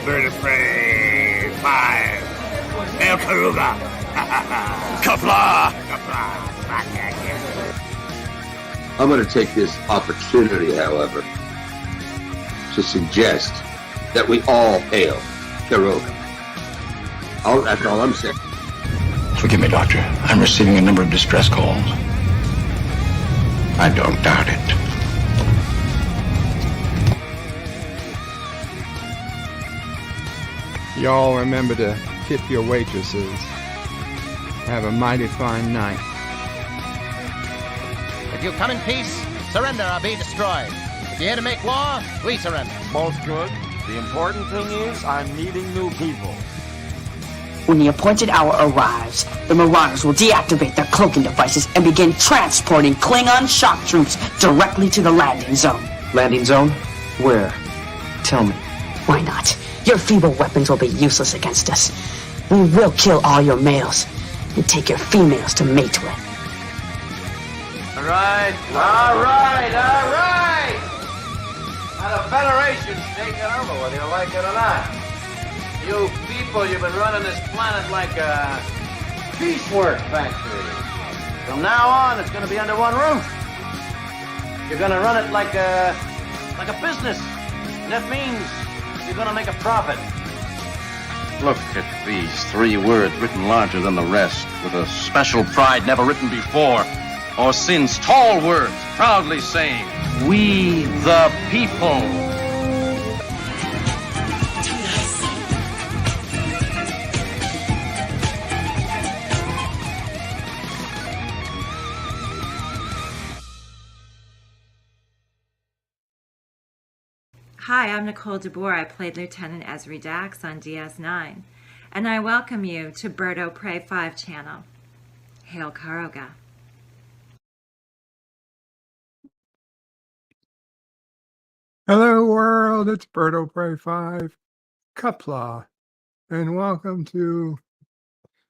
Bird of Prey 5. El Karuga. Kapla! Kapla. Back at you. I'm going to take this opportunity, however, to suggest that we all hail Karuga. That's all I'm saying. Forgive me, Doctor. I'm receiving a number of distress calls. I don't doubt it. Y'all remember to tip your waitresses. Have a mighty fine night. If you come in peace, surrender or be destroyed. If you're here to make war, we surrender. Both good. The important thing is I'm meeting new people. When the appointed hour arrives, the Marauders will deactivate their cloaking devices and begin transporting Klingon shock troops directly to the landing zone. Landing zone? Where? Tell me. Why not? Your feeble weapons will be useless against us. We will kill all your males and take your females to mate with. All right. Now the Federation's taking over, whether you like it or not. You people, you've been running this planet like a piecework factory. From now on, it's going to be under one roof. You're going to run it like a business. And that means you're going to make a profit. Look at these 3 words written larger than the rest, with a special pride never written before or since. Tall words, proudly saying, "We the people." Hi, I'm Nicole DeBoer. I played Lieutenant Ezri Dax on DS9, and I welcome you to Bird of Prey 5 channel. Hail Karuga. Hello world, it's Bird of Prey 5, Kapla, and welcome to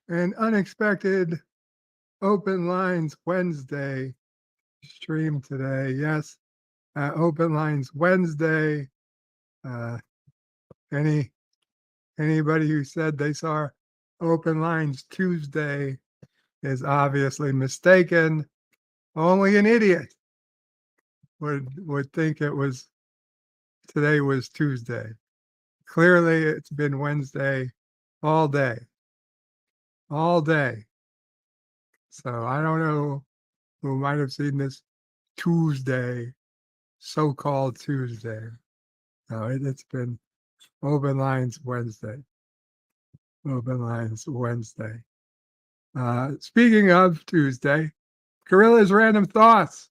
an unexpected Open Lines Wednesday stream today. Yes, Open Lines Wednesday. Anybody who said they saw Open Lines Tuesday is obviously mistaken. Only an idiot would think today was Tuesday. Clearly, it's been Wednesday all day. So I don't know who might have seen this Tuesday, so-called Tuesday. No, it's been Open Lines Wednesday. Speaking of Tuesday, Gorilla's Random Thoughts,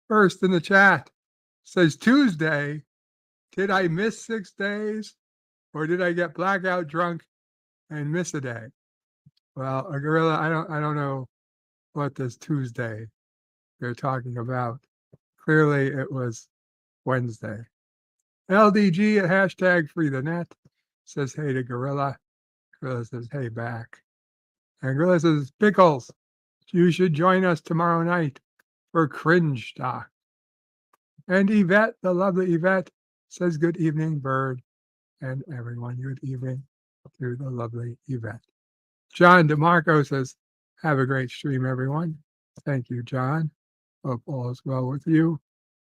first in the chat, says Tuesday, did I miss 6 days or did I get blackout drunk and miss a day? Well, Gorilla, I don't know what this Tuesday they're talking about. Clearly it was Wednesday. LDG at hashtag free the net says hey to Gorilla. Gorilla says hey back. And Gorilla says, Pickles, you should join us tomorrow night for Cringe Talk. And Yvette, the lovely Yvette, says good evening, Bird, and everyone. Good evening to the lovely Yvette. John DeMarco says, have a great stream, everyone. Thank you, John. Hope all is well with you.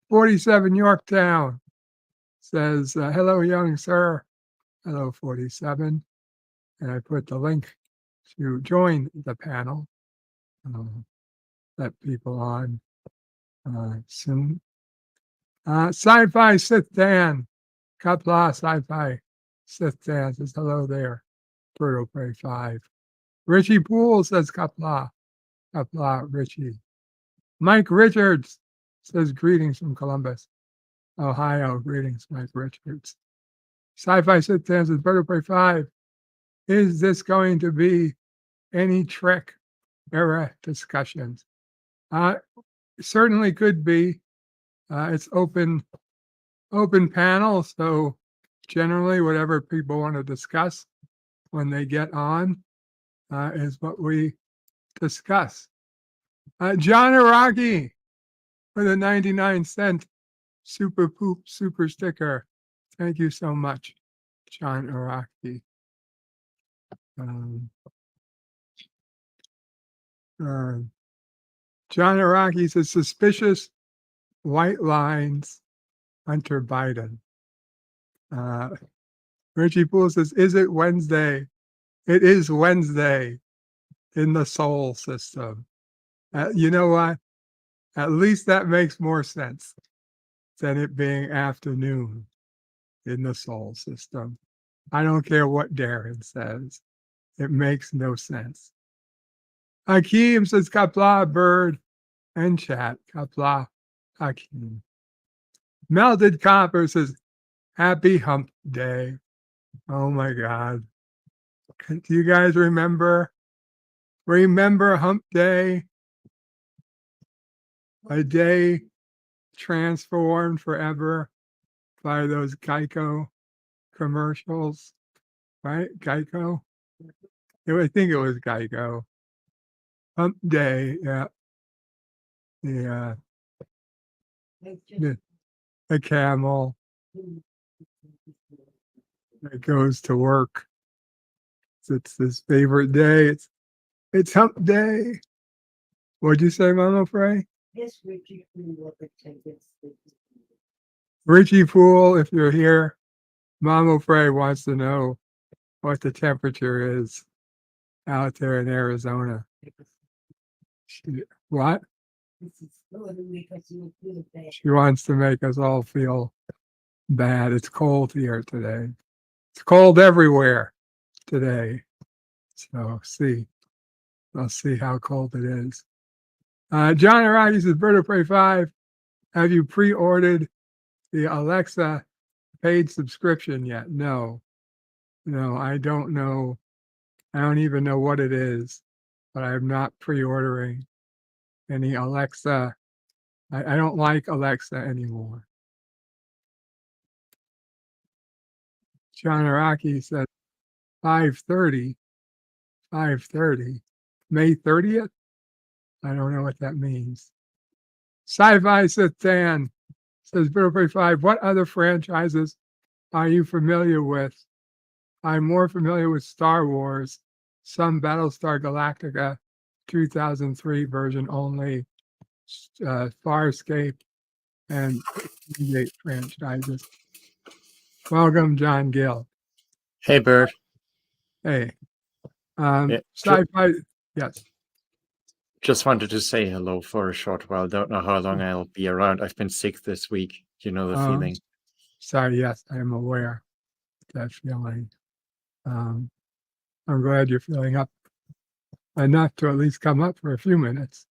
47 Yorktown says, hello, young sir. Hello, 47. And I put the link to join the panel. Let people on soon. Sci-Fi Sith Dan, Kapla Sci-Fi Sith Dan says hello there. Bird of Prey 5. Richie Poole says Kapla Richie. Mike Richards says greetings from Columbus, Ohio. Greetings, Mike Richards. Sci-Fi Sith Dan says Bird of Prey 5. Is this going to be any Trek era discussions? Certainly could be. It's open panel, so generally whatever people want to discuss when they get on is what we discuss. John Araki with a 99-cent super poop super sticker. Thank you so much. John Araki. John Araki says suspicious white lines, Hunter Biden. Richie Poole says, is it Wednesday? It is Wednesday in the solar system. You know what? At least that makes more sense than it being afternoon in the solar system. I don't care what Darren says. It makes no sense. Hakeem says, Kapla, bird, and chat. Kapla, Hakeem. Melted Copper says, happy hump day. Oh my God. Do you guys remember? Remember hump day? A day transformed forever by those Geico commercials, right? Geico? I think it was Geico. Hump day, yeah. The camel that goes to work. It's his favorite day. It's hump day. What'd you say, Mama Frey? Yes, Richie Poole. Richie Poole, if you're here, Mama Frey wants to know what the temperature is out there in Arizona. What? She wants to make us all feel bad. It's cold here today. It's cold everywhere today. So I'll see how cold it is. John Araki says, Bird of Prey 5, have you pre-ordered the Alexa paid subscription yet? No, I don't know. I don't even know what it is, but I'm not pre-ordering any Alexa. I don't like Alexa anymore. John Araki said 5:30, May 30th. I don't know what that means. Sci-Fi Sithan says, Bird of Prey 5, what other franchises are you familiar with? I'm more familiar with Star Wars, some Battlestar Galactica 2003 version only, Farscape, and Gate franchises. Welcome, John Gill. Hey, Bird. Hey. Yeah, Sci-Fi, yes. Just wanted to say hello for a short while. Don't know how long I'll be around. I've been sick this week. You know the feeling. Sorry, yes, I am aware of that feeling. I'm glad you're feeling up enough to at least come up for a few minutes.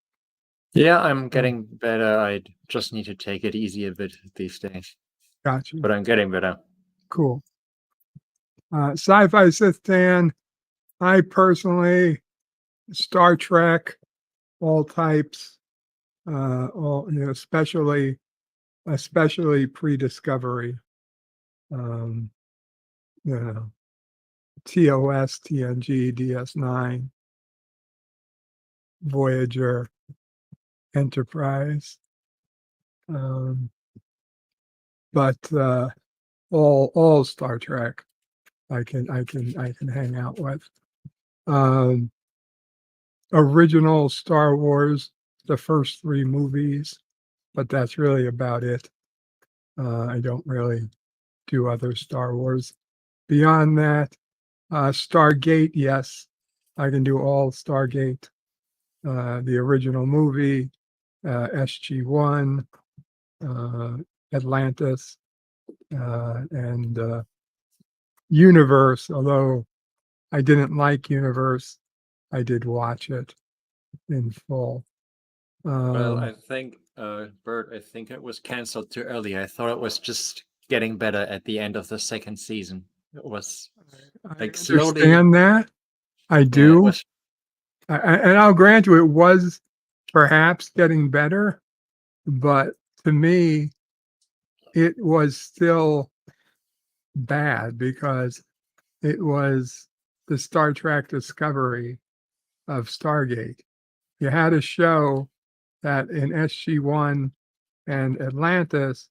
Yeah, I'm getting better. I just need to take it easy a bit these days. Gotcha. But I'm getting better. Cool. Sci-Fi Sithan, I personally, Star Trek, all types, all especially pre-Discovery, TOS, TNG, DS9, Voyager, Enterprise, but all Star Trek I can hang out with. Original Star Wars, the first 3 movies, but that's really about it. I don't really do other Star Wars. Beyond that, Stargate, yes, I can do all Stargate. The original movie, SG-1, Atlantis, and Universe, although I didn't like Universe, I did watch it in full. Well, I think, Bert, I think it was canceled too early. I thought it was just getting better at the end of the second season. It was like slowly. Understand that. I do. And I'll grant you it was perhaps getting better, but to me, it was still bad because it was the Star Trek Discovery of Stargate. You had a show that in SG-1 and Atlantis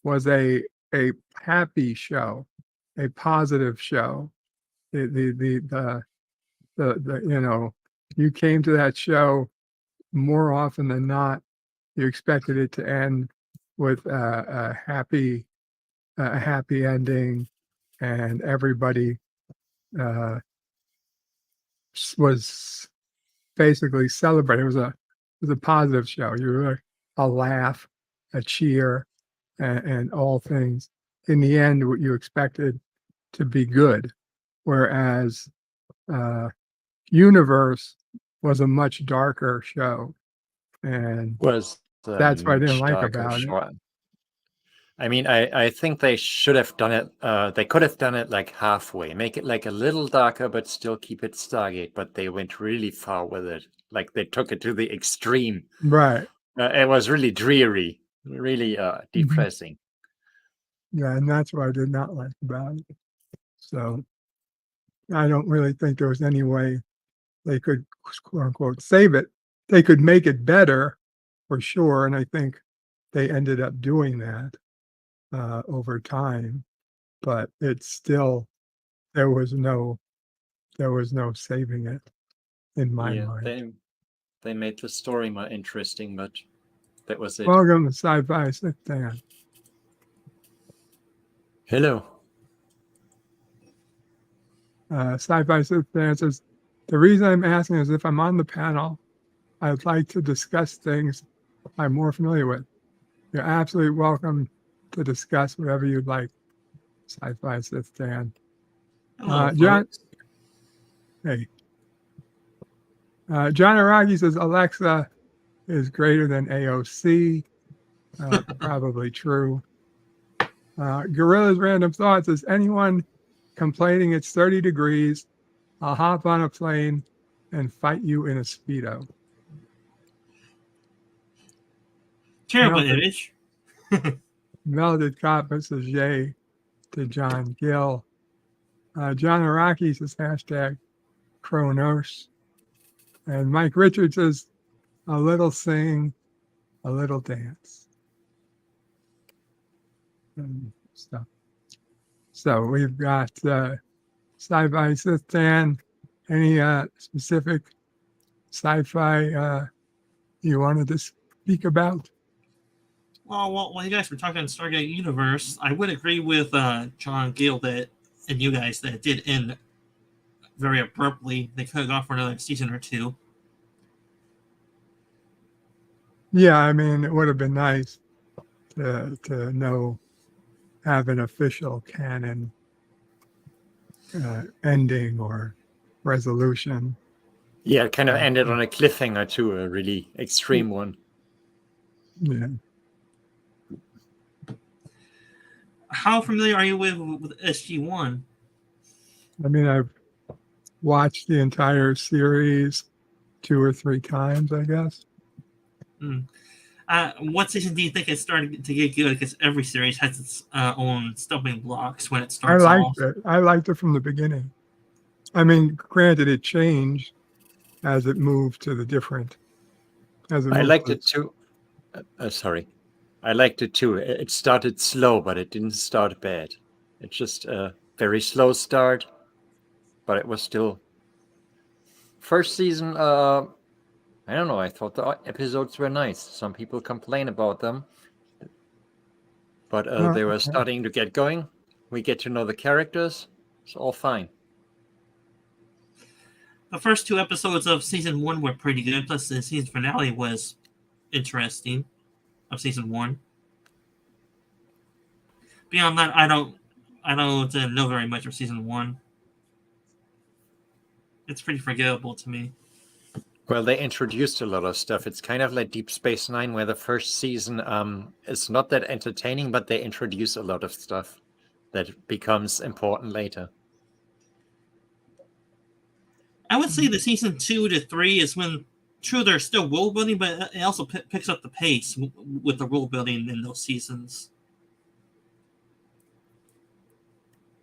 was a happy show. a positive show. The you know, you came to that show more often than not. You expected it to end with a happy ending, and everybody was basically celebrating. It was a positive show. You were a laugh, a cheer, and all things. In the end, what you expected to be good, whereas Universe was a much darker show, and Was that's what I didn't much like darker about it. show. I mean, I think they should have done it. They could have done it like halfway, make it like a little darker, but still keep it Stargate. But they went really far with it. Like they took it to the extreme. Right. It was really dreary, really depressing. Yeah, and that's what I did not like about it. So I don't really think there was any way they could, quote unquote, save it. They could make it better for sure, and I think they ended up doing that over time. But it's still, there was no saving it in my mind. They made the story more interesting, but that was it. Welcome to Sci-Fi Sith Dan. Hello. Sci-Fi Sith Dan says, the reason I'm asking is if I'm on the panel, I'd like to discuss things I'm more familiar with. You're absolutely welcome to discuss whatever you'd like. Sci-Fi Sith Dan. John, hey. John Araki says Alexa is greater than AOC. Probably true. Gorilla's Random Thoughts says, anyone complaining it's 30 degrees, I'll hop on a plane and fight you in a Speedo. Terrible image. Melted Copper says yay to John Gill. John Araki says hashtag Kronos. And Mike Richards says a little sing, a little dance. And stuff. So we've got Sci-Fi Sith Dan. Any specific sci-fi you wanted to speak about? Well, while you guys were talking Stargate Universe, I would agree with John Gill and you guys that it did end very abruptly. They could have gone for another season or two. Yeah, I mean, it would have been nice to have an official canon ending or resolution. Yeah, it kind of ended on a cliffhanger too, a really extreme one. Yeah. How familiar are you with SG-1? I mean, I've watched the entire series 2 or 3 times, I guess. What season do you think it started to get good? Because every series has its own stumbling blocks when it starts off. I liked it from the beginning. I mean, granted, it changed as it moved to the different. I liked it too. Sorry. I liked it too. It started slow, but it didn't start bad. It's just a very slow start, but it was still. First season, I don't know. I thought the episodes were nice. Some people complain about them, but they were starting to get going. We get to know the characters. It's all fine. The first 2 episodes of season 1 were pretty good. Plus, the season finale was interesting. Of season 1. Beyond that, I don't know very much of season 1. It's pretty forgettable to me. Well, they introduced a lot of stuff. It's kind of like Deep Space Nine, where the first season is not that entertaining, but they introduce a lot of stuff that becomes important later. I would say the season 2 to 3 is when, true, there's still world building, but it also picks up the pace with the world building in those seasons.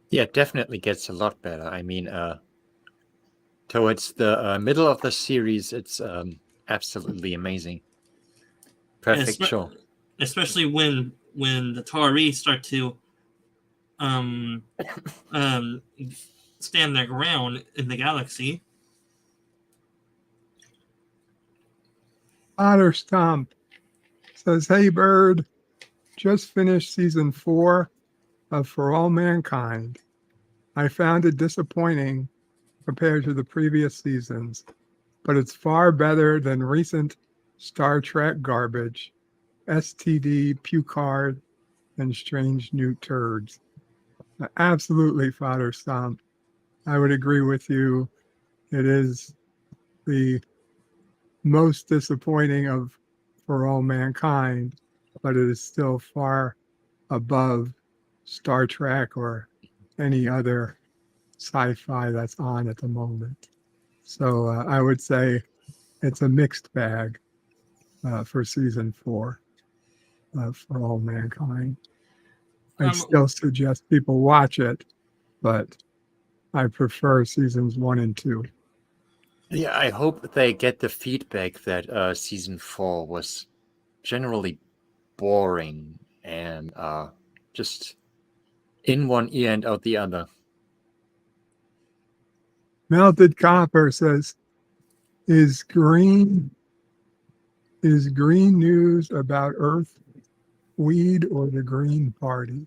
Yeah, it definitely gets a lot better. I mean, towards the middle of the series, it's absolutely amazing. Perfect show. Especially when the Tau'ri start to stand their ground in the galaxy. Otter Stomp says, "Hey Bird, just finished season 4 of For All Mankind. I found it disappointing compared to the previous seasons, but it's far better than recent Star Trek garbage, STD, Pucard, and Strange New Turds." Absolutely, Father Stomp. I would agree with you. It is the most disappointing of For All Mankind, but it is still far above Star Trek or any other sci-fi that's on at the moment. So I would say it's a mixed bag for season 4 of For All Mankind. I still suggest people watch it, but I prefer seasons 1 and 2. Yeah, I hope they get the feedback that season 4 was generally boring and just in one ear and out the other. Melted Copper says, is green news about Earth weed or the Green Party?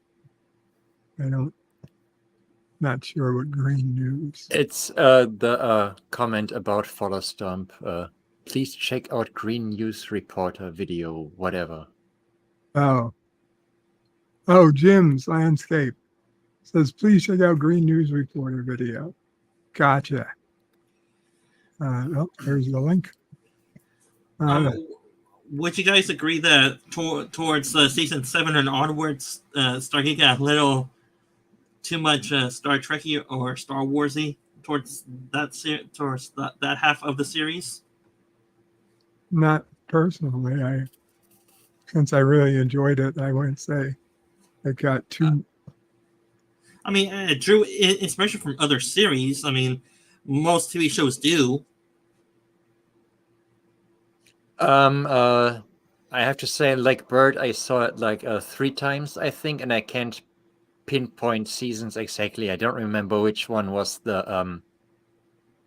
Not sure what green news. It's the comment about Follow Stomp. Please check out Green News Reporter video, whatever. Oh, Jim's Landscape says, please check out Green News Reporter video. Gotcha. There's the link. Would you guys agree that towards season 7 and onwards, Stargate got a little too much Star Trekky or Star Warsy towards that half of the series? Not personally. Since I really enjoyed it, I wouldn't say it got too. I mean, it drew inspiration from other series. I mean, most TV shows do. I have to say, like Bird, I saw it like 3 times, I think, and I can't pinpoint seasons exactly. I don't remember which one was the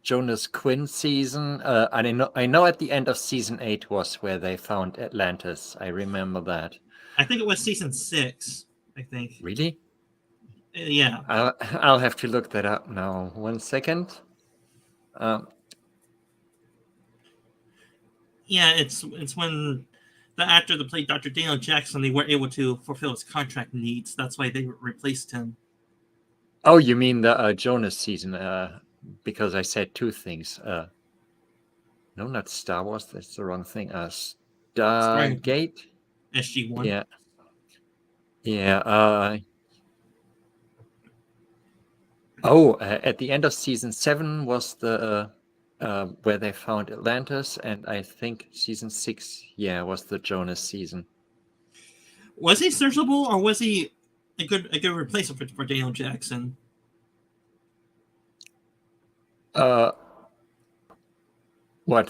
Jonas Quinn season. And I know at the end of season 8 was where they found Atlantis. I remember that. I think it was season 6. I think. Really? Yeah. I'll have to look that up now. 1 second. Yeah, it's when the actor that played Dr. Daniel Jackson, they weren't able to fulfill his contract needs. That's why they replaced him. Oh, you mean the Jonas season? Because I said 2 things. No, not Star Wars. That's the wrong thing. Stargate. SG-1. Yeah. Yeah. At the end of season 7 was the where they found Atlantis, and I think season 6, was the Jonas season. Was he searchable, or was he a good replacement for Daniel Jackson? What,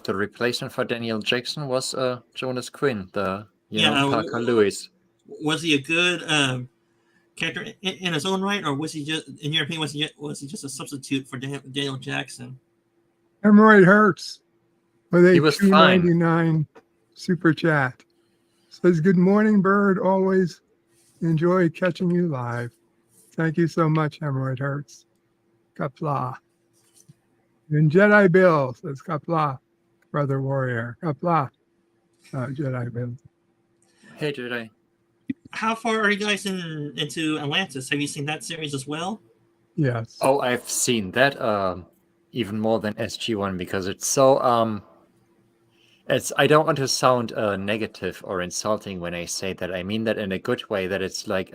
the replacement for Daniel Jackson was Jonas Quinn, Parker Lewis. Was he a good character in his own right, or was he just, in your opinion, was he just a substitute for Daniel Jackson? Hemorrhoid Hurts with a He was fine. $2.99 super chat. Says, good morning, Bird. Always enjoy catching you live. Thank you so much, Hemorrhoid Hurts. Kapla. And Jedi Bill says, Kapla, Brother Warrior. Kapla, Jedi Bill. Hey, Jedi. How far are you guys into Atlantis? Have you seen that series as well? Yes. Oh, I've seen that even more than SG-1 because it's so I don't want to sound negative or insulting when I say that. I mean that in a good way, that it's like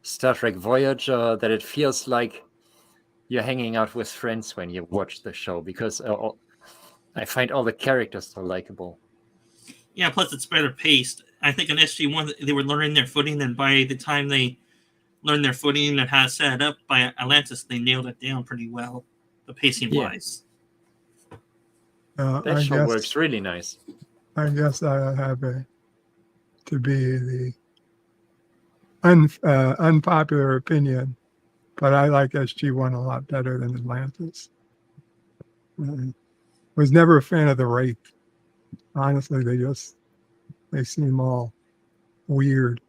Star Trek Voyager, that it feels like you're hanging out with friends when you watch the show, because I find all the characters so likable. Yeah, plus it's better paced. I think in SG-1 they were learning their footing, and by the time they learned their footing and how to set it up by Atlantis, they nailed it down pretty well, the pacing wise. That show works really nice. I guess I have to be the unpopular opinion, but I like SG-1 a lot better than Atlantis. Was never a fan of the Wraith. Honestly, they seem all weird.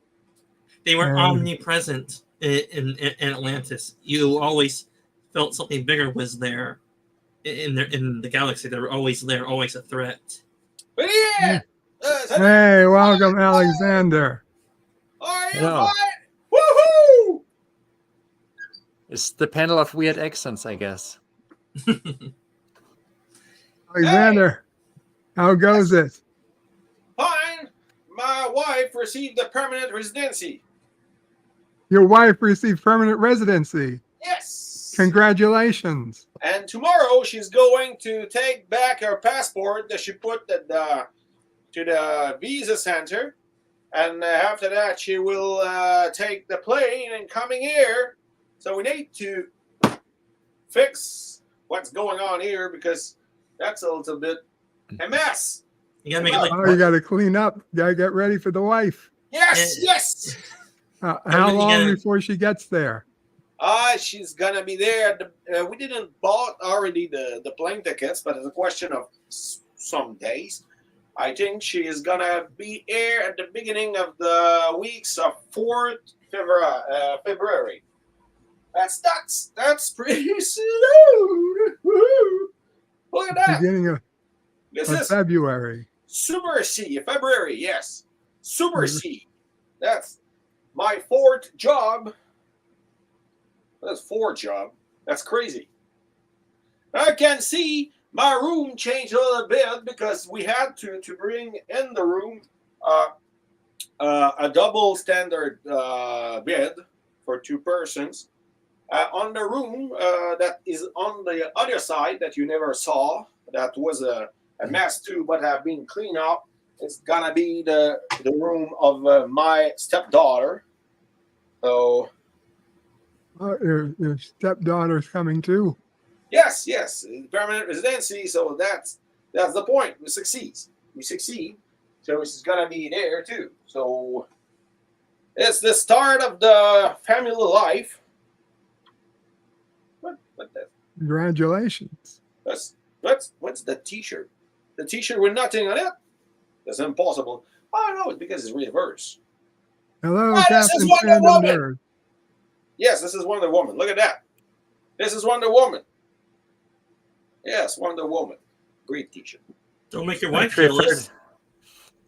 They were omnipresent in Atlantis. You always felt something bigger was there in the galaxy. They were always there, always a threat. But yeah! Hey, welcome, Alexander. Hello. Woohoo! It's the panel of weird accents, I guess. Alexander, how goes it? Fine. My wife received a permanent residency. Your wife received permanent residency. Yes. Congratulations. And tomorrow she's going to take back her passport that she put at to the visa center. And after that, she will take the plane and coming here. So we need to fix what's going on here because that's a little bit a mess. You gotta make it like you got to clean up. You got to get ready for the wife. Yes, yes. How long before she gets there? She's gonna be there. We didn't bought already the plane tickets, but it's a question of some days. I think she is gonna be here at the beginning of the weeks of 4th February. That's pretty soon. Look at that. Beginning of This is February. Super C, February, yes. Super C. That's my 4th job. That's 4th job. That's crazy. I can see my room changed a little bit because we had to bring in the room a double standard bed for 2 persons. On the room that is on the other side that you never saw, that was a mess too, but have been cleaned up. It's gonna be the room of my stepdaughter. So your stepdaughter's coming too. yes, permanent residency. So that's the point. We succeed. So she's gonna be there too. So it's the start of the family life. What that? Congratulations. What's the T-shirt? The T-shirt with nothing on it? That's impossible. Oh no, it's because it's reverse. Hello, this is Captain Wonder Fandom Woman. Nerd. Yes, this is Wonder Woman. Look at that. This is Wonder Woman. Yes, Wonder Woman. Great T-shirt. Don't make your wife jealous.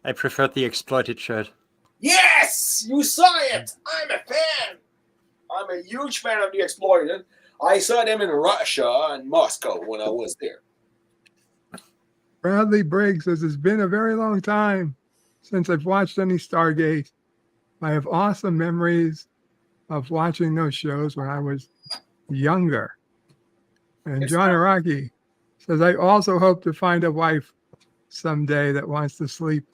I preferred the exploited shirt. Yes, you saw it. I'm a fan. I'm a huge fan of the Exploited. I saw them in Russia and Moscow when I was there. Bradley Briggs says it's been a very long time since I've watched any Stargate. I have awesome memories of watching those shows when I was younger. And John Araki says, I also hope to find a wife someday that wants to sleep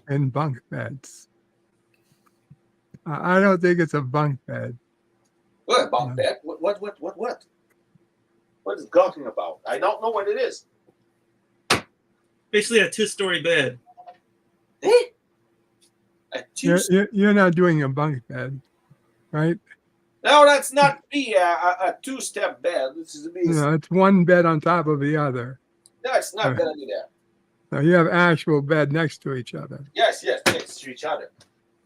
in bunk beds. I don't think it's a bunk bed. What about that? What? What is talking about? I don't know what it is. Basically a 2-story bed. You're not doing a bunk bed, right? No, that's not be a 2-step bed. This is it's one bed on top of the other. No, it's not gonna be that. No, you have actual bed next to each other. Yes, next to each other.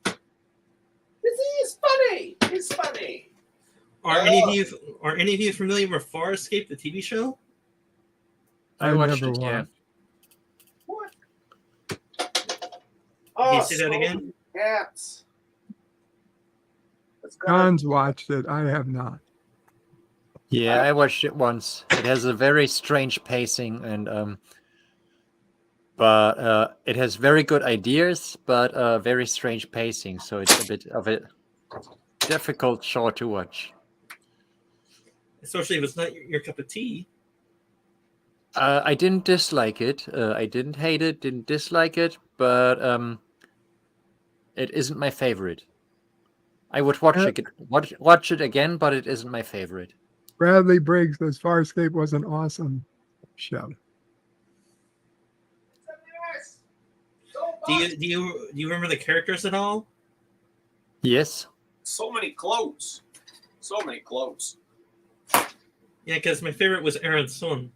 This is funny. It's funny. Are any of you familiar with Farscape, the TV show? I watched it, yeah. What? Can you say that again? Cats. John's watched it. I have not. Yeah, I watched it once. It has a very strange pacing, and but it has very good ideas, but very strange pacing. So it's a bit of a difficult show to watch. Especially if it's not your cup of tea. I didn't dislike it. I didn't hate it. Didn't dislike it, but it isn't my favorite. I would watch it again, but it isn't my favorite. Bradley Briggs says Farscape was an awesome show. Do you remember the characters at all? Yes. so many clothes. So many clothes. Yeah, because my favorite was Aaron's son.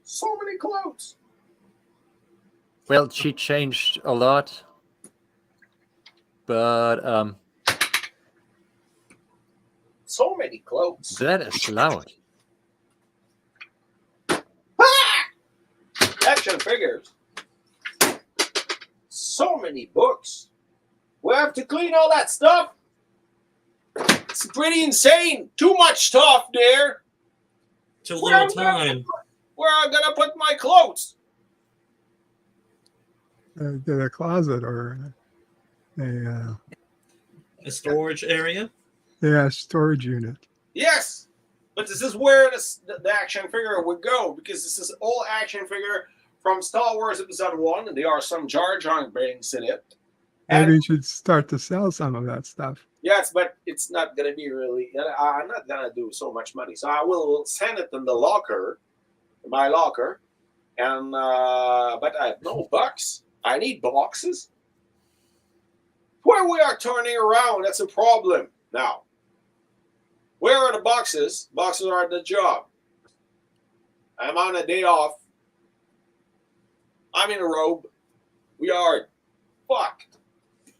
So many clothes. Well, she changed a lot, but so many clothes. That is loud. Action figures. So many books. We have to clean all that stuff. It's pretty insane. Too much stuff there. Too little time. Where am I gonna put my clothes? Get a closet or a storage area. Yeah, storage unit. Yes, but this is where the action figure would go, because this is all action figure from Star Wars Episode 1, and there are some Jar Jar Binks in it. Maybe you should start to sell some of that stuff. Yes, but it's not gonna be really. I'm not gonna do so much money, so I will send it in the locker, my locker, and but I have no bucks. I need boxes. Where we are turning around, that's a problem now. Where are the boxes? Boxes are at the job. I'm on a day off. I'm in a robe. We are fucked.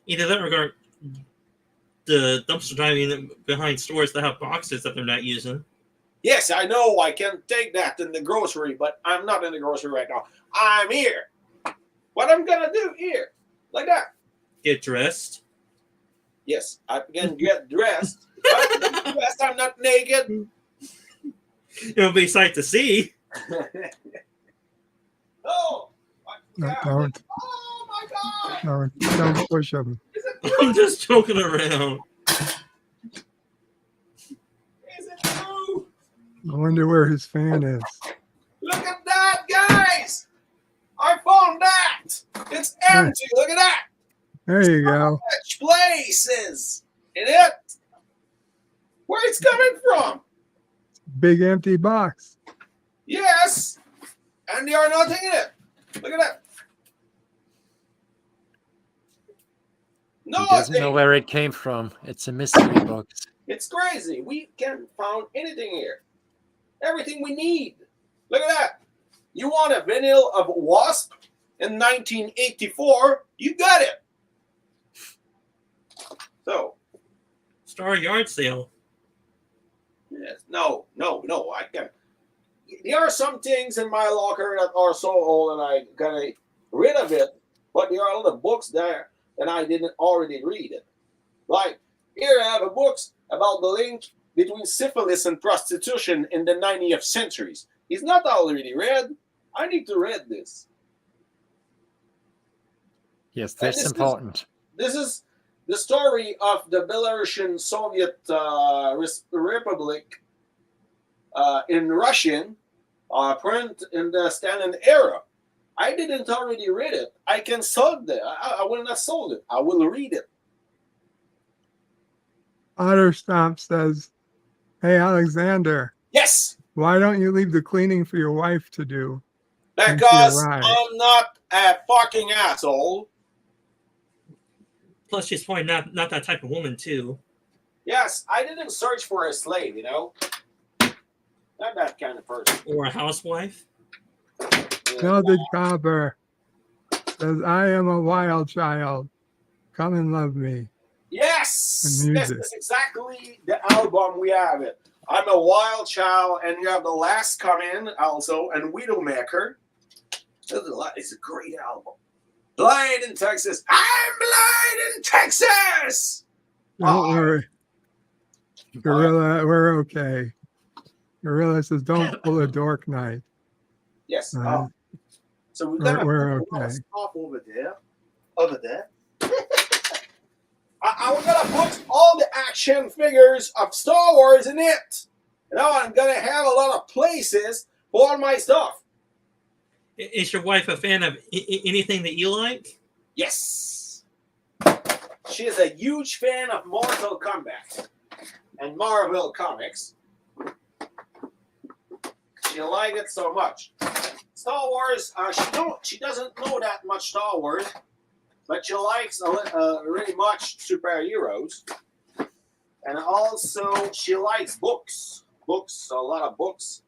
Either that or the dumpster diving behind stores that have boxes that they're not using. Yes, I know I can take that in the grocery, but I'm not in the grocery right now. I'm here. What I'm gonna do here? Like that. Get dressed. Yes, I can get dressed. If I'm not dressed, I'm not naked. It'll be a sight to see. Oh! No, don't. Oh my God! Don't push them. I'm just joking around. Is it true? I wonder where his fan is. Look at that, guys! I found that! It's empty. Look at that! There you go. Much places in it. Where it's coming from? Big empty box. Yes, and there are nothing in it. Look at that. He doesn't know where it came from. It's a mystery box. It's crazy. We can't find anything here. Everything we need. Look at that. You want a vinyl of Wasp in 1984? You got it. So, Star yard sale. Yes. No. I can't. There are some things in my locker that are so old, and I got rid of it. But there are other books there, and I didn't already read it. Like here, I have a books about the link between syphilis and prostitution in the 90th centuries. It's not already read. I need to read this. Yes, that's important. This is the story of the Belarusian Soviet Republic in Russian, print in the Stalin era. I didn't already read it. I can sold it. I will not sold it. I will read it. Otterstomp says, "Hey, Alexander. Yes. Why don't you leave the cleaning for your wife to do? Because I'm not a fucking asshole. Plus, she's probably not that type of woman, too. Yes, I didn't search for a slave, you know? Not that kind of person. Or a housewife. Mildred Copper says, I am a wild child. Come and love me. Yes! Yes, that's exactly the album we have it. I'm a Wild Child, and you have The Last Come In also, and Widowmaker. It's a great album. Blind in Texas. I'm blind in Texas! Don't worry. Gorilla, we're okay. Gorilla says, don't pull a dork knife. Yes. So we've got we're a okay. stuff over there. Over there. I'm gonna put all the action figures of Star Wars in it. You know, I'm gonna have a lot of places for all my stuff. Is your wife a fan of anything that you like? Yes. She is a huge fan of Mortal Kombat and Marvel Comics. She liked it so much. Star Wars, she doesn't know that much Star Wars. but she likes really much superheroes, and also she likes books. Books, a lot of books.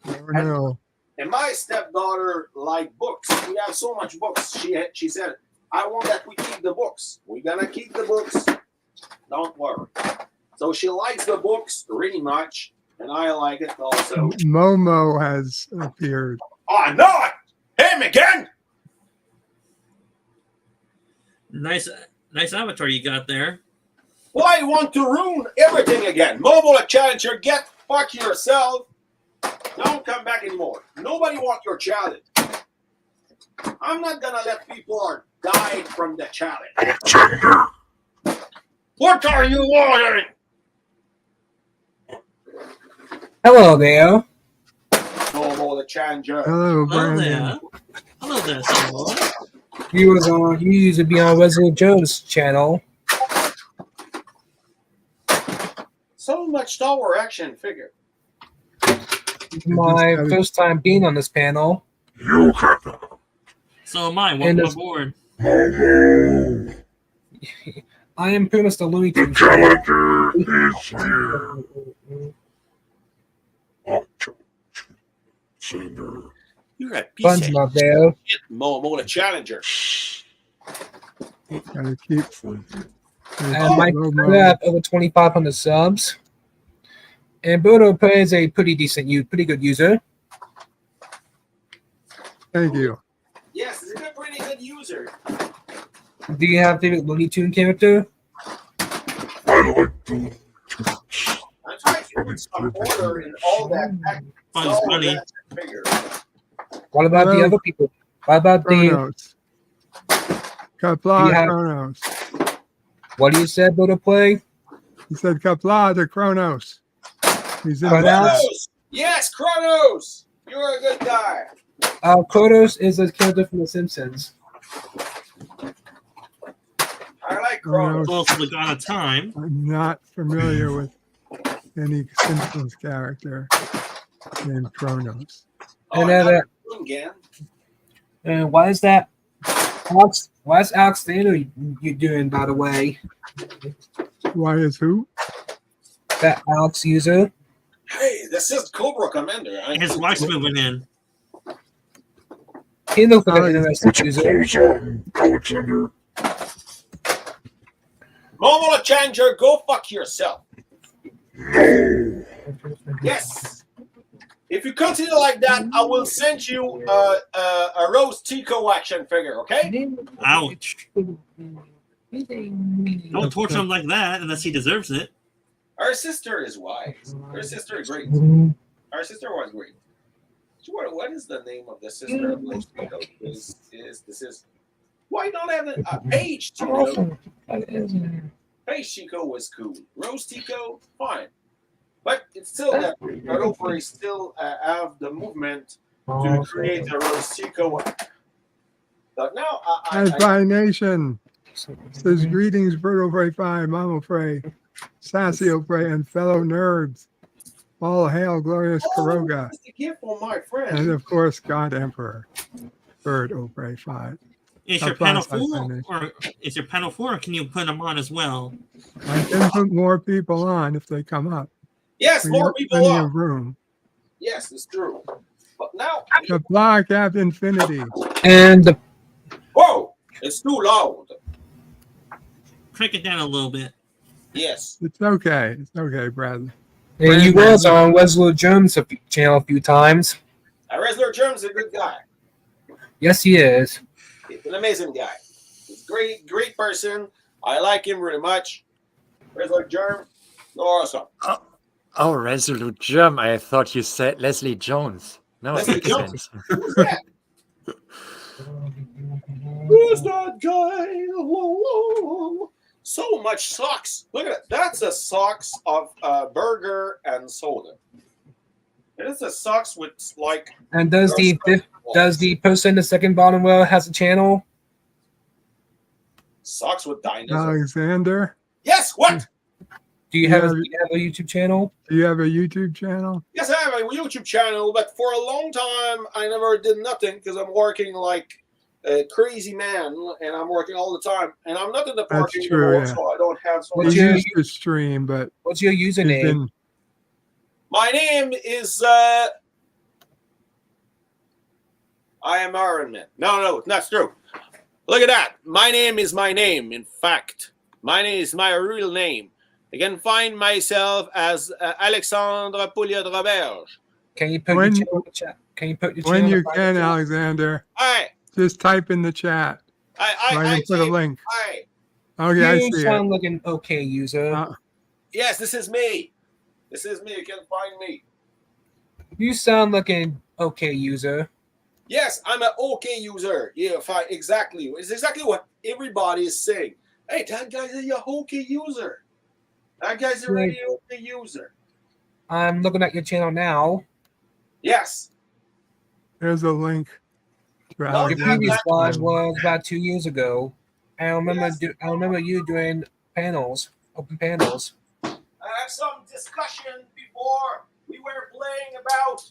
Never know. And my stepdaughter liked books. We have so much books. She said, "I want that we keep the books. We're gonna keep the books. Don't worry." So she likes the books really much, and I like it also. Momo has appeared. Oh no! Him again! Nice avatar you got there. Why you want to ruin everything again? Momo the Challenger, get fuck yourself. Don't come back anymore. Nobody wants your challenge. I'm not gonna let people die from the challenge. What are you ordering? Hello there. Momo the Challenger. Hello, Hello Brandon. there. Hello there, Samuel. You used to be on Wesley Jones' channel. So much Tower action figure. My first time being on this panel. So am I. And Welcome it's- aboard. I am pretty much the Looney Tunes. You're a piece of SpongeBob there. shit, Momo the Challenger. Gotta keep. And Mike we have over 2,500 subs. And Bodo Prey is a pretty pretty good user. Thank you. Yes, he's a pretty good user. Do you have a favorite Looney Tune character? I'm trying to put some order in all that. Bugs Bunny. Figure. What about the Hello. other people? What about the? Chronos. Do Kapla you have- Chronos. What do you say, Bodo Play? He said Kapla to Chronos. He's in the Chronos! Yes, Chronos! You're a good guy. Kronos is a character from The Simpsons. I like Chronos. Also the God of Time. I'm not familiar with any Simpsons character named Chronos. Oh, And then, another again. And why is that? Why is Alex Dano you doing, by the way? Why is who? That Alex user? Hey, this is Cobra Commander. His wife's moving in. He looks like an interesting user. Momo the Challenger, go fuck yourself. Yes. If you continue like that, I will send you a Rose Tico action figure, okay? Ouch. Don't torture him like that unless he deserves it. Our sister is wise. Her sister is great. Our sister was great. What is the name of the sister of Rose Tico? This is why don't I have a Paige Tico? Paige Tico was cool. Rose Tico, fine. But it's still that Rodolfo still have the movement to create a Rose Tico. But now Hi, Nation. Says greetings, Berto Frey 5, Mama Frey, Sassio Frey, and fellow nerds. All hail, glorious Karoga. It's a gift for my friend. And of course, God Emperor, Bird Opry 5. Is your panel full, or is your panel full, or can you put them on as well? I can put more people on if they come up. Yes, We more got people plenty up. of room. Yes, it's true. But now, The Black Cap Infinity. And the whoa, it's too loud. Crank it down a little bit. Yes. It's okay. It's okay, Brad. and you was on Wesley Jones' channel a few times. Wrestler Germ's a good guy. Yes, he is. He's an amazing guy. He's a great person. I like him really much. Wrestler Germ, awesome. Oh, Resolute Germ. I thought you said Leslie Jones. No, it Leslie makes Jones? sense. Who's that? Who's that guy? Whoa. So much socks. Look at it. That's the socks of burger and soda. It is the socks with like. And does the person in the second bottom row has a channel? Socks with dinosaurs. Alexander. Yes. What? Do you have a YouTube channel? Do you have a YouTube channel? Yes, I have a YouTube channel, but for a long time I never did nothing because I'm working like a crazy man, and I'm working all the time, and I'm not in the park That's anymore, true, yeah. so I don't have so He much. used to stream, but What's your he's username? been My name is I am Iron Man. No, that's true. Look at that. My name is my name. In fact, my name is my real name. You can find myself as Alexandre Pouliot-Robert. Can you put When- your channel in the chat? Can you put your channel when in the you private can, chat? Alexander. Hi. Just type in the chat. I can put a link. Hi. Okay, I You see sound it. like an okay user. Yes, this is me. This is me. You can find me. You sound like an okay user. Yes, I'm an okay user. Yeah, fine. Exactly. It's exactly what everybody is saying. Hey, that guy's a okay user. That guy's a really okay user. I'm looking at your channel now. Yes. There's a link. To Your Alexander's previous live channel. was about 2 years ago. I remember. I remember you doing panels, open panels. I have some discussion before we were playing about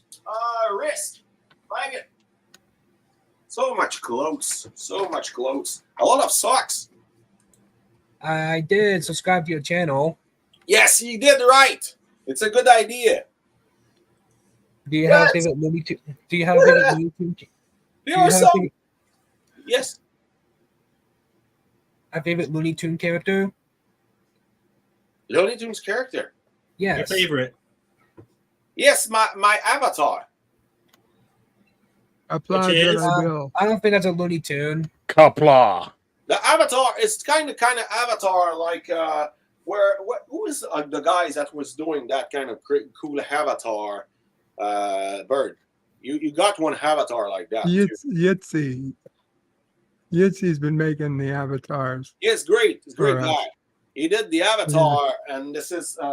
Risk. Like it. So much clothes. So much clothes. A lot of socks. I did subscribe to your channel. Yes, you did right. It's a good idea. Do you have a favorite Looney Tunes? Do you have a favorite Looney Tunes? There are some. Yes. A favorite Looney Tune character? Looney Tunes character. Yes. Your favorite? Yes, my avatar. Apply Which is? that I will. I don't think that's a Looney Tune. Kapla. The avatar is kind of avatar like who is the guys that was doing that kind of cool avatar bird. You got one avatar like that. too. Yitzy. Yitzy's been making the avatars. Yes, great. He's a great For us. guy. He did the avatar, and this is a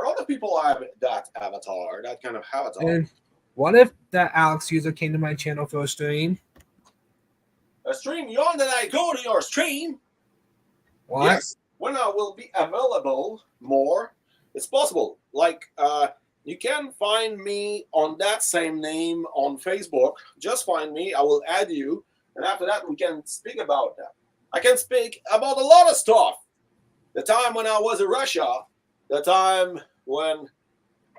lot of people have that avatar, that kind of avatar. And what if that Alex user came to my channel for a stream? A stream on that I go to your stream. What? Yes, when I will be available more, it's possible. Like you can find me on that same name on Facebook. Just find me. I will add you, and after that we can speak about that. I can speak about a lot of stuff. The time when I was in Russia, the time when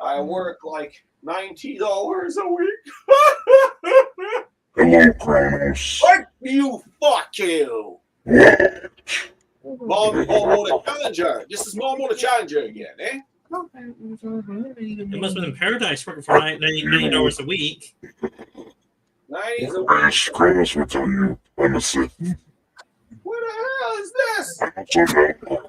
I worked like $90 a week. Hello, Kronos. Fuck you, fuck you. Momo the Challenger. This is Momo the Challenger again, eh? It must have been in paradise working for $90 a week. 90 a week. Yes, Kronos will tell you I'm a Sith. What the hell is this? So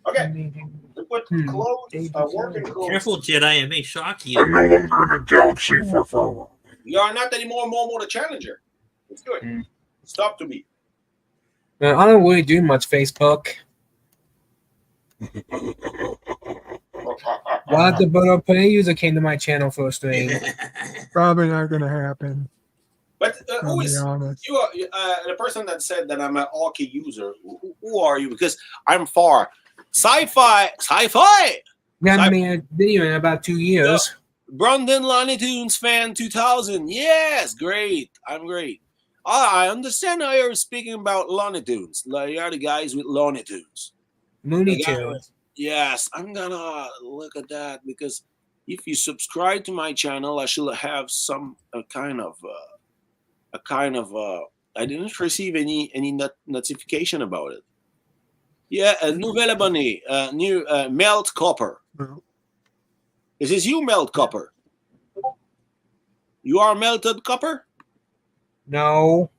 Okay. To put clothes, working clothes. Careful, Jedi, it may shock you. I'm no longer in the galaxy for far. You are not anymore Momo the Challenger. It's good. Stop to me. Man, I don't really do much Facebook. Why the Bono Play user came to my channel for a stream? Probably not going to happen. But I'll who be is honest. you? Are the person that said that I'm an Alki user. Who are you? Because I'm far sci-fi. We haven't made a video in about 2 years. Brandon Looney Tunes fan 2000. Yes, great. I'm great. I understand how you're speaking about Looney Tunes. Like, you're the guys with Looney Tunes. Looney The guy Tunes. with- Yes, I'm gonna look at that because if you subscribe to my channel, I should have some kind of. I didn't receive any notification about it. Yeah, a nouvelle abonné, new Melt Copper. This is you, Melt Copper. You are melted copper? No.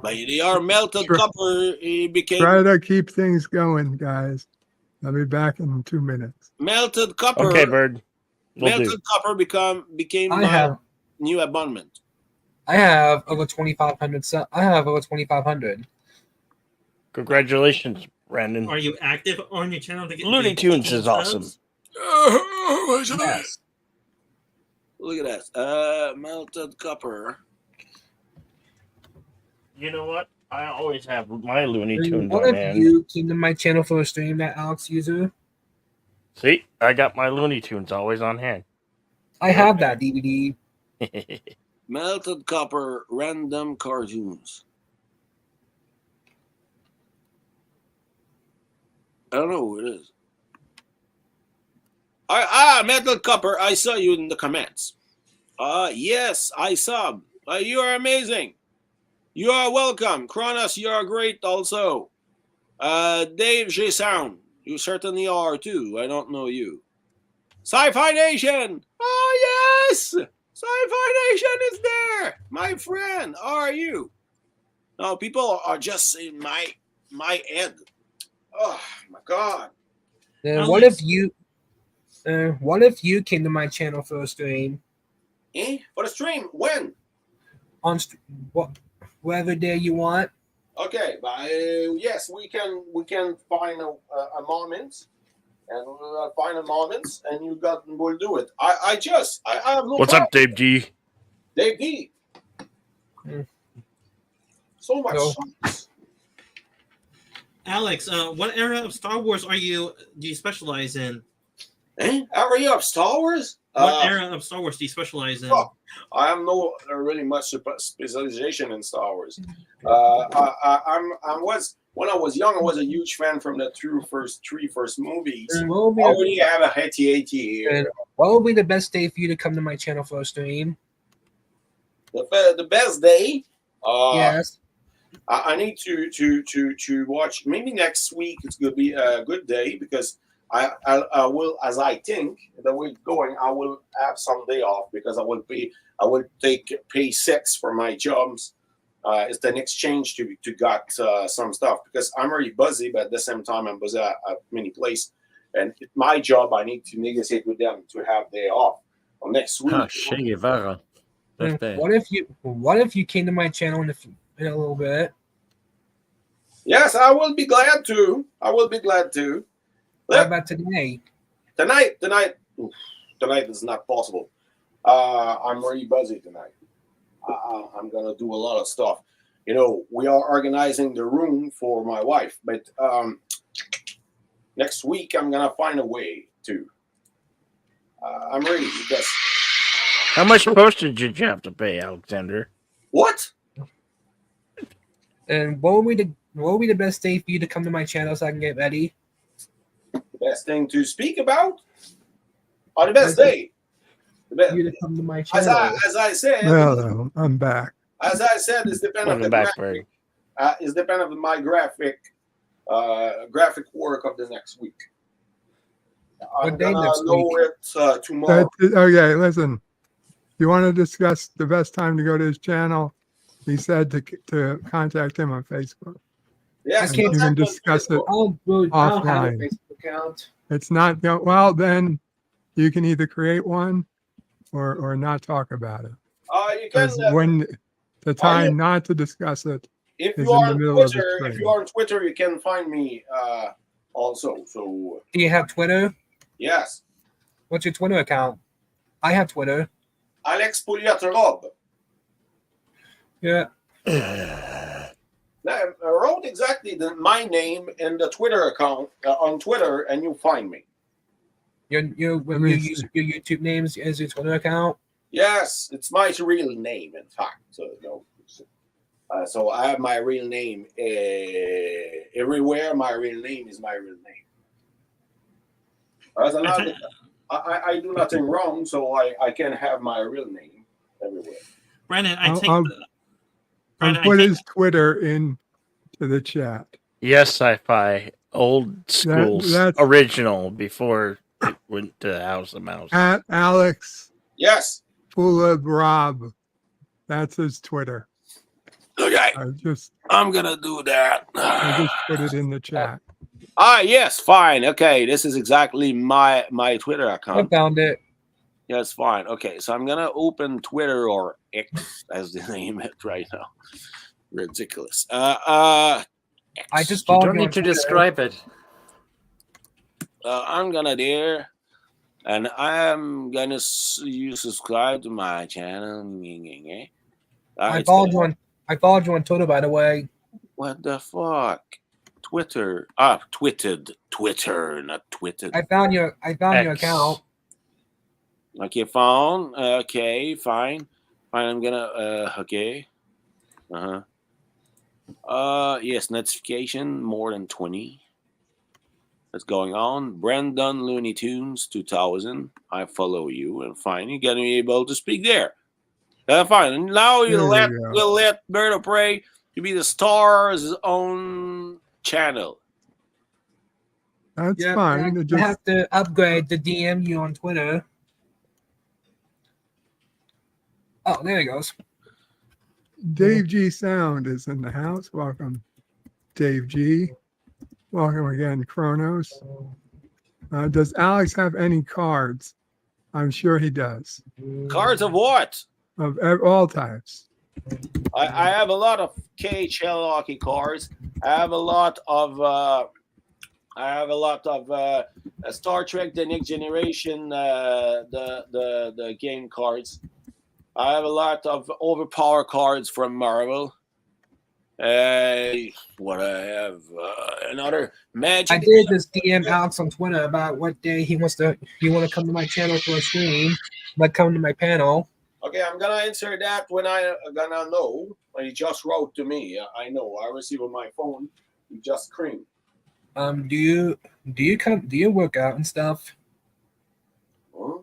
But they are melted copper. He became Try to keep things going, guys. I'll be back in 2 minutes. melted copper. Okay, Bird. Will Melted do. copper became I my have new abonnement. I have over 2,500. I have over 2,500. Congratulations, Brandon. Are you active on your channel to get Looney Tunes is awesome. Yes. Look at that. Melted copper. You know what? I always have my Looney Tunes What on if hand. you came to my channel for a stream, that Alex user? See, I got my Looney Tunes always on hand. I have that DVD. Melted copper random cartoons. I don't know who it is. Metal Copper, I saw you in the comments. Yes, I saw. You are amazing. You are welcome. Kronos, you are great also. Dave J. Sound, you certainly are too. I don't know you. Sci-Fi Nation! Oh, yes! Sci-Fi Nation is there! My friend, how are you? No, people are just in my head. Oh, my God. Then what if you came to my channel for a stream? For the stream? When? Whatever day you want. Okay, but yes, we can find a moment, and we'll find a moment, and we'll do it. I have no. What's up, Dave D? Dave D. So much. Songs. Alex, what era of Star Wars do you specialize in? Area of Star Wars? What era of Star Wars do you specialize in? I have no really much specialization in Star Wars. When I was young, I was a huge fan from the three first movies. I already have a HT here. What would be the best day for you to come to my channel for a stream? The best day? Yes. I need to watch. Maybe next week it's going to be a good day because I will, as I think the way it's going, I will have some day off because I will take pay 6 for my jobs. It's an exchange to got some stuff because I'm already busy, but at the same time I'm busy at many places. And my job, I need to negotiate with them to have day off next week. Che Guevara. What if you came to my channel in a little bit? Yes, I will be glad to. What about today? Tonight is not possible. I'm really busy tonight. I'm gonna do a lot of stuff. You know, we are organizing the room for my wife, but next week I'm gonna find a way to. I'm ready because. How much postage did you have to pay, Alexander? What? And what would be the best day for you to come to my channel so I can get ready? The best thing to speak about? Or the best day? You to come to my channel. As I said. No, I'm back. As I said, it's dependent on the graphic. It's dependent on my graphic work of the next week. I'm gonna know it tomorrow. Okay, listen. You want to discuss the best time to go to his channel? He said to contact him on Facebook. Yes, you can discuss it offline. I don't have a Facebook account. It's not well. Then you can either create one or not talk about it. You can when the time not to discuss it. If is you are in the on middle of the Twitter, stream. if you are on Twitter, you can find me also. So do you have Twitter? Yes. What's your Twitter account? I have Twitter. Alex Pouliot-Rob. Yeah. Now, I wrote exactly my name in the Twitter account on Twitter, and you'll find me. Your YouTube name is your Twitter account? Yes, it's my real name, in fact. So, so I have my real name everywhere. My real name is my real name. I do nothing wrong, so I can have my real name everywhere. Brandon, I'll put his Twitter into the chat. Yes, sci-fi, old school, original before it went to House of Mouse. At Alex. Yes. Pouliot-Rob. That's his Twitter. Okay. I'm gonna do that. I just put it in the chat. Yes, fine. Okay, this is exactly my Twitter account. I found it. Yes, fine. Okay, so I'm gonna open Twitter or X as they name it right now. Ridiculous. I just you don't need to describe it. I'm gonna there, and I'm gonna you subscribe to my channel. I followed you on Twitter, by the way. What the fuck? Twitter. Twitter, not Twitter. I found your account. Okay, phone. Okay, fine. I'm gonna okay. Yes, notification more than 20. What's going on? Brandon Looney Tunes 2000. I follow you, and fine, you're gonna be able to speak there. Fine. And now we'll let Bird of Prey to be the star's own channel. That's fine. I have to upgrade the DM you on Twitter. Oh, there he goes. Dave G Sound is in the house. Welcome, Dave G. Welcome again, Kronos. Does Alex have any cards? I'm sure he does. Cards of what? Of all types. I have a lot of KHL hockey cards. I have a lot of Star Trek: The Next Generation the game cards. I have a lot of overpower cards from Marvel. What I have another Magic. I did just DM Alex on Twitter about what day he want to come to my channel for a stream, like come to my panel. Okay, I'm gonna answer that when I'm gonna know. He just wrote to me. I know. I receive on my phone. He just screamed. Do you work out and stuff? Huh?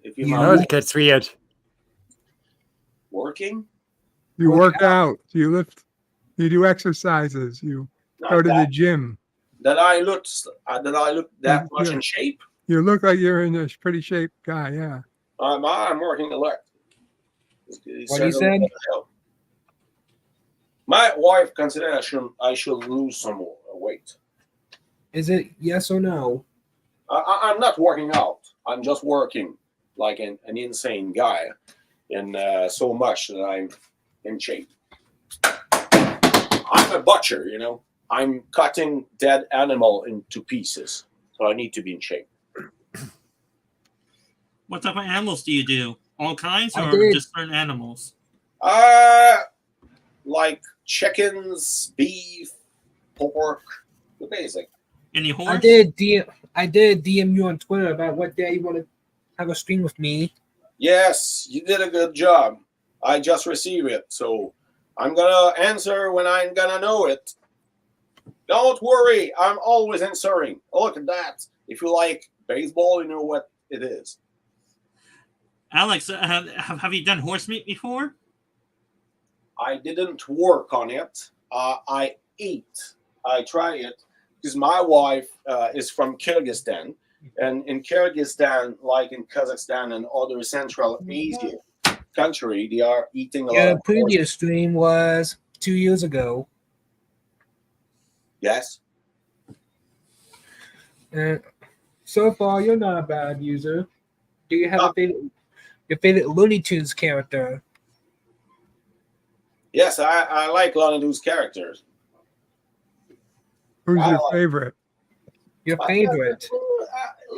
If you know, it gets weird. Working? You work out. You lift. You do exercises. You go to the gym. That I look that much in shape? You look like you're in a pretty shape guy. Yeah. I'm working a lot. What you said? My wife considers I should lose some more weight. Is it yes or no? I'm not working out. I'm just working like an insane guy, and so much that I'm in shape. I'm a butcher, you know. I'm cutting dead animal into pieces, so I need to be in shape. What type of animals do you do? All kinds, or just certain animals? Like chickens, beef, pork, the basic. Any horse? I did DM you on Twitter about what day you want to have a stream with me. Yes, you did a good job. I just received it, so I'm gonna answer when I'm gonna know it. Don't worry, I'm always answering. Oh, look at that. If you like baseball, you know what it is. Alex, have you done horse meat before? I didn't work on it. I ate. I tried it because my wife is from Kyrgyzstan. And in Kyrgyzstan, like in Kazakhstan and other Central Asia country, they are eating a lot of the previous stream was 2 years ago. Yes. So far, you're not a bad user. Do you have your favorite Looney Tunes character? Yes, I like Looney Tunes characters. Who's your favorite? Your favorite?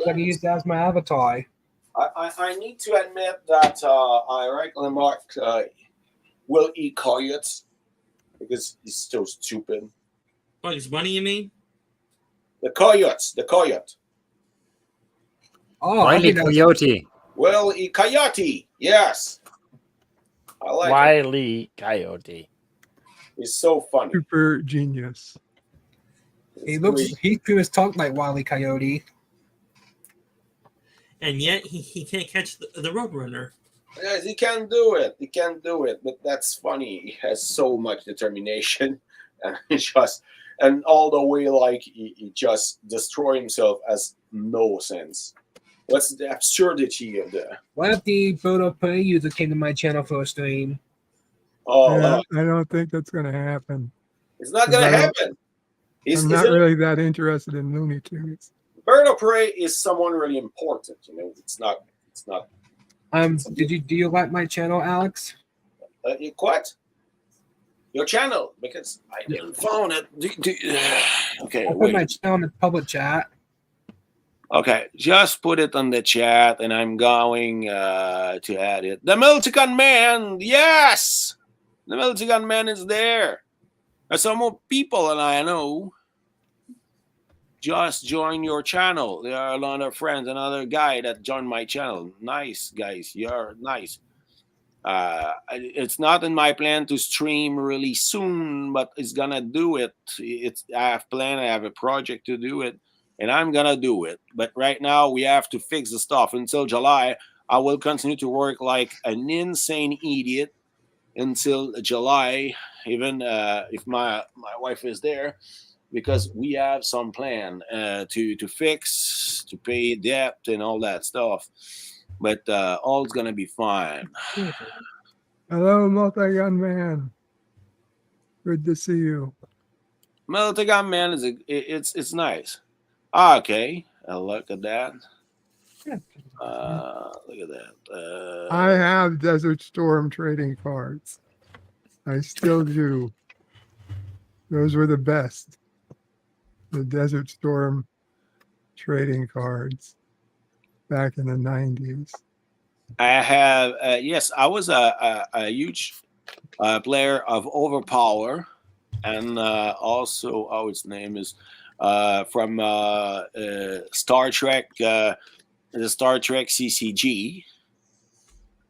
I can use that as my avatar. I need to admit that I regularly mark Will E. Coyote because he's so stupid. Bugs Bunny, you mean? The coyote. Oh, Wile E. Coyote. Will E. Coyote, yes. I like Wile E. Coyote. He's so funny. Super genius. He pretty much talk like Wile E. Coyote. And yet he can't catch the Roadrunner. Yes, he can do it. He can do it. But that's funny. He has so much determination, and all the way like he just destroy himself has no sense. What's the absurdity of that? What if the Photo Play user came to my channel for a stream? Oh, I don't think that's going to happen. It's not going to happen. I'm not really that interested in Looney Tunes. Bird of Prey is someone really important. You know, it's not. Do you like my channel, Alex? What? Your channel? Because I didn't phone it. Okay. I put my channel in the public chat. Okay, just put it on the chat, and I'm going to add it. The Multicon Man, yes, the Multicon Man is there. There's some more people, and I know. Just join your channel. There are a lot of friends. Another guy that joined my channel. Nice guys, you're nice. It's not in my plan to stream really soon, but it's gonna do it. I have a project to do it. and I'm gonna do it. But right now we have to fix the stuff. Until July, I will continue to work like an insane idiot until July, even if my wife is there, because we have some plan to fix, to pay debt and all that stuff. But all's gonna be fine. Hello, multi-gun man. Good to see you. Multi-gun man it's nice. Okay, look at that. Look at that. I have Desert Storm trading cards. I still do. Those were the best. The Desert Storm trading cards back in the 90s. I have, yes, I was a huge player of Overpower, and also, oh, its name is from Star Trek, the Star Trek CCG.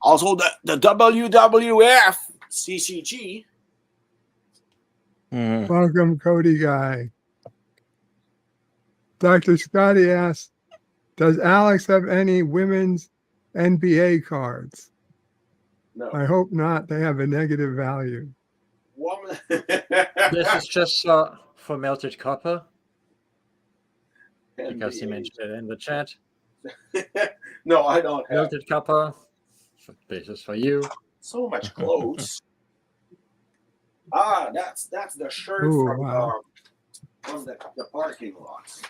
Also, the WWF CCG. Welcome, Cody Guy. Dr. Scotty asks, does Alex have any women's NBA cards? No. I hope not. They have a negative value. Woman. This is just for Melted Copper. Because he mentioned it in the chat. No, I don't have. Melted Copper. This is for you. So much clothes. That's the shirt from the parking lots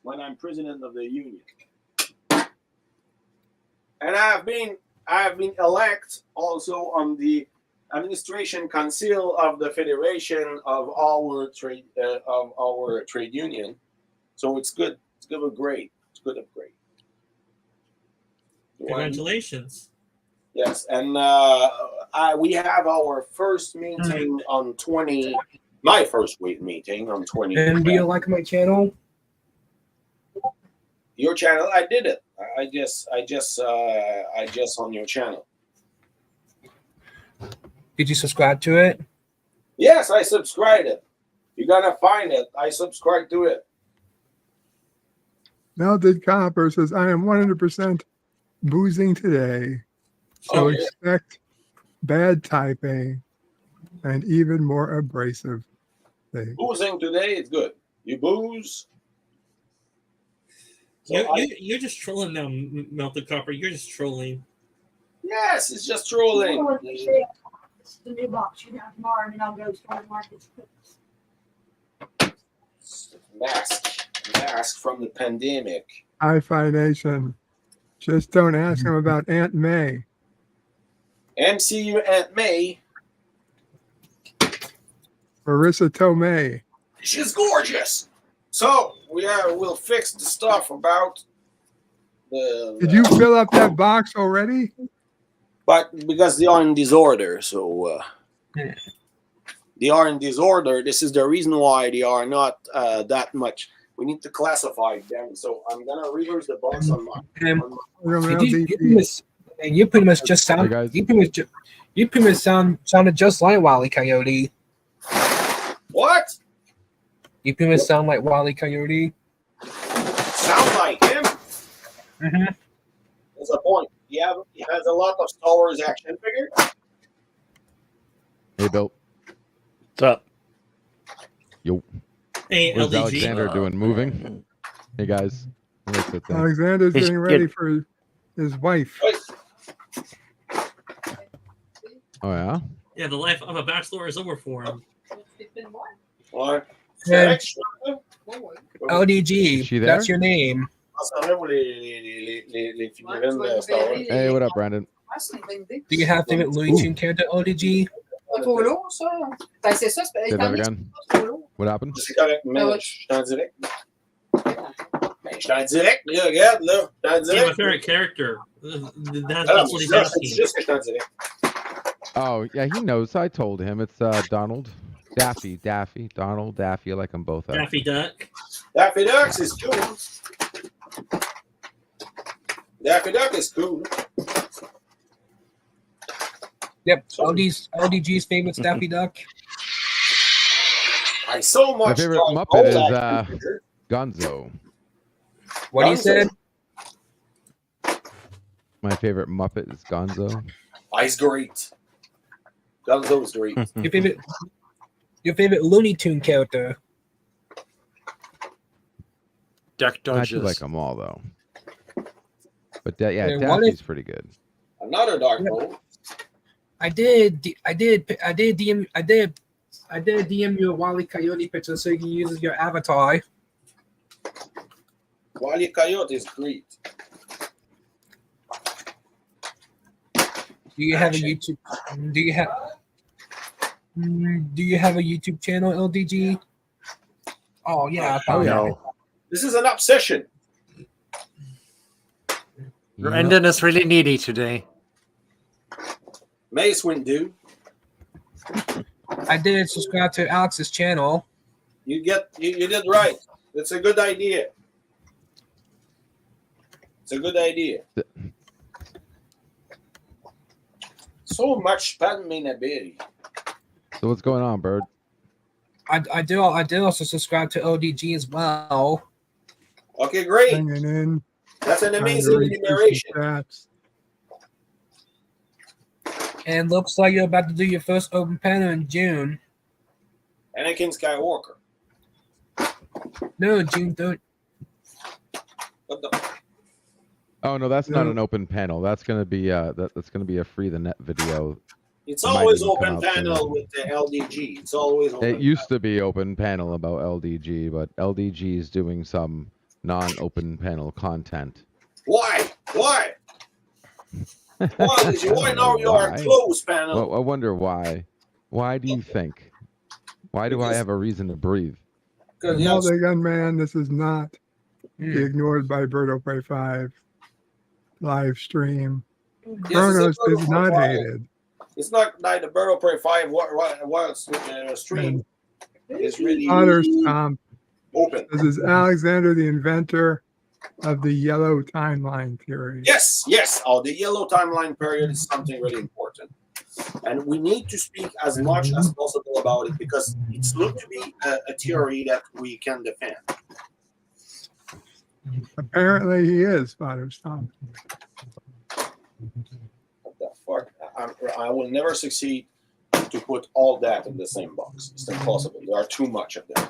when I'm president of the union. And I've been elected also on the administration council of the federation of our trade union. So it's good. It's good upgrade. It's good upgrade. Congratulations. Yes, and we have our first meeting on 20. My first meeting on 20. And do you like my channel? Your channel? I did it. I just on your channel. Did you subscribe to it? Yes, I subscribed it. You're gonna find it. I subscribed to it. Melted Copper says, I am 100% boozing today. So expect bad typing and even more abrasive things. Boozing today is good. You booze. So you're just trolling now, Melted Copper. You're just trolling. Yes, it's just trolling. It's the new box you have tomorrow, and then I'll go to the market. Mask from the pandemic. Hi-Fi Nation. Just don't ask him about Aunt May. MCU Aunt May. Marissa Tomei. She's gorgeous. So we'll fix the stuff about the. Did you fill up that box already? But because they are in disorder, so they are in disorder. This is the reason why they are not that much. We need to classify them. So I'm gonna reverse the box on you pretty much just sound. You pretty much sounded just like Wile E. Coyote. What? You pretty much sound like Wile E. Coyote. Sound like him? Mm-hmm. There's a point. He has a lot of Star Wars action figures. Hey, Bill. What's up? Yo. Hey, What's LDG? Alexander doing? Moving? Hey, guys. Alexander's getting ready for his wife. Oh, yeah? Yeah, the life of a bachelor is over for him. What? Yeah. LDG. Is she there? That's your name. Hey, what up, Brandon? Do you have favorite Looney Tunes character, ODG? Say that again. What happened? My favorite character. That's what he's asking. Oh, yeah, he knows. I told him. It's Donald. Daffy. Donald, Daffy. I like them both. Daffy Duck. Daffy Duck is cool. Daffy Duck is cool. Yep. LDG's favorite Daffy Duck. I so much. My favorite Muppet is Gonzo. What do you said? My favorite Muppet is Gonzo. He's great. Gonzo's great. Your favorite Looney Tune character? Duck I do Dodgers. like them all though. But yeah, Yeah, what Daffy's if- pretty good. Another Dark Mode. I did DM you a Wile E. Coyote picture so you can use your avatar. Wile E. Coyote is great. Do you have a YouTube? Do you have a YouTube channel, LDG? Oh yeah, I found it. No. This is an obsession. Brendan is really needy today. Mace Windu. I did subscribe to Alex's channel. You did right. It's a good idea. It's a good idea. So much Padme Naberry. So what's going on, Bird? I did also subscribe to ODG as well. Okay, great. Hanging in. That's an trying to amazing read through some enumeration. chats. And looks like you're about to do your first open panel in June. Anakin Skywalker. No, June 3rd. What the? Oh no, that's not an open panel. That's gonna be that's gonna be a free the net video. It's It might always even come open out soon. panel with the LDG. It's always open. It used to be open panel about LDG, but LDG is doing some non-open panel content. Why? Why? Why did you? Why now you are Why? closed panel? Well, I wonder why. Why do you think? Why do I have a reason to breathe? Because Multi-gun man, this is not to be ignored by Birdo Prey 5 live stream. Kronos is not hated. It's not like the Bird of Prey 5 stream. It's really Otter Stomp. open. This is Alexander, the inventor of the yellow timeline theory. Yes, yes. Oh, the yellow timeline period is something really important. And we need to speak as much as possible about it because it's looked to be a theory that we can defend. Apparently he is, Otter Stomp. What the fuck? I will never succeed to put all that in the same box. It's impossible. There are too much of them.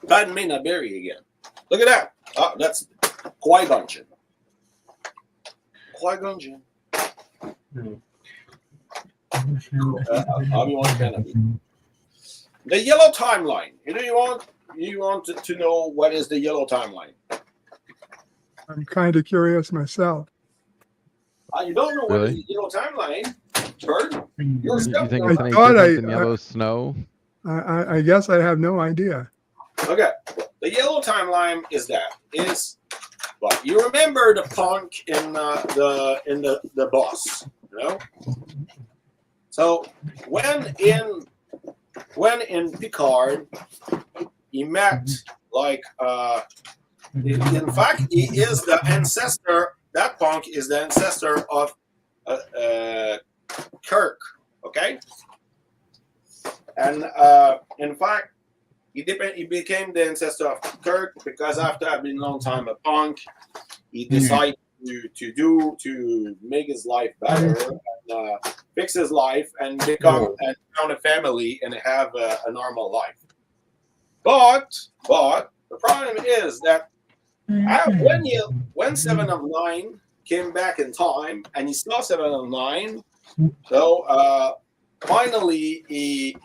Padme Naberry again. Look at that. Oh, that's Qui-Gon Jinn. Qui-Gon Jinn. Obi-Wan Kenobi. The yellow timeline. You want to know what is the yellow timeline? I'm kind of curious myself. You don't know what is the yellow timeline, Bird? You're You skeptical. think it's any thought different than yellow snow? I guess I have no idea. Okay, the yellow timeline is well, you remember the punk in the boss, you know? So when in Picard he met like in fact he is the ancestor. That punk is the ancestor of Kirk, okay? And in fact, he became the ancestor of Kirk because after having a long time a punk, he decided to make his life better and fix his life and become and found a family and have a normal life. But the problem is that when 7 of 9 came back in time and he saw 7 of 9, so finally she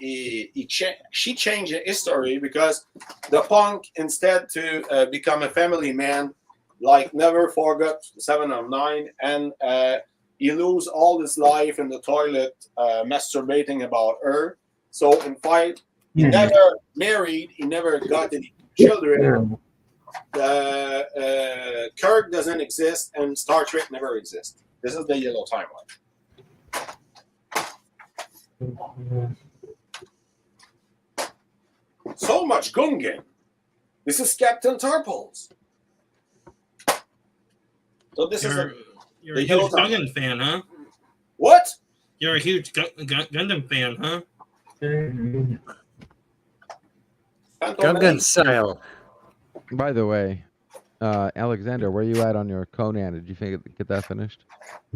changed the history because the punk instead to become a family man, like never forgot 7 of 9, and he lose all his life in the toilet masturbating about her. So in fact, he never married, he never got any children. Kirk doesn't exist and Star Trek never exists. This is the yellow timeline. So much Gungan. This is Captain Tarpals. So this is You're a huge Gundam fan, huh? What? You're a huge Gundam fan, huh? Gungan style. By the way, Alexander, where you at on your Conan? Did you get that finished?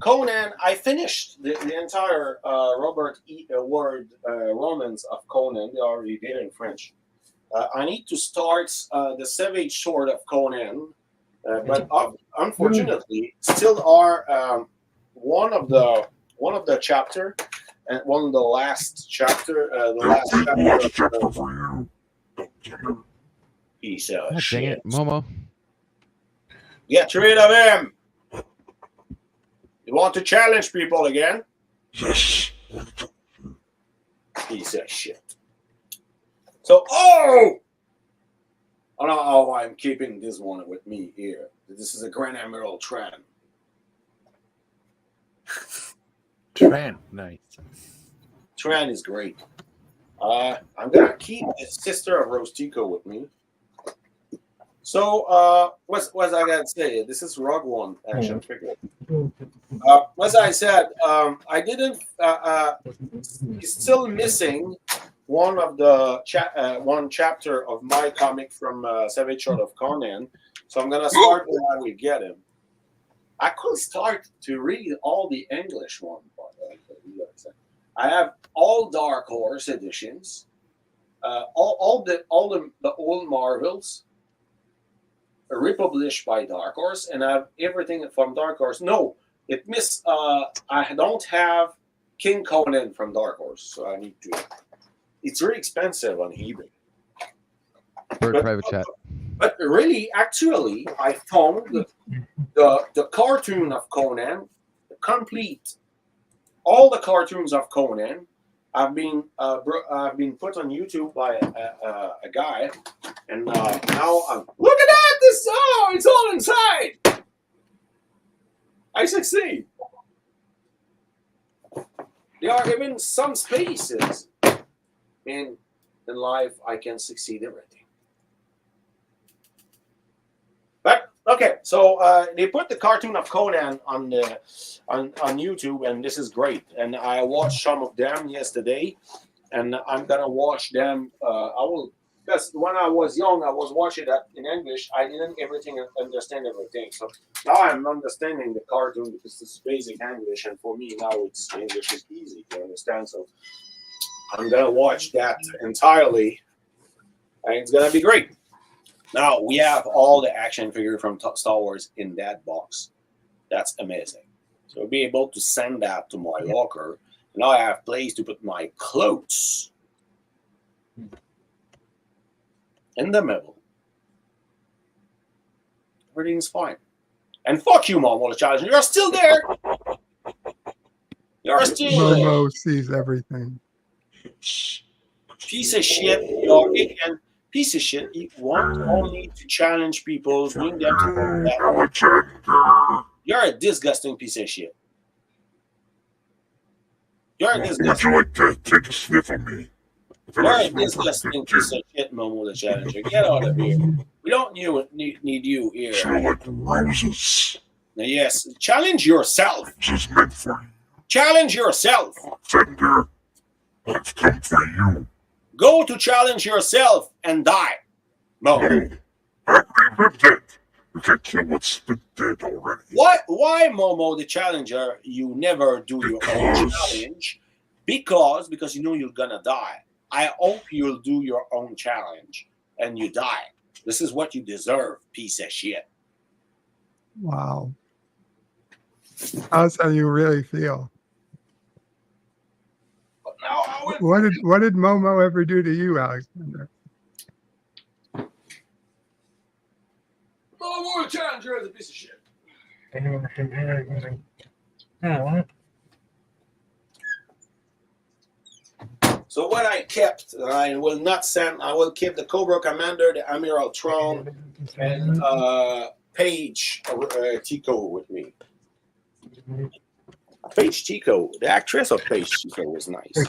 Conan, I finished the entire Robert E. Ward romance of Conan. They already did it in French. I need to start the Savage Sword of Conan, but unfortunately, still are one of the chapter and one of the last chapter. The last chapter for you. Piece of God shit. dang it, Momo. Get rid of him. You want to challenge people again? Yes. Piece of shit. So, I don't know how I'm keeping this one with me here. This is a Grand Admiral Tran. Tran, nice. Tran is great. I'm gonna keep the Sister of Rostico with me. So, what's I gotta say? This is Rogue One action figure. As I said, I didn't. It's still missing one of the one chapter of my comic from Savage Sword of Conan. So I'm gonna start when I will get him. I could start to read all the English one, but I have all Dark Horse editions, all the old Marvels, republished by Dark Horse, and I have everything from Dark Horse. No, I don't have King Conan from Dark Horse, so I need to. It's really expensive on eBay. Private chat. But really, actually, I found the cartoon of Conan, complete. All the cartoons of Conan have been put on YouTube by a guy, and now I'm look at that! It's all inside. I succeed. There are even some spaces in life I can succeed everything. But okay, so they put the cartoon of Conan on YouTube, and this is great. And I watched some of them yesterday, and I'm gonna watch them. I will, because when I was young, I was watching that in English. I didn't understand everything. So now I'm understanding the cartoon because it's basic English, and for me now it's English is easy to understand. So I'm gonna watch that entirely, and it's gonna be great. Now we have all the action figure from Star Wars in that box. That's amazing. So I'll be able to send that to my locker. Now I have place to put my clothes in the middle. Everything's fine. And fuck you, Mom, what a challenge. You're still there. You're still there. Momo sees everything. Piece of shit. You're again. Piece of shit. You want only to challenge people, bring them to that. You're a disgusting piece of shit. You're a disgusting. Would you like to take a sniff of me? You're a disgusting piece of shit, Momo the Challenger. Get out of here. We don't need you here. Smell like roses. Now, yes, challenge yourself. This is meant for you. Challenge yourself. Fender, I've come for you. Go to challenge yourself and die. No. I leave dead. You can't kill what's been dead already. Why, Momo the Challenger, you never do your own challenge? Because you know you're gonna die. I hope you'll do your own challenge and you die. This is what you deserve, piece of shit. Wow. That's how you really feel. What did Momo ever do to you, Alexander? Momo the Challenger is a piece of shit. So what I kept, I will not send. I will keep the Cobra Commander, the Admiral Tron, and Paige Tico with me. Paige Tico, the actress of Paige Tico, was nice.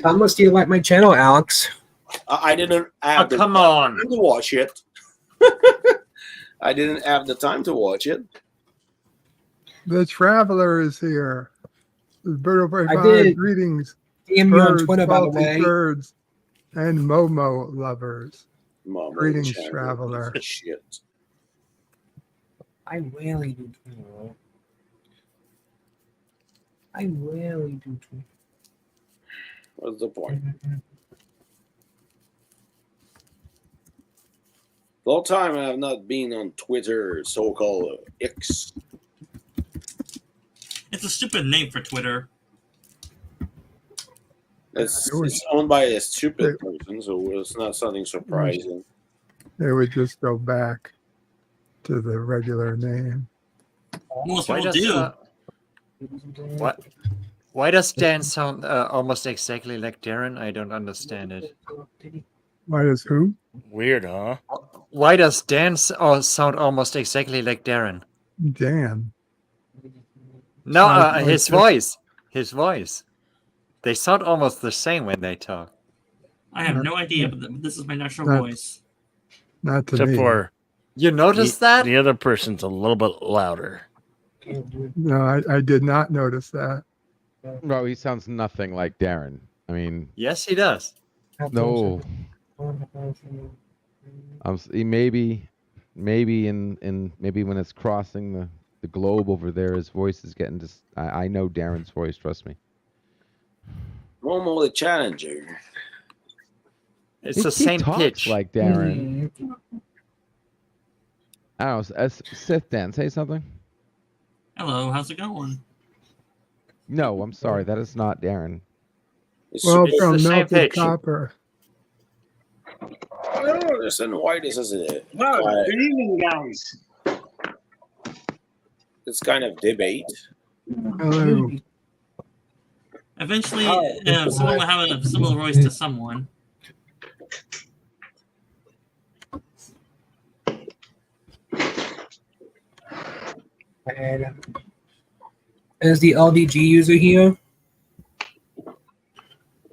How much do you like my channel, Alex? I didn't have the time to watch it. I didn't have the time to watch it. The Traveler is here. I did. Greetings. DM you on Twitter, by the way. Birds and Momo lovers. Mom, Greetings, channel, traveler. piece of Shit. I really do Twitter. I really do Twitter. What's the point? The whole time I have not been on Twitter, so-called X. It's a stupid name for Twitter. It's owned by a stupid person, so it's not something surprising. They would just go back to the regular name. Most Why people does, do. Why does Dan sound almost exactly like Darren? I don't understand it. Why does who? Weird, huh? Why does Dan sound almost exactly like Darren? Dan. No, Sounds his like voice. His voice. They sound almost the same when they talk. I have no idea, but this is my natural Not- voice. Not to Except me. for You noticed that? the other person's a little bit louder. No, I did not notice that. No, he sounds nothing like Darren. I mean, Yes, he does. no. Maybe when it's crossing the globe over there, his voice is getting just. I know Darren's voice. Trust me. Momo the Challenger. It's He the same talks pitch. like Darren. I don't know. Sith Dan, say something. Hello, how's it going? No, I'm sorry. That is not Darren. Well, It's from the same Melted pitch. Copper. I don't understand why this is a Good evening, guys. this kind of debate. Hello. Eventually, someone will have a similar voice to someone. And is the LDG user here?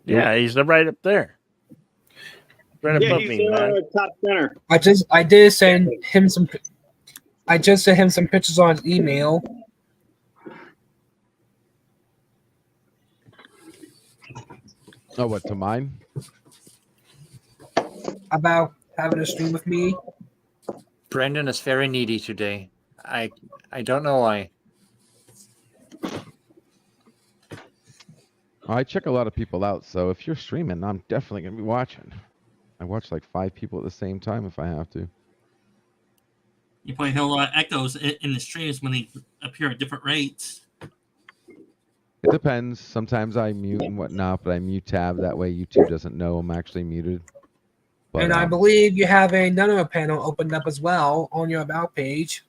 Yeah, he's right up there. Right above he's me, man. top center. I did send him some. I just sent him some pictures on his email. Oh, what, to mine? About having a stream with me. Brandon is very needy today. I don't know why. I check a lot of people out, so if you're streaming, I'm definitely going to be watching. I watch like 5 people at the same time if I have to. You probably hear a lot of echoes in the streams when they appear at different rates. It depends. Sometimes I mute and whatnot, but I mute tab. That way YouTube doesn't know I'm actually muted. But, And I believe you have another panel opened up as well on your About page.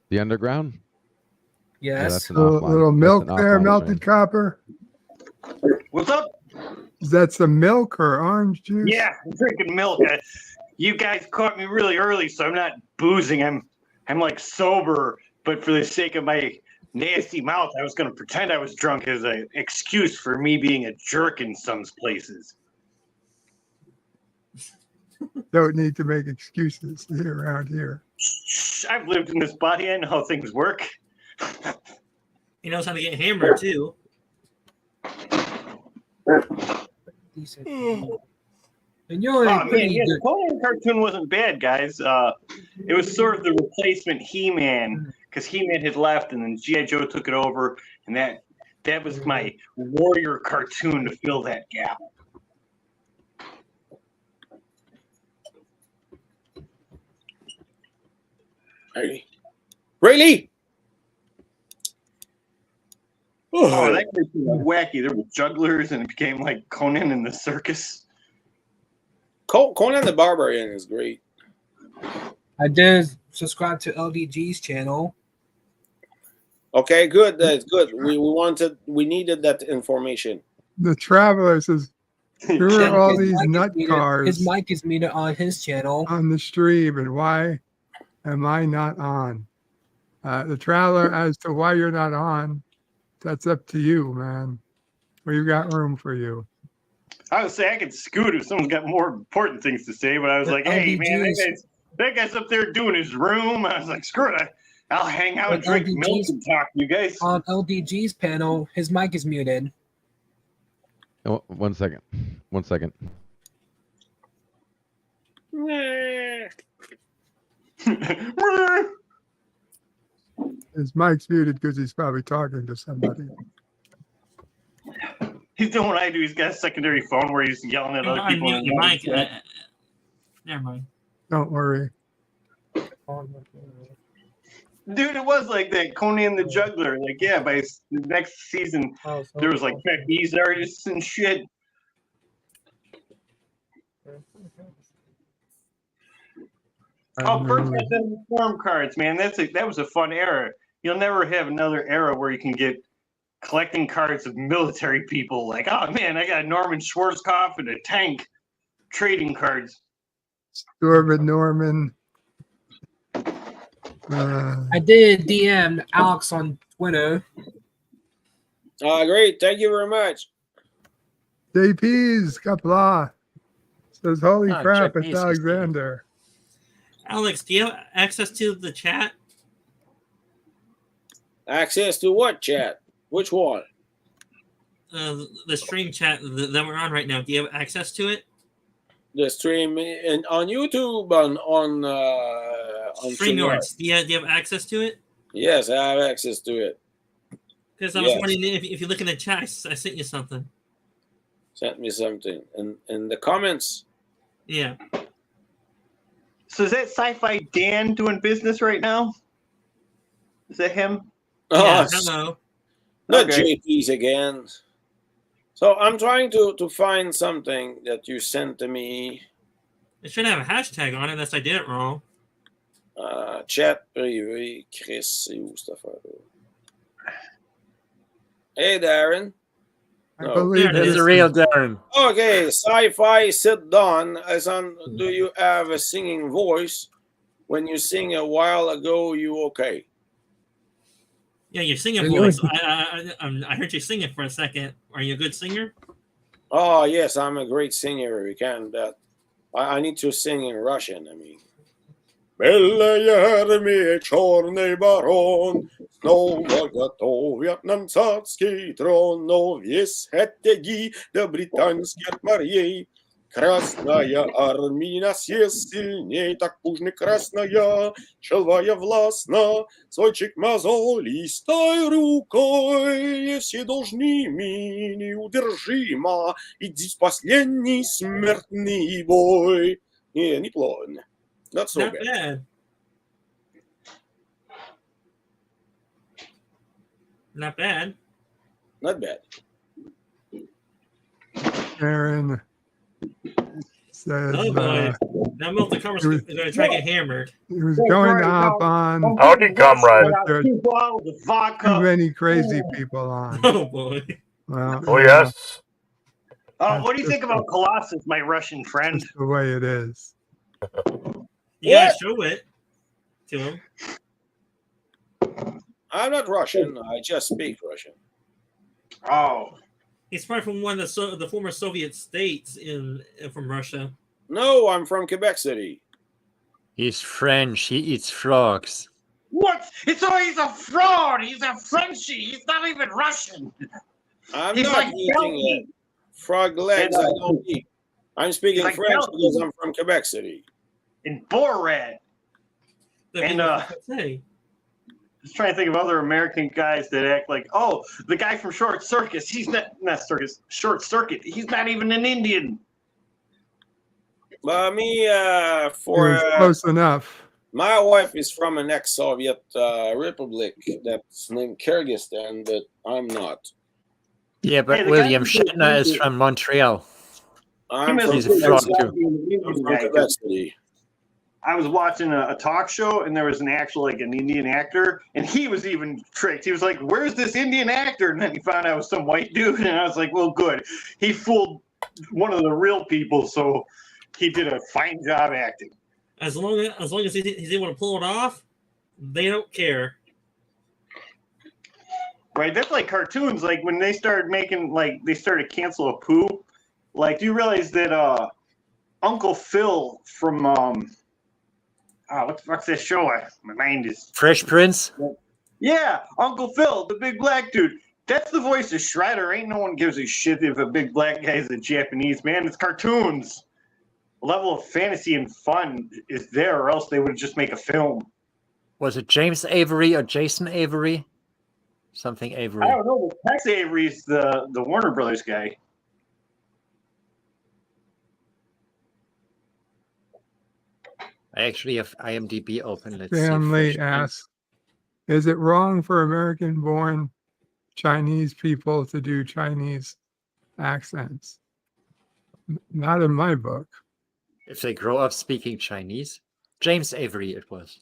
The Underground? Yeah, Yes. that's an Little, offline- little that's milk an there, offline Melted stream. Copper. What's up? Is that some milk or orange juice? Yeah, I'm drinking milk. You guys caught me really early, so I'm not boozing. I'm like sober, but for the sake of my nasty mouth, I was going to pretend I was drunk as an excuse for me being a jerk in some places. Don't need to make excuses here around here. Shh, I've lived in this body. I know how things work. He knows how to get hammered too. And you're Oh, pretty man, yeah, good. the Conan cartoon wasn't bad, guys. It was sort of the replacement He-Man, because He-Man had left, and then G.I. Joe took it over, and that was my warrior cartoon to fill that gap. Rayleigh! Oh, that cartoon was wacky. There were jugglers, and it became like Conan in the circus. Conan the Barbarian is great. I did subscribe to LDG's channel. Okay, good. That's good. We needed that information. The Traveler says, who are all His these mic is nut muted- cars His mic is muted on his channel. on the stream and why am I not on? The Traveler, as to why you're not on, that's up to you, man. We've got room for you. I would say I could scoot if someone's got more important things to say, but I was The like, hey, man, LDGs that guy's up there doing his room. I was like, screw it. I'll hang out and But drink milk LDGs and talk to you guys. On LDG's panel, his mic is muted. Oh, 1 second. 1 second. His mic's muted because he's probably talking to somebody. He's doing what I do. He's got a secondary phone where he's yelling at other people. Unmute your mic. Never mind. Don't worry. Dude, it was like that. Conan the Juggler. Like, yeah, by the next season, there was like trapeze artists and shit. Oh, first form cards, man. That was a fun era. You'll never have another era where you can get collecting cards of military people. Like, oh man, I got Norman Schwarzkopf and a tank trading cards. Norman. I did DM Alex on Twitter. Great. Thank you very much. JP's Kapla says, holy crap, it's Alexander. Alex, do you have access to the chat? Access to what chat? Which one? The stream chat that we're on right now. Do you have access to it? The stream on YouTube on StreamYards. Do you have access to it? Yes, I have access to it. Because I was wondering if you look in the chat, I sent you something. Sent me something in the comments. Yeah. So is that Sci-Fi Dan doing business right now? Is that him? Oh, yeah, hello. Not JP's again. So I'm trying to find something that you sent to me. It should have a hashtag on it unless I did it wrong. Chat privé, Chris, c'est où cette affaire-là? Hey, Darren. I believe it's a real Darren. Okay, Sci-Fi, sit down. Do you have a singing voice? When you sing a while ago, you okay? Yeah, you're singing voice. I heard you singing for a second. Are you a good singer? Oh, yes, I'm a great singer. You can bet. I need to sing in Russian, I mean. Белая армия, черный барон, снова готовят нам царский трон, но весь оттяги до британских морей. Красная армия нас есть сильней, так пужны красная, челвая властна, свойчик мозолистой рукой, все должны ми неудержимо, идти в последний смертный бой. Неплохо. Not so Not bad. bad. Not bad. Not bad. Aaron says Oh boy. Now Milton Comer's going to try to get hammered. he was going to hop on. Howdy, comrade. There are too many crazy people on. Oh boy. Well, Oh, yes. What do you think about Colossus, my Russian friend? that's the way it is. You gotta show it to him. I'm not Russian. I just speak Russian. Oh. He's probably from one of the former Soviet states from Russia. No, I'm from Quebec City. He's French. He eats frogs. What? He's a fraud. He's a Frenchie. He's not even Russian. I'm He's not like eating frog legs. I don't eat. I'm speaking like French Belgian. because I'm from Quebec City. And Borat. And just trying to think of other American guys that act like, oh, the guy from Short Circuit. He's not Circus. Short Circuit. He's not even an Indian. Me, It was close enough. my wife is from an ex-Soviet republic that's named Kyrgyzstan, but I'm not. Yeah, but Hey, the William guy who did Shatner is Indian- from Montreal. I'm from He's a fraud too. Quebec City. I was watching a talk show, and there was an Indian actor, and he was even tricked. He was like, "Where's this Indian actor?" And then he found out it was some white dude, and I was like, "Well, good. He fooled one of the real people, so he did a fine job acting." As long as he's able to pull it off, they don't care. Right? That's like cartoons. Like when they started making, they started to cancel Apu. Like, do you realize that Uncle Phil from what the fuck's that show? My mind is Fresh Prince? Yeah, Uncle Phil, the big black dude. That's the voice of Shredder. Ain't no one gives a shit if a big black guy's a Japanese man. It's cartoons. level of fantasy and fun is there, or else they would just make a film. Was it James Avery or Jason Avery? Something Avery. I don't know. But Tex Avery's the Warner Brothers guy. I actually have IMDb open. Let's see. Stan Lee asks, is it wrong for American-born Chinese people to do Chinese accents? Not in my book. If they grow up speaking Chinese. James Avery it was.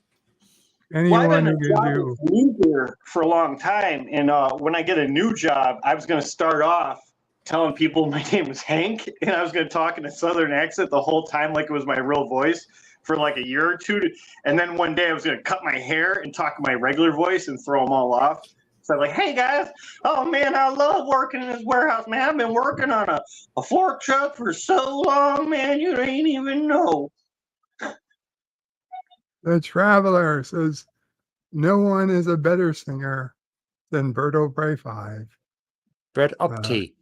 Anyone who can do. New here for a long time, and when I get a new job, I was going to start off telling people my name was Hank, and I was going to talk in a Southern accent the whole time like it was my real voice for like a year or two. And then one day I was going to cut my hair and talk in my regular voice and throw them all off. So I'm like, hey guys, oh man, I love working in this warehouse, man. I've been working on a fork truck for so long, man, you ain't even know. The Traveler says, no one is a better singer than Berto Prey 5. Brett Opti.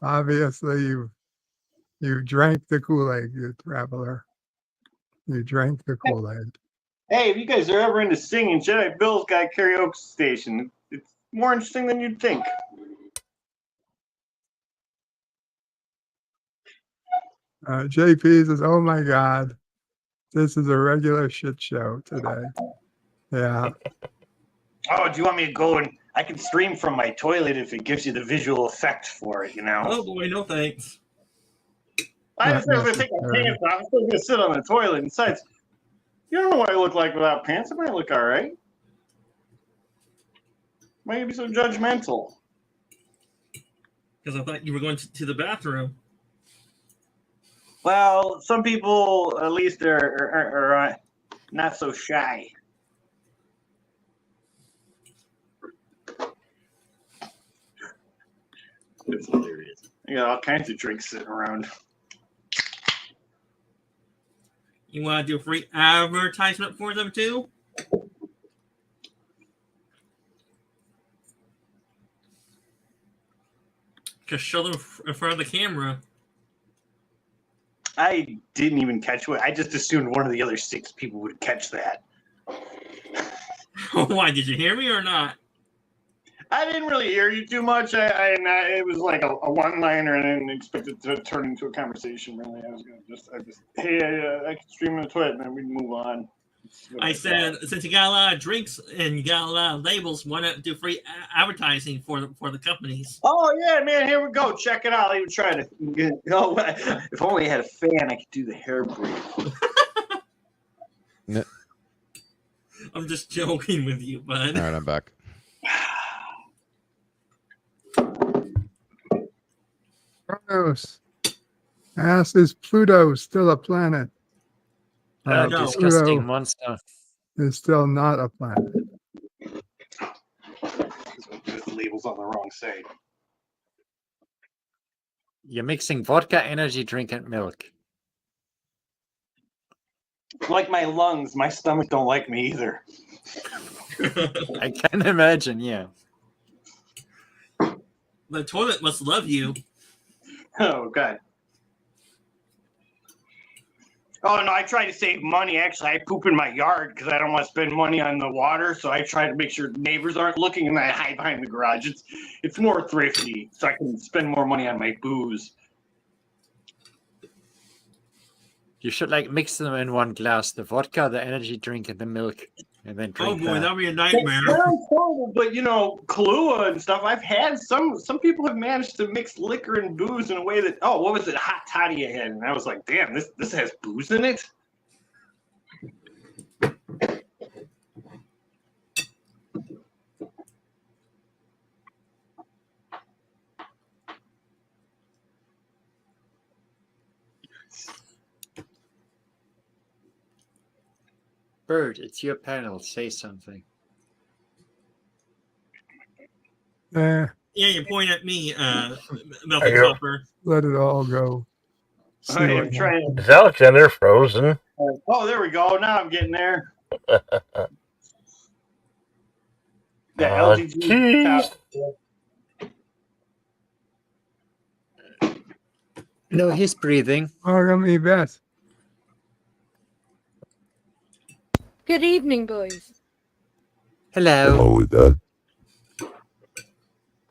Obviously, you drank the Kool-Aid, you Traveler. You drank the Kool-Aid. Hey, if you guys are ever into singing, Jedi Bill's got a karaoke station. It's more interesting than you'd think. JP says, oh my God, this is a regular shit show today. Yeah. Oh, do you want me to go and I can stream from my toilet if it gives you the visual effect for it, you know? Oh boy, no thanks. I was never going to take my pants off. I'm still going to sit on the toilet. And besides, you don't know what I look like without pants. I might look all right. Why are you be so judgmental? Because I thought you were going to the bathroom. Well, some people at least are not so shy. It's hilarious. You got all kinds of drinks sitting around. You want to do a free advertisement for them too? Just show them in front of the camera. I didn't even catch what. I just assumed one of the other 6 people would catch that. Why? Did you hear me or not? I didn't really hear you too much. It was like a one-liner, and I didn't expect it to turn into a conversation. Really, I was gonna hey, I can stream in the toilet, and then we'd move on. I said, since you got a lot of drinks and you got a lot of labels, why not do free advertising for the companies? Oh yeah, man! Here we go. Check it out. I'll even try to. Oh, if only I had a fan, I could do the hair braid. No. I'm just joking with you, bud. All right, I'm back. Kronos asks, is Pluto still a planet? No. Disgusting Pluto monster. is still not a planet. The label's on the wrong side. You're mixing vodka, energy drink, and milk. Like my lungs, my stomach don't like me either. I can imagine, yeah. The toilet must love you. Oh, God. Oh, no, I try to save money. Actually, I poop in my yard because I don't want to spend money on the water. So I try to make sure neighbors aren't looking, and I hide behind the garage. It's more thrifty, so I can spend more money on my booze. You should mix them in one glass: the vodka, the energy drink, and the milk, and then drink. Oh boy, that'd be a nightmare. It sounds horrible, but Kahlua and stuff. I've had some people have managed to mix liquor and booze in a way that what was it? Hot toddy I had, and I was like, damn, this has booze in it. Bird, it's your panel. Say something. Yeah, you point at me, Melvin Copper. Let it all go. Is Alexander frozen? Oh, there we go. Now I'm getting there. The LGG. No, he's breathing. Welcome, Yvette. Good evening, boys. Hello. Hello, Yvette.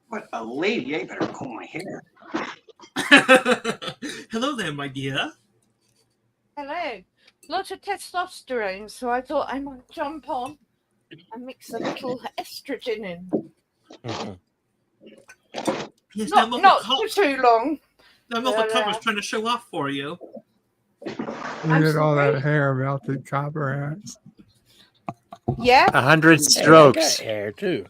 What a lady! I better comb my hair. Hello there, my dear. Hello. Lots of testosterone, so I thought I might jump on and mix a little estrogen in. Yes, Not for too long. That local cover's trying to show off for you. Look at all that hair melted copper hats. Yeah. 100 strokes. Got hair too.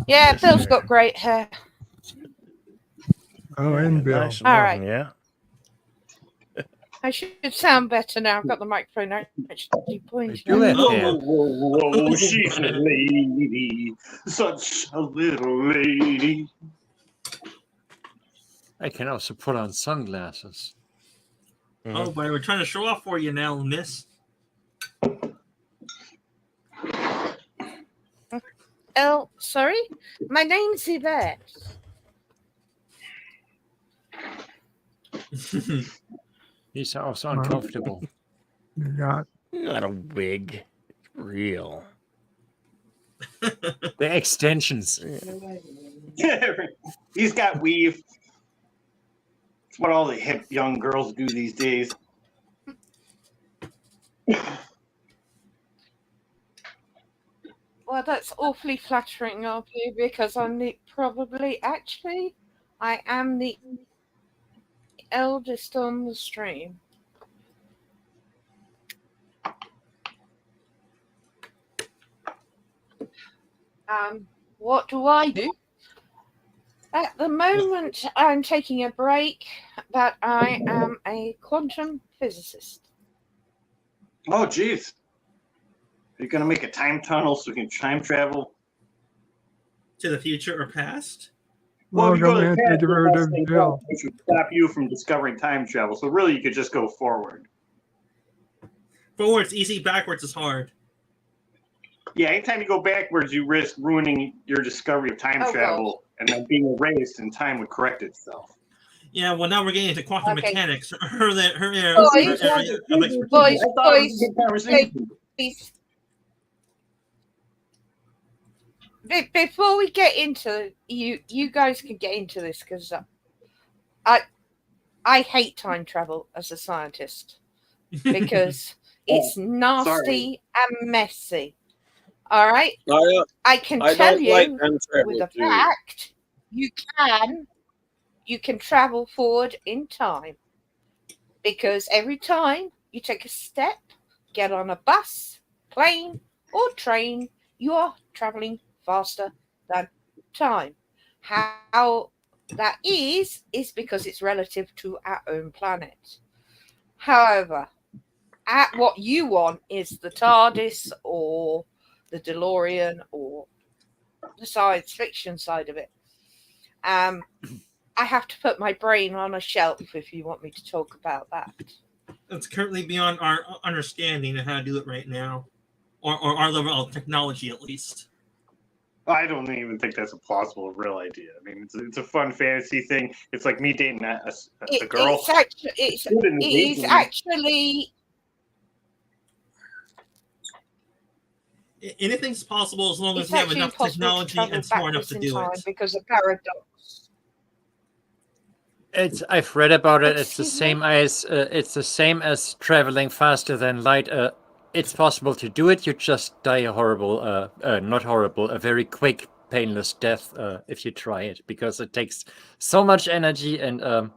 Yeah, Bill's got great hair. Oh, and Bill. Nice All long, right. Yeah. I should sound better now. I've got the microphone actually pointing. Oh, she's a lady, such a little lady. I can also put on sunglasses. Oh, but we're trying to show off for you now, miss. Oh, sorry? My name's Yvette. He's also uncomfortable. You got Not a wig. It's real. The extensions. He's got weave. It's what all the hip young girls do these days. Well, that's awfully flattering of you because I am the eldest on the stream. What do I do? At the moment, I'm taking a break, but I am a quantum physicist. Oh, geez. Are you going to make a time tunnel so we can time travel? To the future or past? Well, if you go to the past, derivative Bill. which would stop you from discovering time travel. So really, you could just go forward. Forward's easy, backwards is hard. Yeah, anytime you go backwards, you risk ruining your discovery of time travel and then being erased, and time would correct itself. Yeah, well, now we're getting into quantum mechanics. Her area Boys, of expertise. please. Before we get into you guys can get into this because I hate time travel as a scientist because it's nasty and messy. All right, I can tell you with a fact you can travel forward in time because every time you take a step, get on a bus, plane, or train, you are traveling faster than time. How that is because it's relative to our own planet. However, what you want is the TARDIS or the DeLorean or the science fiction side of it. I have to put my brain on a shelf if you want me to talk about that. It's currently beyond our understanding of how to do it right now, or our level of technology at least. I don't even think that's a plausible, real idea. I mean, it's a fun fantasy thing. It's like me dating a girl. It is actually. Anything's possible as long as we have enough technology and smart enough to do it. Because of paradox. I've read about it. It's the same as traveling faster than light. It's possible to do it. You just die a very quick, painless death if you try it, because it takes so much energy and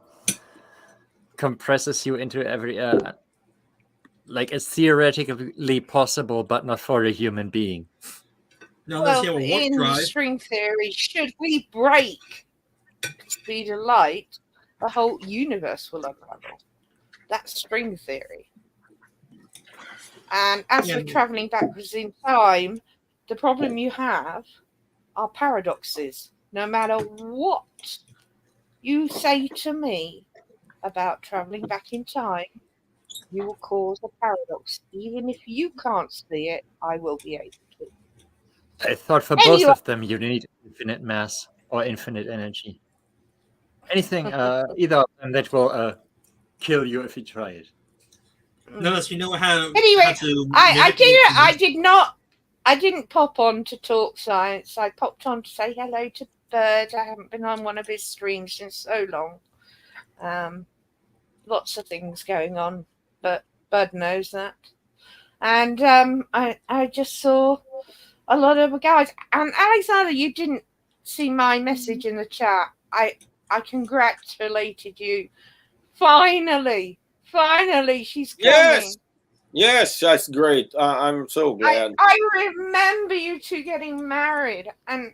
compresses you into every. Like it's theoretically possible, but not for a human being. Well, in string theory, should we break the speed of light, the whole universe will unravel. That's string theory. And as for traveling backwards in time, the problem you have are paradoxes. No matter what you say to me about traveling back in time, you will cause a paradox. Even if you can't see it, I will be able to. I thought for both of them you need infinite mass or infinite energy. Anything, either of them that will kill you if you try it. Notice you know how. Anyway, how to I didn't pop on to talk science. I popped on to say hello to Bird. I haven't been on one of his streams in so long. Lots of things going on, but Bird knows that. And I just saw a lot of guys. And Alexander, you didn't see my message in the chat. I congratulated you. Finally, she's coming. Yes, that's great. I'm so glad. I remember you two getting married, and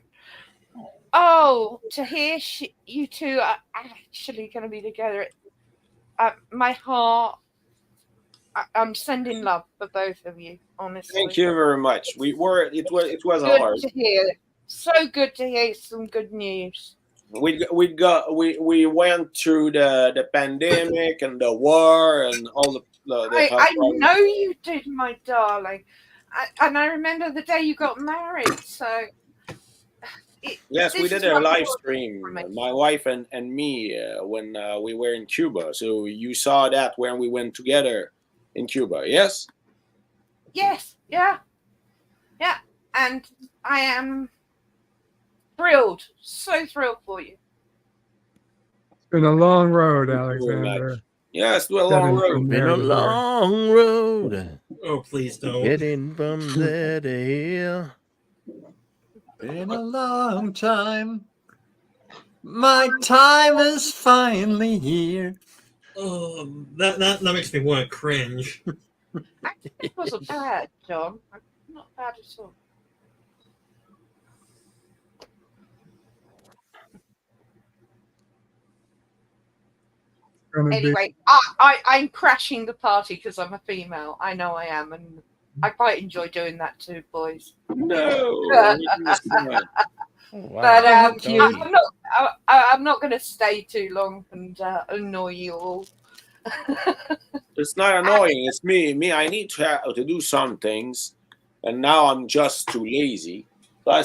to hear you two are actually going to be together. My heart. I'm sending love for both of you. Honestly, thank you very much. We were. It was good hard. to hear. So good to hear some good news. We went through the pandemic and the war and all the I know you did, my darling. And I remember the day you got married. So yes, we did a live stream, my wife and me, when we were in Cuba. So you saw that when we went together in Cuba. Yes. Yes. Yeah. And I am thrilled, so thrilled for you. It's been a long road, Alexander. Yeah, it's been a long road. Been a long road. Oh, please don't. Getting from there to here. Been a long time. My time is finally here. Oh, that makes me want to cringe. It wasn't bad, John. Not bad at all. Anyway, I'm crashing the party because I'm a female. I know I am, and I quite enjoy doing that too, boys. No. But I'm not going to stay too long and annoy you all. It's not annoying. It's me. I need to do some things, and now I'm just too lazy. So I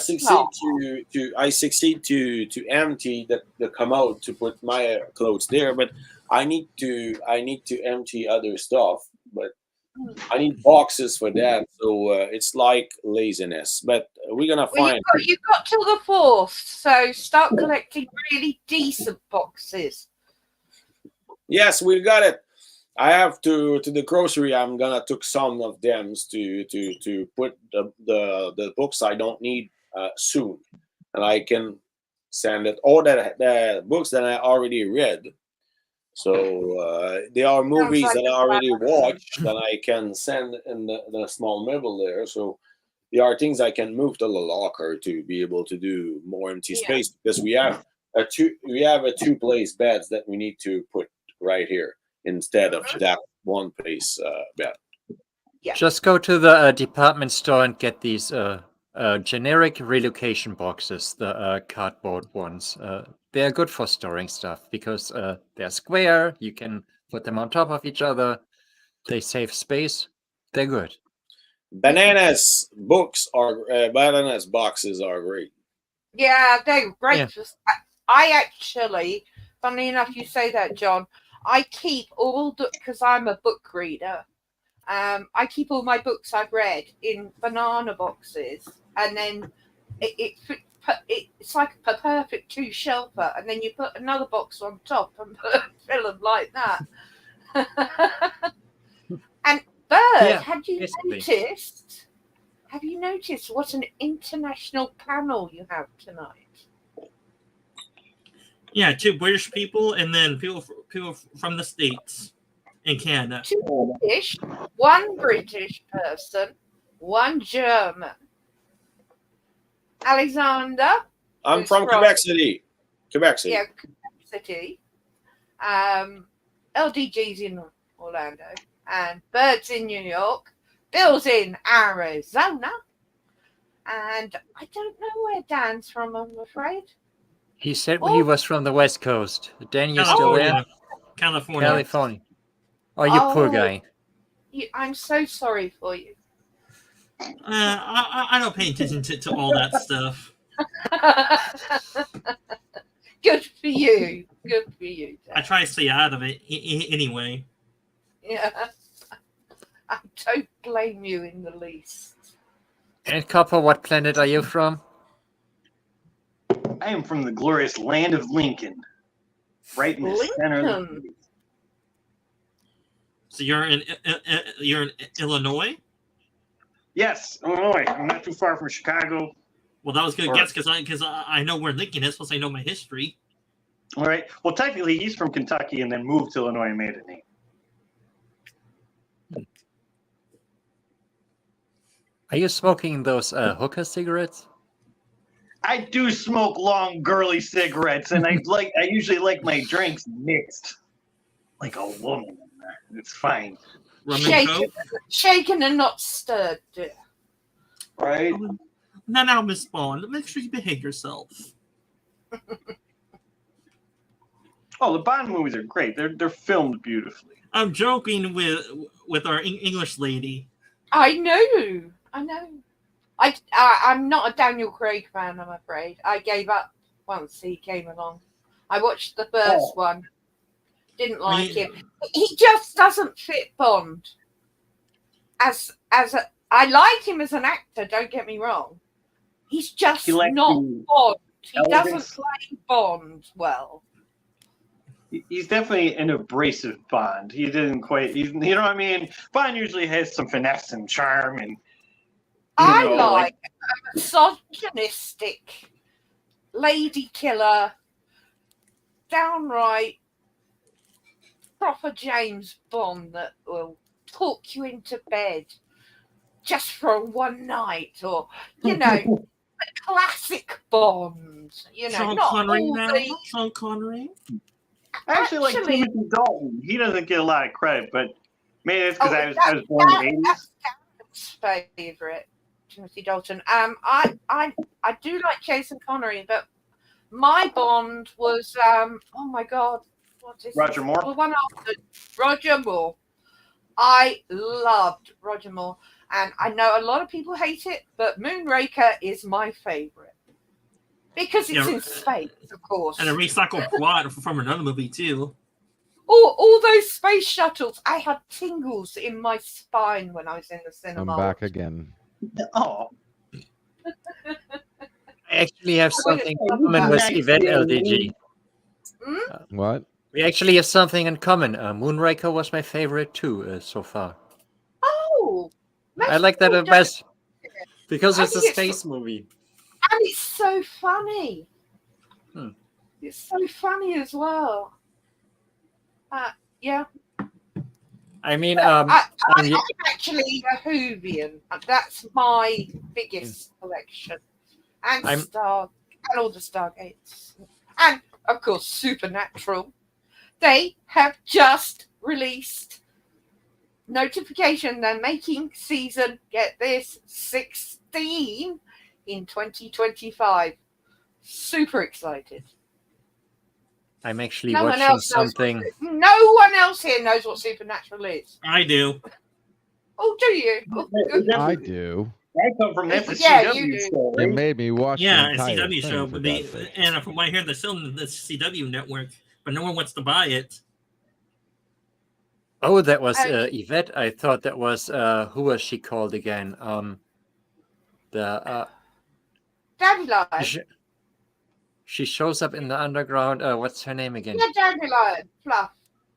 succeed to empty the commode to put my clothes there, but I need to empty other stuff. But I need boxes for that. So it's like laziness. But we're gonna find. You've got till the 4th, so start collecting really decent boxes. Yes, we got it. I have to the grocery. I'm gonna took some of them to put the books I don't need soon, and I can send it. All the books that I already read. So there are movies that I already watched that I can send in the small mobile there. So there are things I can move to the locker to be able to do more empty space, because we have a 2-place beds that we need to put right here instead of that 1-place bed. Just go to the department store and get these generic relocation boxes, the cardboard ones. They're good for storing stuff because they're square. You can put them on top of each other. They save space. They're good. Bananas boxes are great. Yeah, they're great. Yeah. I actually, funnily enough, you say that, John. I keep because I'm a book reader. I keep all my books I've read in banana boxes, and then it's like a perfect 2-shelfer, and then you put another box on top and fill them like that. And Bird, have you noticed what an international panel you have tonight? Yeah, 2 British people and then people from the States and Canada. 2 British, 1 British person, 1 German. Alexander. I'm from Quebec City. Quebec City. Yeah, Quebec City. LDG's in Orlando, and Bird's in New York. Bill's in Arizona, and I don't know where Dan's from, I'm afraid. He said he was from the West Coast. Dan, you still there? California. Oh, you poor guy. I'm so sorry for you. I don't pay attention to all that stuff. Good for you. Good for you. I try to stay out of it anyway. Yeah. I don't blame you in the least. And Copper, what planet are you from? I am from the glorious land of Lincoln, right in the center of the Lincoln. So you're in Illinois? Yes, Illinois. I'm not too far from Chicago. Well, that was a good guess because I know where Lincoln is, plus I know my history. All right. Well, technically, he's from Kentucky and then moved to Illinois and made a name. Are you smoking those hookah cigarettes? I do smoke long, girly cigarettes, and I usually like my drinks mixed, like a woman. It's fine. Shaken and not stirred, dear. Right? Now, Miss Bond, make sure you behave yourself. Oh, the Bond movies are great. They're filmed beautifully. I'm joking with our English lady. I know. I'm not a Daniel Craig fan, I'm afraid. I gave up once he came along. I watched the first one. Didn't like him. He just doesn't fit Bond. I like him as an actor, don't get me wrong. He's just not Bond. He doesn't play Bond well. He's definitely an abrasive Bond. He didn't quite, you know what I mean? Bond usually has some finesse and charm, and I like a misogynistic lady killer, downright proper James Bond that will talk you into bed just for one night, or the classic Bond. Sean not Connery all now. the- Sean Connery. I actually like Timothy Dalton. He doesn't get a lot of credit, but maybe it's because I was born in the 80s. That's favorite, Timothy Dalton. I do like Jason Connery, but my Bond was oh my god, what is Roger Moore? The one after Roger Moore. I loved Roger Moore, and I know a lot of people hate it, but Moonraker is my favorite because it's in space, of course, And a recycled plot from another movie too. All those space shuttles. I had tingles in my spine when I was in the cinema. I'm back again. Oh. I actually have something in common with Yvette LDG. What? We actually have something in common. Moonraker was my favorite too so far. Oh, I like that the best because it's a space movie. And it's so funny. It's so funny as well. Yeah. I mean, I'm actually a Whovian. That's my biggest collection. And and all the Stargates. And, of course, Supernatural. They have just released notification they're making season, get this, 16 in 2025. Super excited. I'm actually watching something. No one else here knows what Supernatural is. I do. Oh, do you? I do. I come from that CW show. It made me watch the Yeah, entire CW thing, show, for but God's sake. and from what I hear, they're still in the CW network, but no one wants to buy it. Oh, that was Yvette. I thought that was who was she called again? Dandelion. She shows up in the underground. What's her name again? Yeah, Dandelion. Fluff.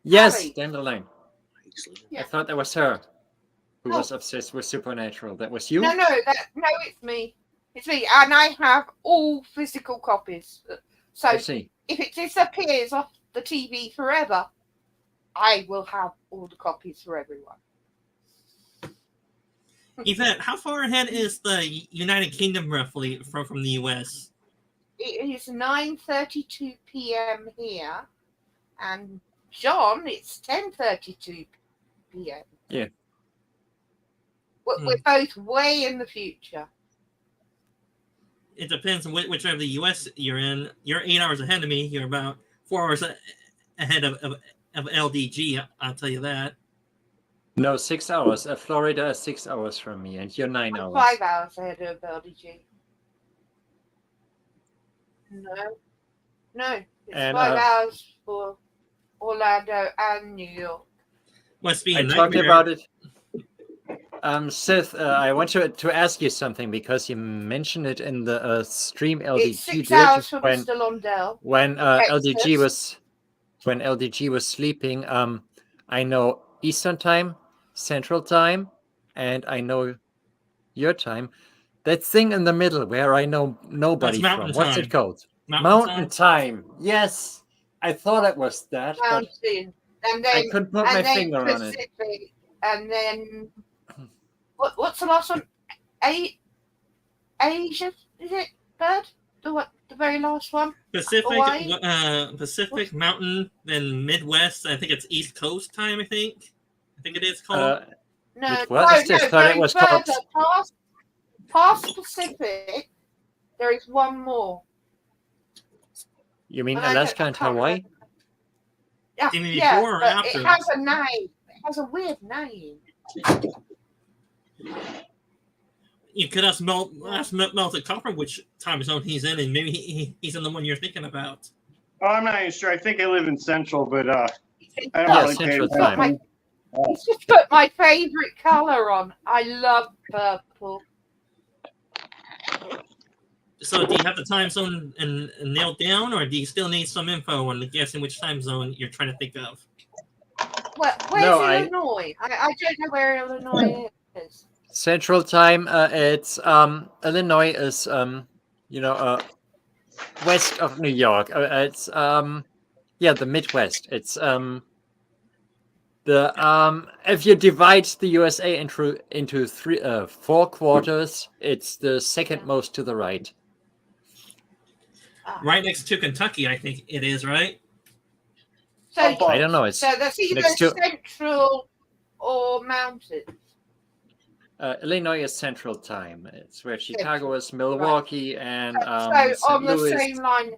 Yes, Harry. Dandelion. Yeah. I thought that was her who was obsessed with Supernatural. That was you? No, it's me. It's me, and I have all physical copies. So I see. if it disappears off the TV forever, I will have all the copies for everyone. Yvette, how far ahead is the United Kingdom roughly from the US? It is 9:32 p.m. here, and John, it's 10:32 p.m. Yeah. We're both way in the future. It depends on which end of the US you're in. You're 8 hours ahead of me. You're about 4 hours ahead of LDG. I'll tell you that. No, 6 hours. Florida is 6 hours from me, and you're 9 hours. 5 hours ahead of LDG. No, It's And 5 hours for Orlando and New York. Must be I a talked nightmare. about it. Sith, I want to ask you something because you mentioned it in the stream LDG It's 6 did hours for when Mr. Lundell. when Texas. LDG was sleeping. I know Eastern time, Central time, and I know your time. That thing in the middle where I know nobody That's from. Mountain What's Time. it called? Mountain Time. Yes, I thought it was that, but Mountain. And then, I couldn't put my and then finger on it. Pacific. And then, what's the last one? Asia, is it, Bird? The very last one? Hawaii? Pacific, Mountain, then Midwest. I think it's East Coast time, I think it is called. No, Midwest, I thought it was called. Past Pacific, there is one more. You mean And I Alaska and can't Hawaii? Yeah, You mean yeah, before or but after? it has a name. It has a weird name. You could ask Melted Copper which time zone he's in, and maybe he's in the one you're thinking about. Oh, I'm not even sure. I think I live in Central, but I don't Yeah, really pay Central attention. time. He's just put my favorite color on. I love purple. So do you have the time zone and nailed down, or do you still need some info on guessing which time zone you're trying to think of? Well, where's No, Illinois? I don't know where Illinois is. Central time. It's Illinois is west of New York. It's the Midwest. It's if you divide the USA into 4 quarters, it's the second most to the right. Right next to Kentucky, I think it is, right? So, I don't know. It's so that's either next to central or mountain. Illinois is Central time. It's where Chicago is, Milwaukee, and So St. on the Louis. same line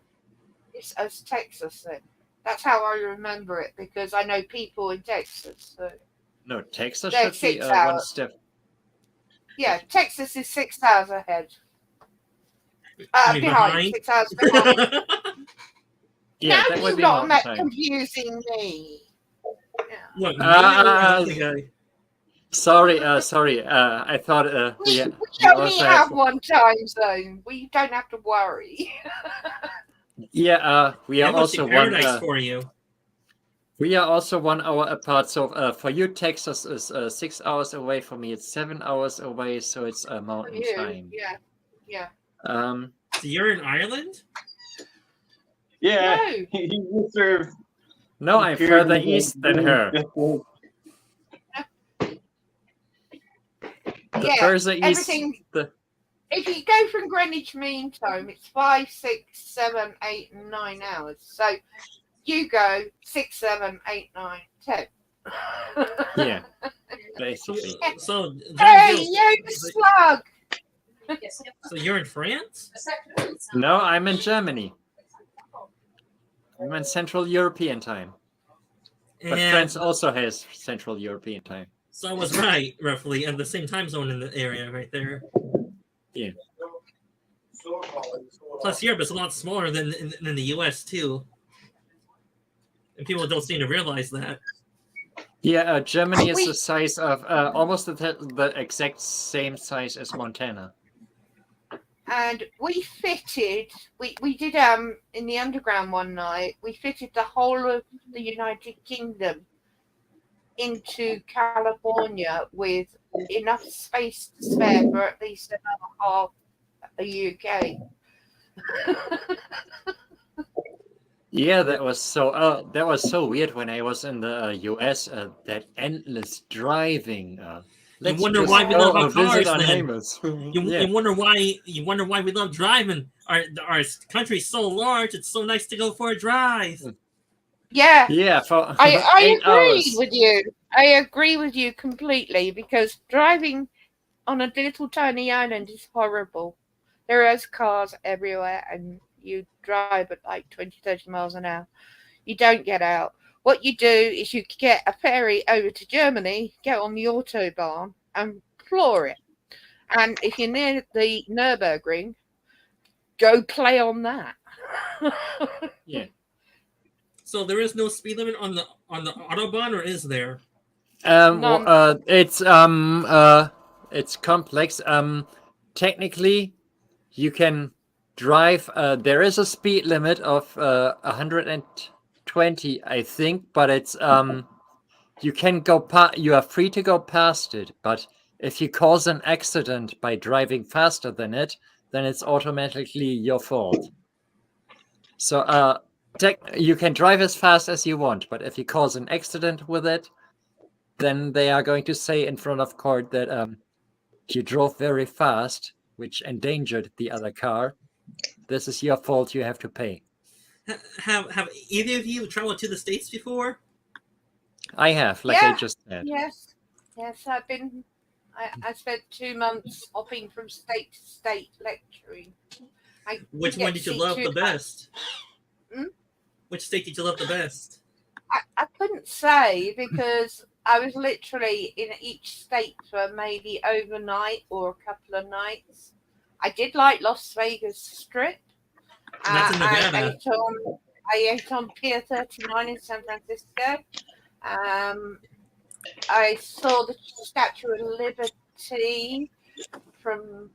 as Texas, then. That's how I remember it because I know people in Texas. So. No, Texas They're should be 6 one hours. step. Yeah, Texas is 6 hours ahead. You mean Behind, 6 hours behind. Yeah, now that would you've be got Mountain that time. confusing me. What, Sorry. I thought We we only also have one time zone. We don't have to worry. we are That must be also one. paradise for you. We are also 1 hour apart. So for you, Texas is 6 hours away. For me, it's 7 hours away. So it's Mountain You, time. yeah. So you're in Ireland? Yeah, No. he will serve. No, I'm further east than her. The further east, everything. the If you go from Greenwich Mean Time, it's 5, 6, 7, 8, and 9 hours. So you go 6, 7, 8, 9, 10. yeah, basically. So Hey, you slug! So you're in France? No, I'm in Germany. I'm in Central European time. But And- France also has Central European time. So I was right, roughly, at the same time zone in the area right there. Yeah. Plus, Europe is a lot smaller than the U.S. too, and people don't seem to realize that. Yeah, Germany is the size of almost the exact same size as Montana. And we did in the underground one night, we fitted the whole of the United Kingdom into California with enough space to spare for at least another half a UK. Yeah, that was so weird when I was in the US. That endless driving. You wonder why we love our cars, on then. Amos. You wonder why we love driving. Our country's so large, it's so nice to go for a drive. Yeah. Yeah, for I 8 agree hours. with you. I agree with you completely because driving on a little tiny island is horrible. There is cars everywhere and you drive at like 20, 30 miles an hour. You don't get out. What you do is you get a ferry over to Germany, get on the Autobahn and floor it. And if you're near the Nürburgring, go play on that. Yeah. So there is no speed limit on the autobahn, or is there? It's complex. Technically, you can drive. There is a speed limit of 120, I think, but it's you can go. You are free to go past it, but if you cause an accident by driving faster than it, then it's automatically your fault. So you can drive as fast as you want, but if you cause an accident with it, then they are going to say in front of court that you drove very fast, which endangered the other car. This is your fault. You have to pay. Have either of you traveled to the States before? I have, like I just said. Yes, I've been. I spent 2 months hopping from state to state lecturing. Which one did you love the best? Which state did you love the best? I couldn't say because I was literally in each state for maybe overnight or a couple of nights. I did like Las Vegas Strip. That's in Nevada. I ate on Pier 39 in San Francisco. I saw the Statue of Liberty from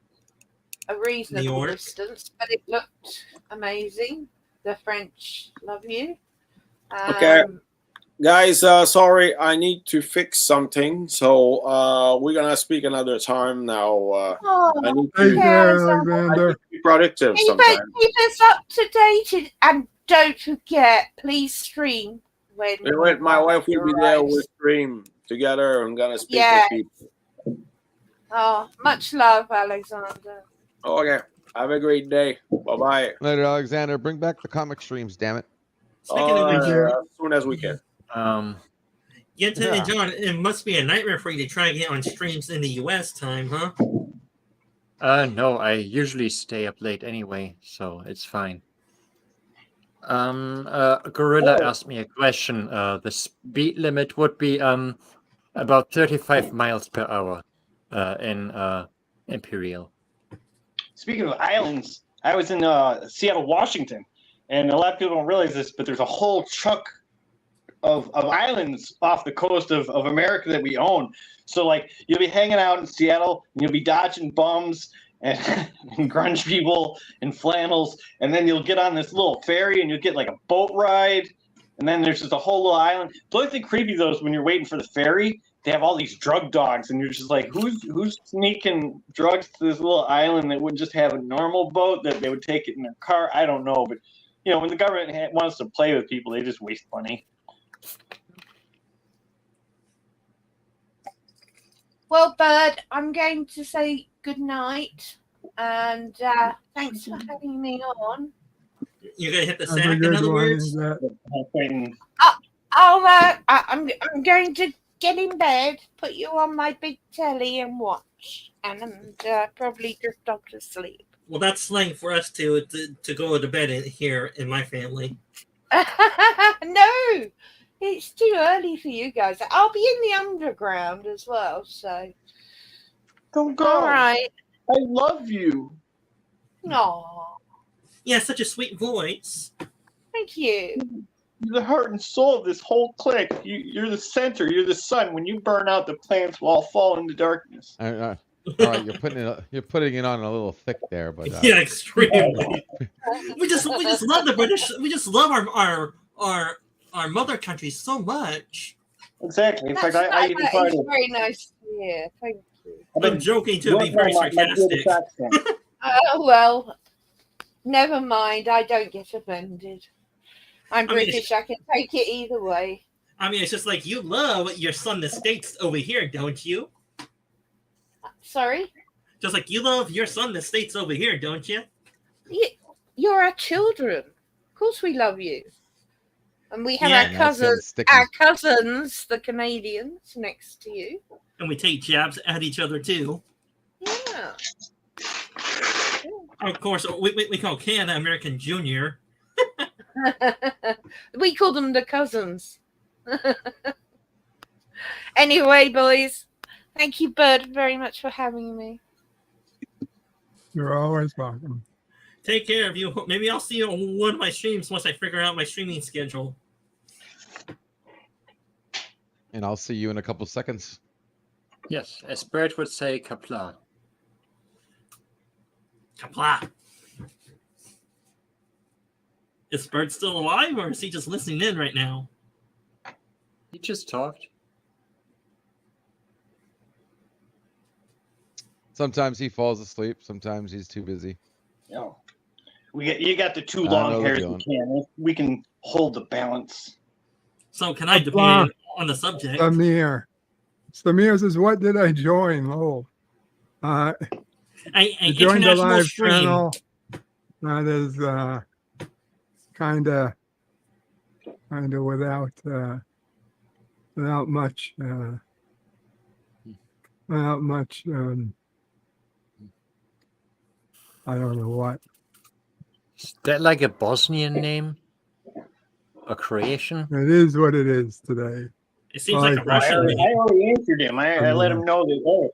a reasonable distance, but it looked amazing. The French love you. Okay. Guys, sorry, I need to fix something, so we're gonna speak another time now. I need to be productive sometimes. Keep us up to date, and don't forget, please stream when. My wife will be there. We'll stream together. I'm gonna speak with people. Oh, much love, Alexander. Okay, have a great day. Bye bye. Later, Alexander. Bring back the comic streams, damn it. As soon as we can. Yenton and John, it must be a nightmare for you to try and get on streams in the US time, huh? No, I usually stay up late anyway, so it's fine. Gorilla asked me a question. The speed limit would be about 35 miles per hour in Imperial. Speaking of islands, I was in Seattle, Washington, and a lot of people don't realize this, but there's a whole chunk of islands off the coast of America that we own. So, like, you'll be hanging out in Seattle, and you'll be dodging bums and grunge people in flannels, and then you'll get on this little ferry, and you'll get, like, a boat ride, and then there's just a whole little island. The only thing creepy, though, is when you're waiting for the ferry, they have all these drug dogs, and you're just like, who's sneaking drugs to this little island that would just have a normal boat that they would take it in their car? I don't know, but, you know, when the government wants to play with people, they just waste money. Well, Bird, I'm going to say good night, and thanks for having me on. You're gonna hit the sack, in other words. I'm going to get in bed, put you on my big telly, and watch, and probably drift off to sleep. Well, that's slang for us to go to bed here in my family. No. It's too early for you guys. I'll be in the underground as well, so. Don't go. All right. I love you. No. Yeah, such a sweet voice. Thank you. You're the heart and soul of this whole clique. You're the center. You're the sun. When you burn out, the plants will all fall into darkness. All right, you're putting it on a little thick there, but yeah, extremely. we just love the British. We just love our mother country so much. Exactly. In fact, I even tried to. Very nice to hear. Thank you. I'm joking to be very sarcastic. Oh, well, never mind. I don't get offended. I'm British. I can take it either way. I mean, it's just like you love your son the States over here, don't you? Sorry? Just like you love your son the States over here, don't you? You're our children. Of course we love you. And we have our cousins, the Canadians, next to you. And we take jabs at each other, too. Yeah. Of course, we call Canada American Junior. We call them the cousins. Anyway, boys, thank you, Bird, very much for having me. You're always welcome. Take care of you. Maybe I'll see you on one of my streams once I figure out my streaming schedule. And I'll see you in a couple seconds. Yes, as Bert would say, kapla. Kapla. Is Bert still alive, or is he just listening in right now? He just talked. Sometimes he falls asleep. Sometimes he's too busy. Yeah. You got the two I long know the hairs. feeling. We can hold the balance. So can I debate on the subject? Samir says, "What did I join?" Oh, I joined the international live stream. channel. That is kind of without much. I don't know what. Is that like a Bosnian name? A Croatian? It is what it is today. It seems like a Russian I name. already answered him. I let him know that.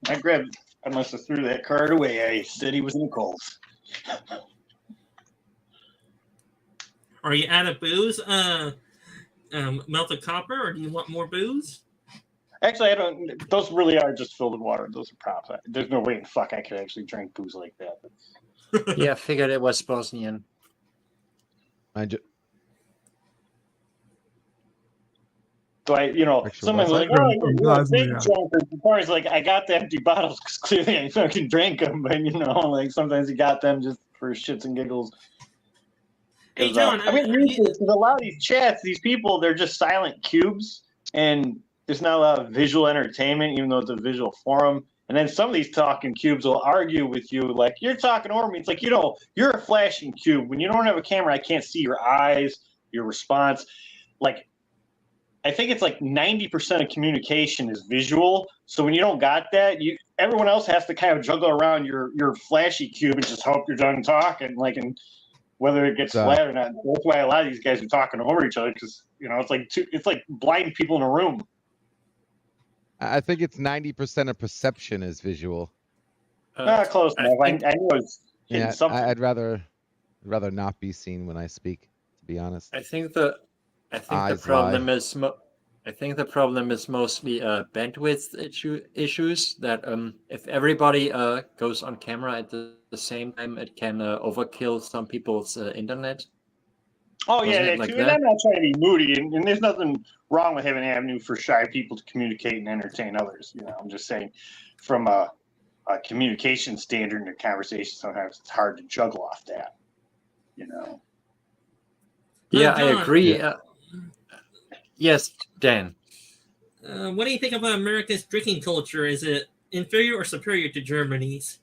I must have threw that card away. I said he was Nichols. Are you out of booze, Melted Copper, or do you want more booze? Actually, I don't. Those really are just filled with water. Those are props. There's no way in fuck I could actually drink booze like that. Yeah, I figured it was Bosnian. So someone's like, "Oh, you're a big drunk." Or like, I got the empty bottles because clearly I fucking drank them. But like sometimes you got them just for shits and giggles. Hey, John, I mean, because a lot of these chats, these people, they're just silent cubes, and there's not a lot of visual entertainment, even though it's a visual forum. And then some of these talking cubes will argue with you, like, you're talking over me. It's like, you're a flashing cube. When you don't have a camera, I can't see your eyes, your response. Like, I think it's like 90% of communication is visual. So when you don't got that, everyone else has to kind of juggle around your flashy cube and just hope you're done talking, and whether it gets flat or not. That's why a lot of these guys are talking over each other, because it's like blind people in a room. I think it's 90% of perception is visual. Close enough. I knew I was hitting something. I'd rather not be seen when I speak, to be honest. I think the problem is mostly bandwidth issues. That if everybody goes on camera at the same time, it can overkill some people's internet. Oh yeah, too. And I'm not trying to be moody, and there's nothing wrong with having an avenue for shy people to communicate and entertain others. I'm just saying, from a communication standard in a conversation, sometimes it's hard to juggle off that. Yeah, I agree. Yes, Dan. What do you think about America's drinking culture? Is it inferior or superior to Germany's?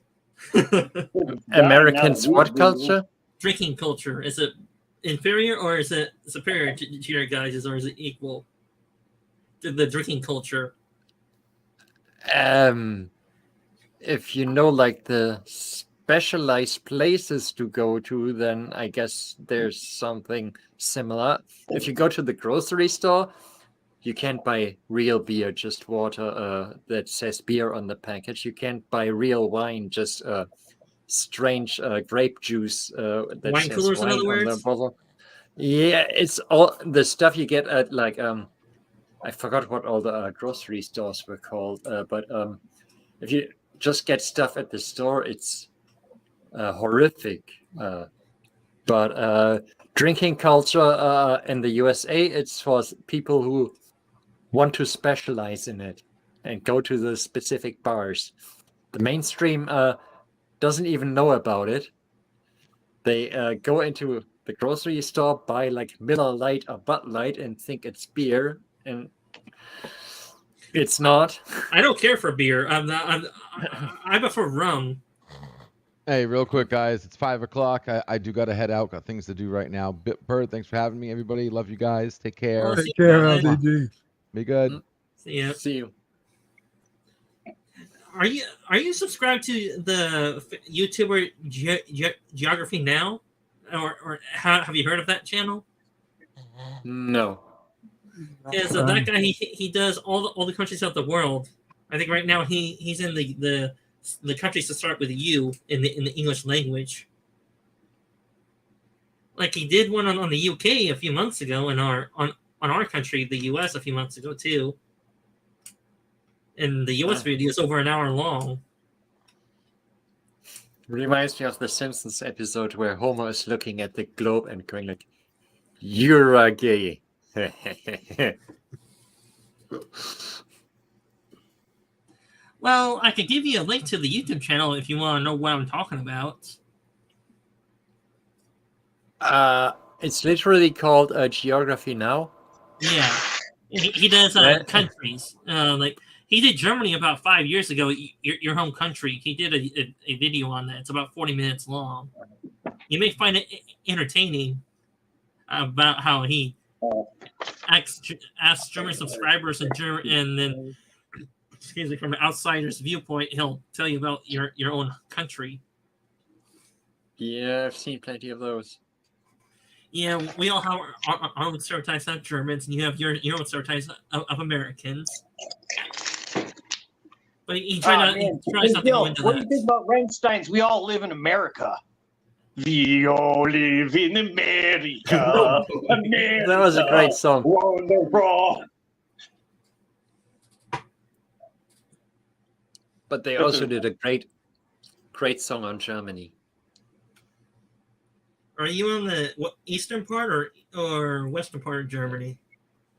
Americans' what culture? Drinking culture. Is it inferior or is it superior to your guys', or is it equal to the drinking culture? If like the specialized places to go to, then I guess there's something similar. If you go to the grocery store, you can't buy real beer, just water that says beer on the package. You can't buy real wine, just strange grape juice that Wine says coolers, wine in other on the words? bottle. Yeah, it's all the stuff you get at I forgot what all the grocery stores were called, but if you just get stuff at the store, it's horrific. But drinking culture in the USA, it's for people who want to specialize in it and go to the specific bars. The mainstream doesn't even know about it. They go into the grocery store, buy like Miller Lite or Bud Light and think it's beer, and it's not. I don't care for beer. I prefer rum. Hey, real quick, guys. It's 5:00. I do got to head out. Got things to do right now. Bird, thanks for having me, everybody. Love you guys. Take care. Take care, LDG. Be good. See ya. See you. Are you subscribed to the YouTuber Geography Now, or have you heard of that channel? No. Yeah, so that guy he does all the countries of the world. I think right now he's in the countries to start with U in the English language. Like he did one on the UK a few months ago, and on our country, the US, a few months ago too. And the US video is over an hour long. Reminds me of the Simpsons episode where Homer is looking at the globe and going like, "You're gay." Well, I could give you a link to the YouTube channel if you want to know what I'm talking about. It's literally called Geography Now. Yeah, he does countries. Like he did Germany about 5 years ago. Your home country. He did a video on that. It's about 40 minutes long. You may find it entertaining about how he asks German subscribers and then, excuse me, from an outsider's viewpoint, he'll tell you about your own country. Yeah, I've seen plenty of those. Yeah, we all have our own stereotypes of Germans, and you have your own stereotypes of Americans. But he tries not to go into what do you think about Rammstein's "We All Live in America"? We all live in America. America. That was a great song. Wonderful. But they also did a great song on Germany. Are you on the eastern part or western part of Germany?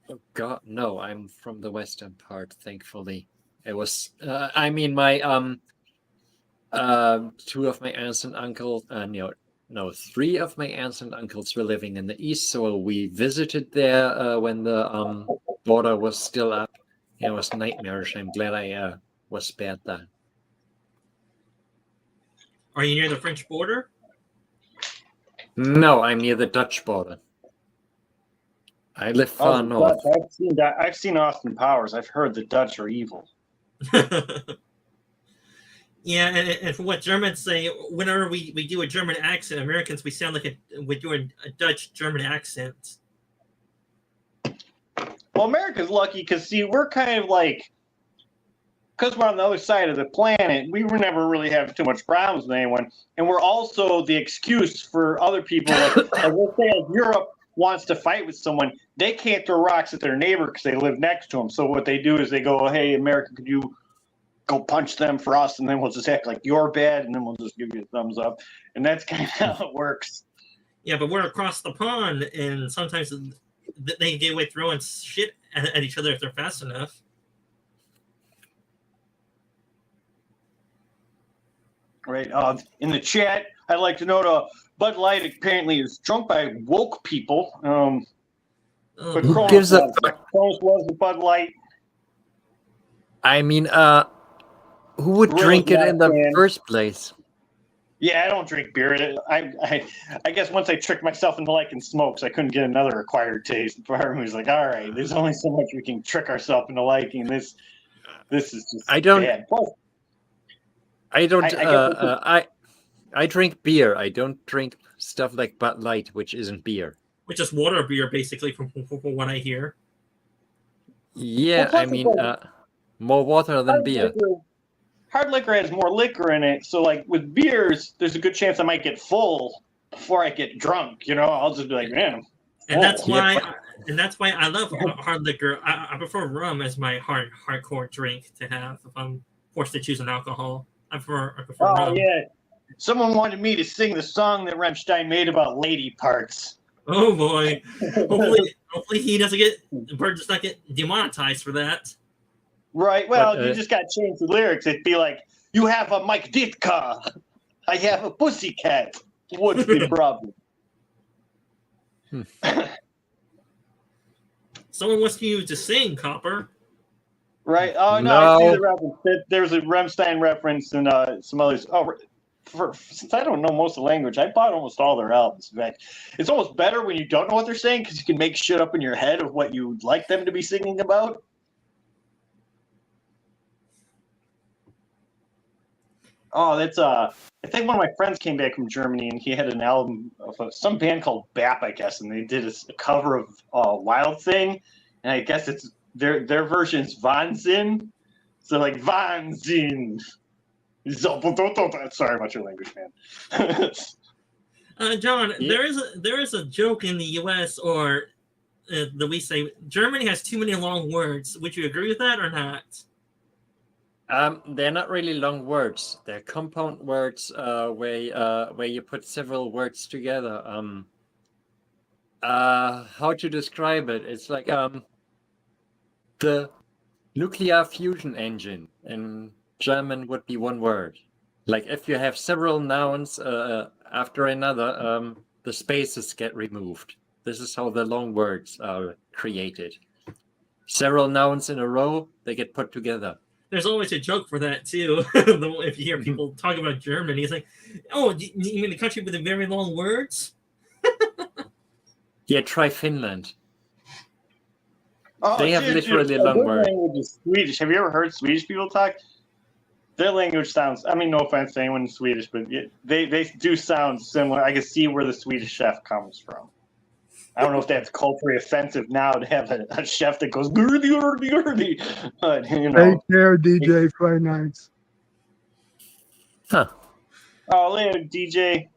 Oh God, no! I'm from the western part. Thankfully, it was. I mean, my two of my aunts and uncles. Three of my aunts and uncles were living in the east, so we visited there when the border was still up. It was nightmarish. I'm glad I was spared that. Are you near the French border? No, I'm near the Dutch border. I live far north. I've seen Austin Powers. I've heard the Dutch are evil. Yeah, and for what Germans say, whenever we do a German accent, Americans, we sound like we're doing a Dutch German accent. Well, America's lucky because, see, we're kind of like, because we're on the other side of the planet, we were never really having too much problems with anyone. And we're also the excuse for other people. Like let's say if Europe wants to fight with someone, they can't throw rocks at their neighbor because they live next to them. So what they do is they go, "Hey, America, could you go punch them for us?" And then we'll just act like you're bad, and then we'll just give you a thumbs up. And that's kind of how it works. Yeah, but we're across the pond, and sometimes they get away throwing shit at each other if they're fast enough. Right. In the chat, I'd like to note Bud Light apparently is drunk by woke people. But Who gives a Kronos was the Bud Light. I mean, who would drink it in the first place? Yeah, I don't drink beer. I guess once I tricked myself into liking smokes, I couldn't get another acquired taste. Part of me was like, all right, there's only so much we can trick ourselves into liking. This is just bad. Plus, I drink beer. I don't drink stuff like Bud Light, which isn't beer. Which is water beer, basically, from what I hear. Yeah, I mean, more water than beer. Hard liquor has more liquor in it, so like with beers, there's a good chance I might get full before I get drunk. You know, I'll just be like, man. And that's why I love hard liquor. I prefer rum as my hardcore drink to have if I'm forced to choose an alcohol. I prefer rum. Yeah. Someone wanted me to sing the song that Rammstein made about lady parts. Oh boy! Hopefully he doesn't Bird does not get demonetized for that. Right. Well, you just got to change the lyrics. It'd be like, "You have a Mike Ditka, I have a pussycat. What's the problem?" Someone wants you to sing, Copper. Right. Oh no, I see the reference. There's a Rammstein reference and some others. Oh. Since I don't know most of the language, I bought almost all their albums. In fact, it's almost better when you don't know what they're saying because you can make shit up in your head of what you'd like them to be singing about. Oh, that's I think one of my friends came back from Germany and he had an album of some band called BAP, I guess, and they did a cover of Wild Thing, and I guess it's their version's Wahnsinn. So like Wahnsinn. Sorry about your language, man. John, there is a joke in the U.S. or that we say Germany has too many long words. Would you agree with that or not? They're not really long words. They're compound words where you put several words together. How to describe it? It's like the nuclear fusion engine in German would be one word. Like if you have several nouns after another, the spaces get removed. This is how the long words are created. Several nouns in a row, they get put together. There's always a joke for that too. If you hear people talk about Germany, it's like, "Oh, you mean the country with the very long words?" Yeah, try Finland. Oh, they have literally long words. Language is Swedish. Have you ever heard Swedish people talk? Their language sounds. I mean, no offense to anyone in Swedish, but they do sound similar. I can see where the Swedish chef comes from. I don't know if that's culturally offensive now to have a chef that goes gurdy, gurdy, gurdy. But, Take care, DJ Play Nights. Huh. Oh, later, DJ.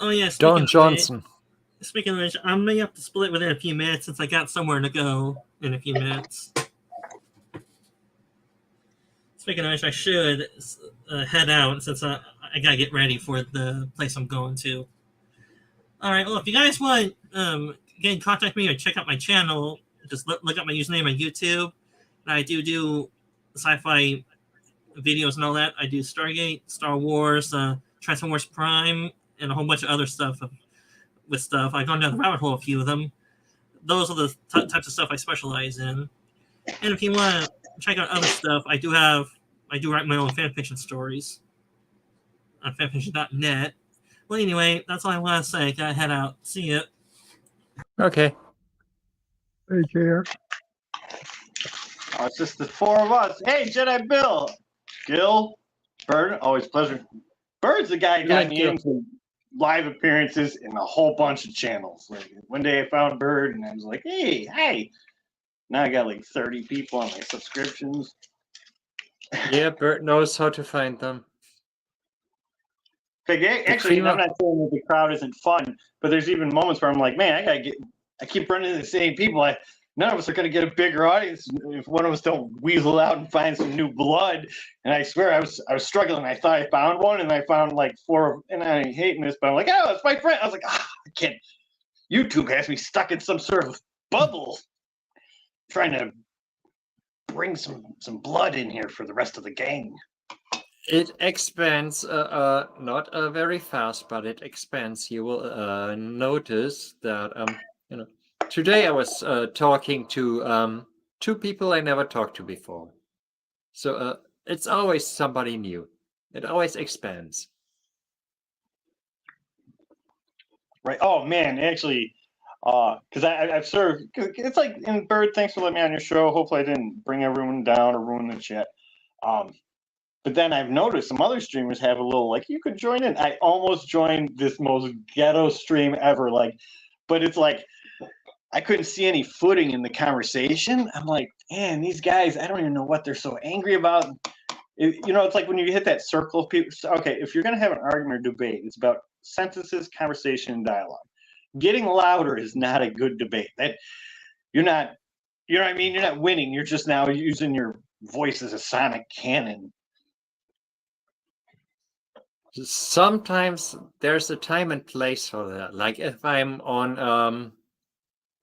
Oh, yeah. Don Johnson. Speaking of which, I may have to split within a few minutes since I got somewhere to go in a few minutes. Speaking of which, I should head out since I gotta get ready for the place I'm going to. All right. Well, if you guys want get in contact with me or check out my channel, just look up my username on YouTube. And I do sci-fi videos and all that. I do Stargate, Star Wars, Transformers Prime, and a whole bunch of other stuff with stuff. I've gone down the rabbit hole, a few of them. Those are the types of stuff I specialize in. And if you want to check out other stuff, I do write my own fanfiction stories on fanfiction.net. Well, anyway, that's all I want to say. I gotta head out. See ya. Okay. Take care. Oh, it's just the four of us. Hey, Jedi Bill. Gil. Bird. Always a pleasure. Bird's the guy who got me into live appearances in a whole bunch of channels. Like, one day I found Bird and I was like, hey. Now I got like 30 people on my subscriptions. Yeah, Bert knows how to find them. Actually, I'm not saying that the crowd isn't fun, but there's even moments where I'm like, man, I keep running into the same people. None of us are going to get a bigger audience if one of us don't weasel out and find some new blood. And I swear I was struggling. I thought I found one, and I found like four. And I ain't hating this, but I'm like, oh, it's my friend. I was like, I can't. YouTube has me stuck in some sort of bubble, trying to bring some blood in here for the rest of the gang. It expands, not very fast, but it expands. You will notice that today I was talking to two people I never talked to before. So it's always somebody new. It always expands. Right. Oh man, actually, because I've served. It's like, and Bird, thanks for letting me on your show. Hopefully, I didn't bring everyone down or ruin the chat. But then I've noticed some other streamers have a little like, you could join in. I almost joined this most ghetto stream ever, but it's like I couldn't see any footing in the conversation. I'm like, man, these guys, I don't even know what they're so angry about. It's like when you hit that circle of people. Okay, if you're gonna have an argument or debate, it's about sentences, conversation, and dialogue. Getting louder is not a good debate. That you're not, you know what I mean? You're not winning. You're just now using your voice as a sonic cannon. Sometimes there's a time and place for that. Like if I'm on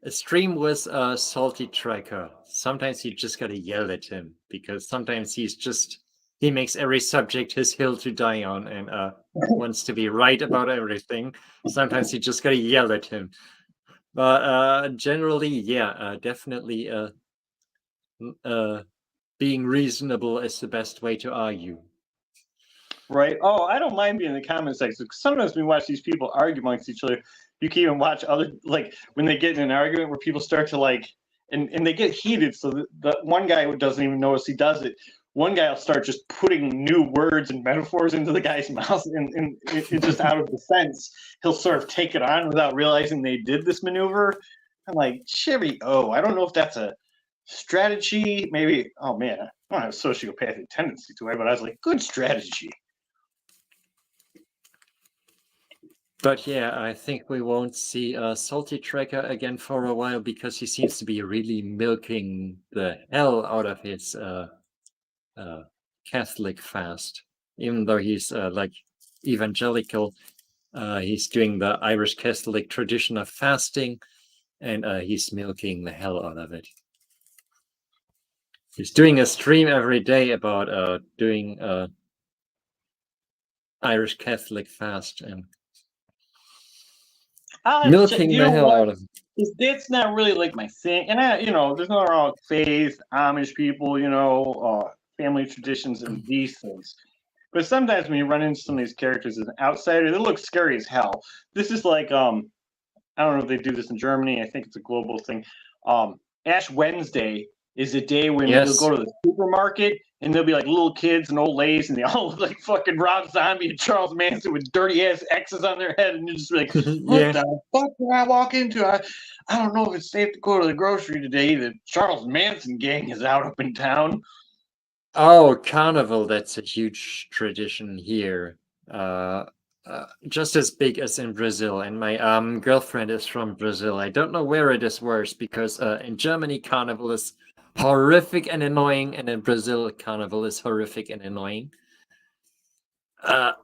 a stream with a Salty Tracker, sometimes you just gotta yell at him because sometimes he makes every subject his hill to die on and wants to be right about everything. Sometimes you just gotta yell at him. But generally, yeah, definitely being reasonable is the best way to argue. Right. Oh, I don't mind being in the comment section. Sometimes we watch these people argue amongst each other. You can even watch other, like when they get in an argument where people start to like, and they get heated. So the one guy who doesn't even notice he does it. One guy will start just putting new words and metaphors into the guy's mouth, and it just out of defense, he'll sort of take it on without realizing they did this maneuver. I'm like, Chevy, I don't know if that's a strategy. Maybe, oh man, I don't have a sociopathic tendency to it, but I was like, good strategy. But yeah, I think we won't see Salty Tracker again for a while because he seems to be really milking the hell out of his Catholic fast. Even though he's like evangelical, he's doing the Irish Catholic tradition of fasting, and he's milking the hell out of it. He's doing a stream every day about doing Irish Catholic fast and milking the hell out of it. It's not really like my thing, and there's nothing wrong with faith, Amish people, family traditions and these things. But sometimes when you run into some of these characters as an outsider, they look scary as hell. This is like I don't know if they do this in Germany. I think it's a global thing. Ash Wednesday is a day when you'll go to the supermarket and there'll be like little kids and old ladies and they all look like fucking Rob Zombie and Charles Manson with dirty ass X's on their head, and you're just like, what the fuck did I walk into? I don't know if it's safe to go to the grocery today. The Charles Manson gang is out up in town. Oh, Carnival, that's a huge tradition here. Just as big as in Brazil, and my girlfriend is from Brazil. I don't know where it is worse, because in Germany Carnival is horrific and annoying, and in Brazil Carnival is horrific and annoying.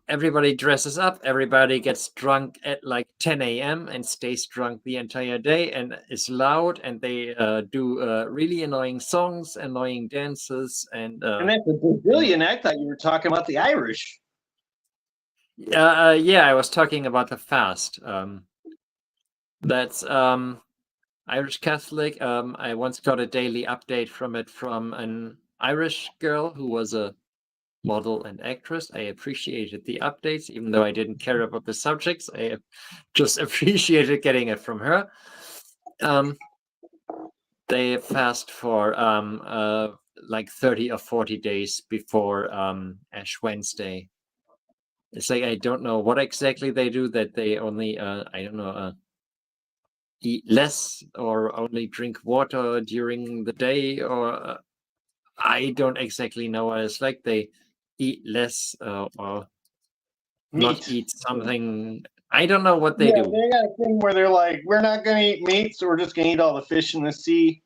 Everybody dresses up, everybody gets drunk at like 10 a.m. and stays drunk the entire day and is loud, and they do really annoying songs, annoying dances, and that's a Brazilian. I thought you were talking about the Irish. Yeah, I was talking about the fast. That's Irish Catholic. I once got a daily update from it from an Irish girl who was a model and actress. I appreciated the updates, even though I didn't care about the subjects. I just appreciated getting it from her. They fast for like 30 or 40 days before Ash Wednesday. It's like, I don't know what exactly they do, that they only, I don't know, eat less or only drink water during the day, or I don't exactly know what it's like. They eat less or not eat something. I don't know what they do. They got a thing where they're like, we're not going to eat meat, so we're just going to eat all the fish in the sea.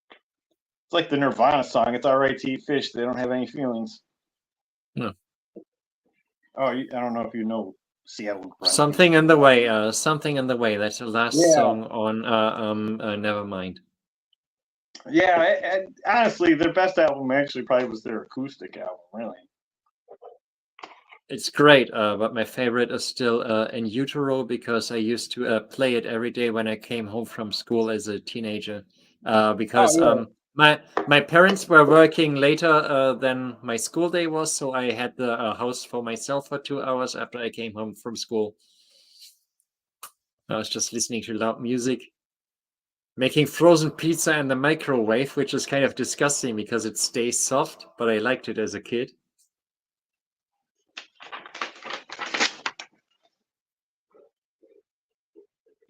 It's like the Nirvana song. It's all right to eat fish. They don't have any feelings. No. Oh, I don't know if you know Seattle. Something in the way. Something in the way. That's the last song on Nevermind. Yeah, and honestly, their best album actually probably was their acoustic album. Really, it's great. But my favorite is still In Utero, because I used to play it every day when I came home from school as a teenager. Because my parents were working later than my school day was, so I had the house for myself for 2 hours after I came home from school. I was just listening to loud music, making frozen pizza in the microwave, which is kind of disgusting because it stays soft, but I liked it as a kid.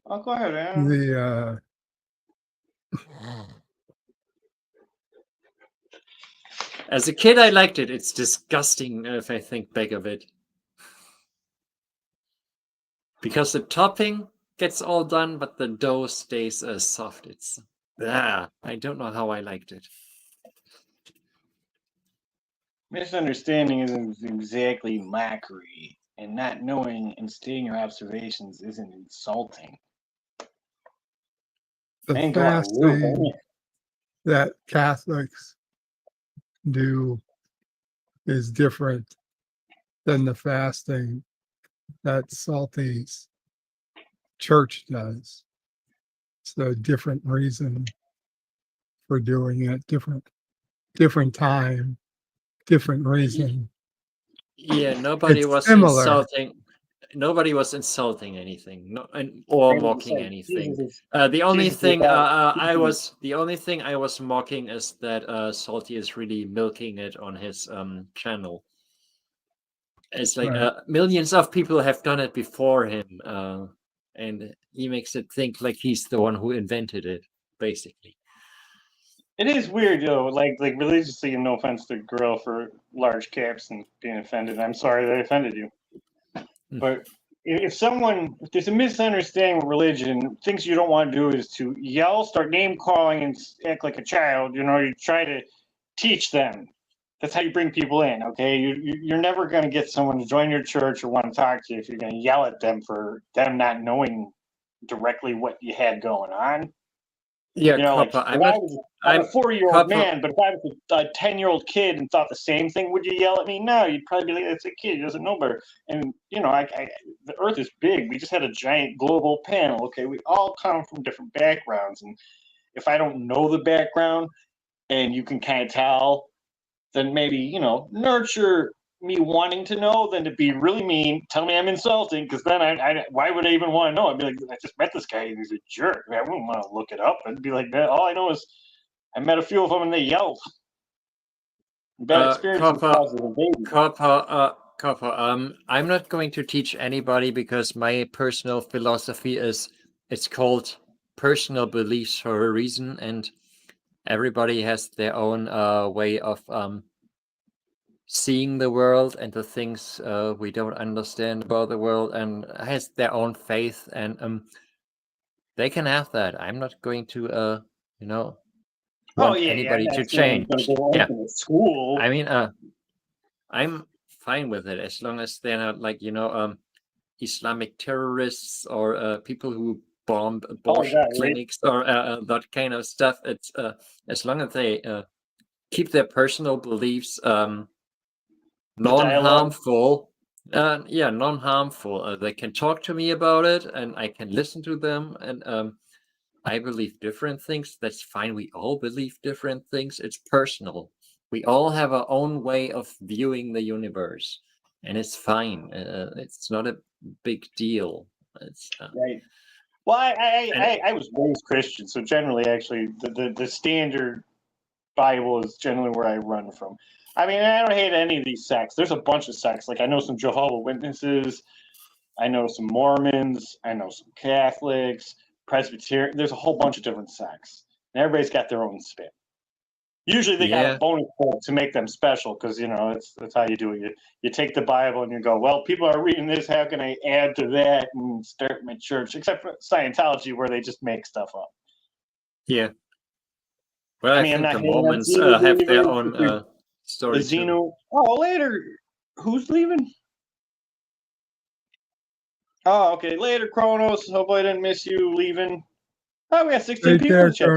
Oh, go ahead, Anna. As a kid, I liked it. It's disgusting if I think back of it. Because the topping gets all done, but the dough stays soft. It's I don't know how I liked it. Misunderstanding isn't exactly mockery, and not knowing and stating your observations isn't insulting. The fasting that Catholics do is different than the fasting that Salty's church does. So a different reason for doing it, different time, different reason. Yeah, nobody was insulting. Nobody was insulting anything, or mocking anything. The only thing I was mocking is that Salty is really milking it on his channel. It's like millions of people have done it before him, and he makes it think like he's the one who invented it, basically. It is weird, though. Like religiously, and no offense to Gorilla for large caps and being offended. I'm sorry that I offended you. But if there's a misunderstanding with religion, things you don't want to do is to yell, start name calling, and act like a child. You try to teach them. That's how you bring people in, okay? You're never going to get someone to join your church or want to talk to you if you're going to yell at them for them not knowing directly what you had going on. Yeah, Copper, I'm a 4-year-old man, but if I was a 10-year-old kid and thought the same thing, would you yell at me? No, you'd probably be like, "It's a kid, he doesn't know better." And the Earth is big. We just had a giant global panel. Okay, we all come from different backgrounds, and if I don't know the background, and you can kind of tell, then maybe nurture me wanting to know than to be really mean, tell me I'm insulting, because then I why would I even want to know? I'd be like, I just met this guy and he's a jerk. I wouldn't want to look it up. I'd be like, all I know is I met a few of them and they yelled. Bad experience. Copper, I'm not going to teach anybody because my personal philosophy is it's called personal beliefs for a reason, and everybody has their own way of seeing the world and the things we don't understand about the world, and has their own faith, and they can have that. I'm not going to want anybody to change. School. I mean, I'm fine with it as long as they're not like Islamic terrorists or people who bomb abortion clinics or that kind of stuff. It's as long as they keep their personal beliefs non-harmful. Non-harmful. They can talk to me about it, and I can listen to them. And I believe different things. That's fine. We all believe different things. It's personal. We all have our own way of viewing the universe, and it's fine. It's not a big deal. It's right. Well, I was raised Christian, so generally, actually, the standard Bible is generally where I run from. I mean, I don't hate any of these sects. There's a bunch of sects. Like, I know some Jehovah's Witnesses, I know some Mormons, I know some Catholics, Presbyterian. There's a whole bunch of different sects, and everybody's got their own spin. Usually, they got a bonus to make them special because that's how you do it. You take the Bible and you go, well, people are reading this. How can I add to that and start my church? Except for Scientology, where they just make stuff up. Yeah. Well, I think the Mormons have their own story. Later. Who's leaving? Oh, okay. Later, Kronos. Hopefully, I didn't miss you leaving. Oh, we got 16 people in chat.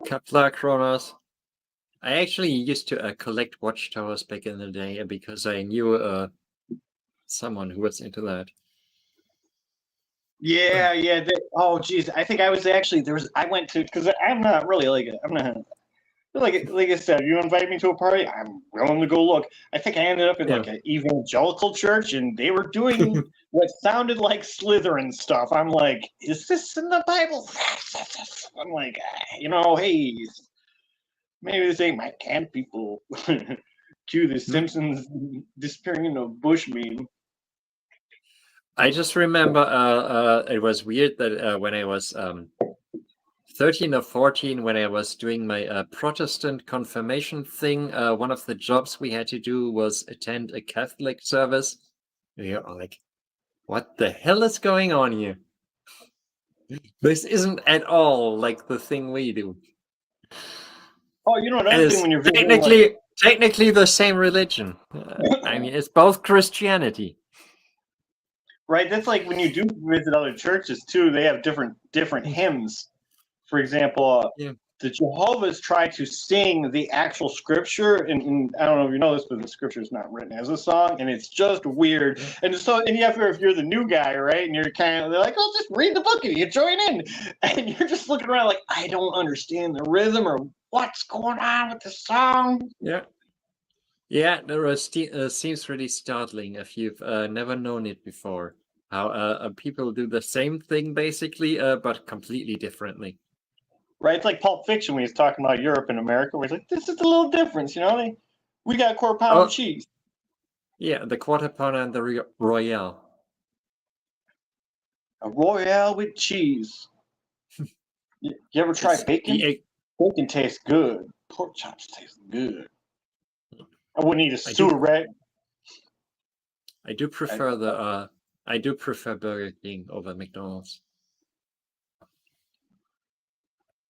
Kepler, Kronos. I actually used to collect watchtowers back in the day because I knew someone who was into that. Yeah. Geez. I think I was actually I went to, because I'm not really like I said, you invite me to a party, I'm willing to go look. I think I ended up in like an evangelical church, and they were doing what sounded like Slytherin stuff. I'm like, is this in the Bible? I'm like, hey, maybe this ain't my camp people. Cue the Simpsons disappearing into a bush meme. I just remember it was weird that when I was 13 or 14, when I was doing my Protestant confirmation thing, one of the jobs we had to do was attend a Catholic service. You're like, what the hell is going on here? This isn't at all like the thing we do. Oh, another thing when you're technically the same religion. I mean, it's both Christianity. Right, that's like when you do visit other churches too. They have different hymns. For example, the Jehovah's try to sing the actual scripture, and I don't know if you know this, but the scripture is not written as a song, and it's just weird. And so, and you have to, if you're the new guy, right, and you're they're like, oh, just read the book and you join in, and you're just looking around like, I don't understand the rhythm or what's going on with the song. Yeah, there seems really startling if you've never known it before. How people do the same thing basically, but completely differently. Right, it's like Pulp Fiction when he's talking about Europe and America, where he's like, this is a little difference, we got quarter pound of cheese. Yeah, the quarter pounder and the Royale. A Royale with cheese. You ever try bacon? Bacon tastes good. Pork chops taste good. I wouldn't eat a sewer rat. I do prefer Burger King over McDonald's.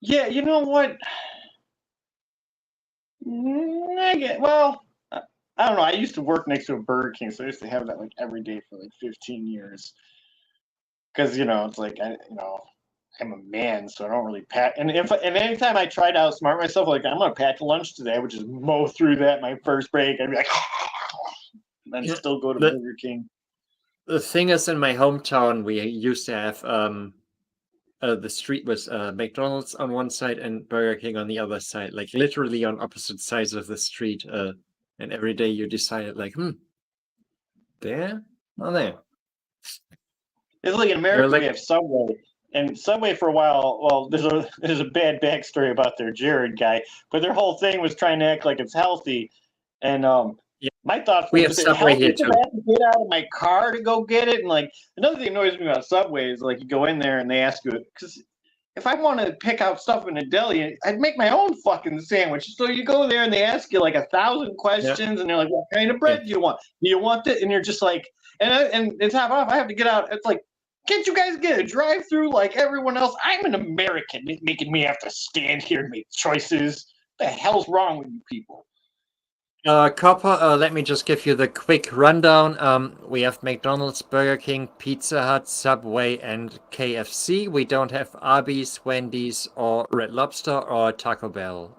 Yeah, you know what? I don't know. I used to work next to a Burger King, so I used to have that like every day for like 15 years. Because it's like I'm a man, so I don't really pack. And anytime I try to outsmart myself, like I'm gonna pack lunch today, I would just mow through that my first break. I'd be like, and then still go to Burger King. The thing is, in my hometown, we used to have the street was McDonald's on one side and Burger King on the other side, like literally on opposite sides of the street. And every day you decided, like, there or there. It's like in America, we have Subway. And Subway for a while, well, there's a bad backstory about their Jared guy, but their whole thing was trying to act like it's healthy. And my thoughts we have Subway here too. I have to get out of my car to go get it. And like another thing that annoys me about Subway is like you go in there and they ask you, because if I want to pick out stuff in a deli, I'd make my own fucking sandwich. So you go there and they ask you like 1,000 questions, and they're like, "What kind of bread do you want? Do you want it?" And you're just like, and it's half off. I have to get out. It's like, can't you guys get a drive-through like everyone else? I'm an American, making me have to stand here and make choices. What the hell's wrong with you people? Copper, let me just give you the quick rundown. We have McDonald's, Burger King, Pizza Hut, Subway, and KFC. We don't have Arby's, Wendy's, or Red Lobster, or Taco Bell.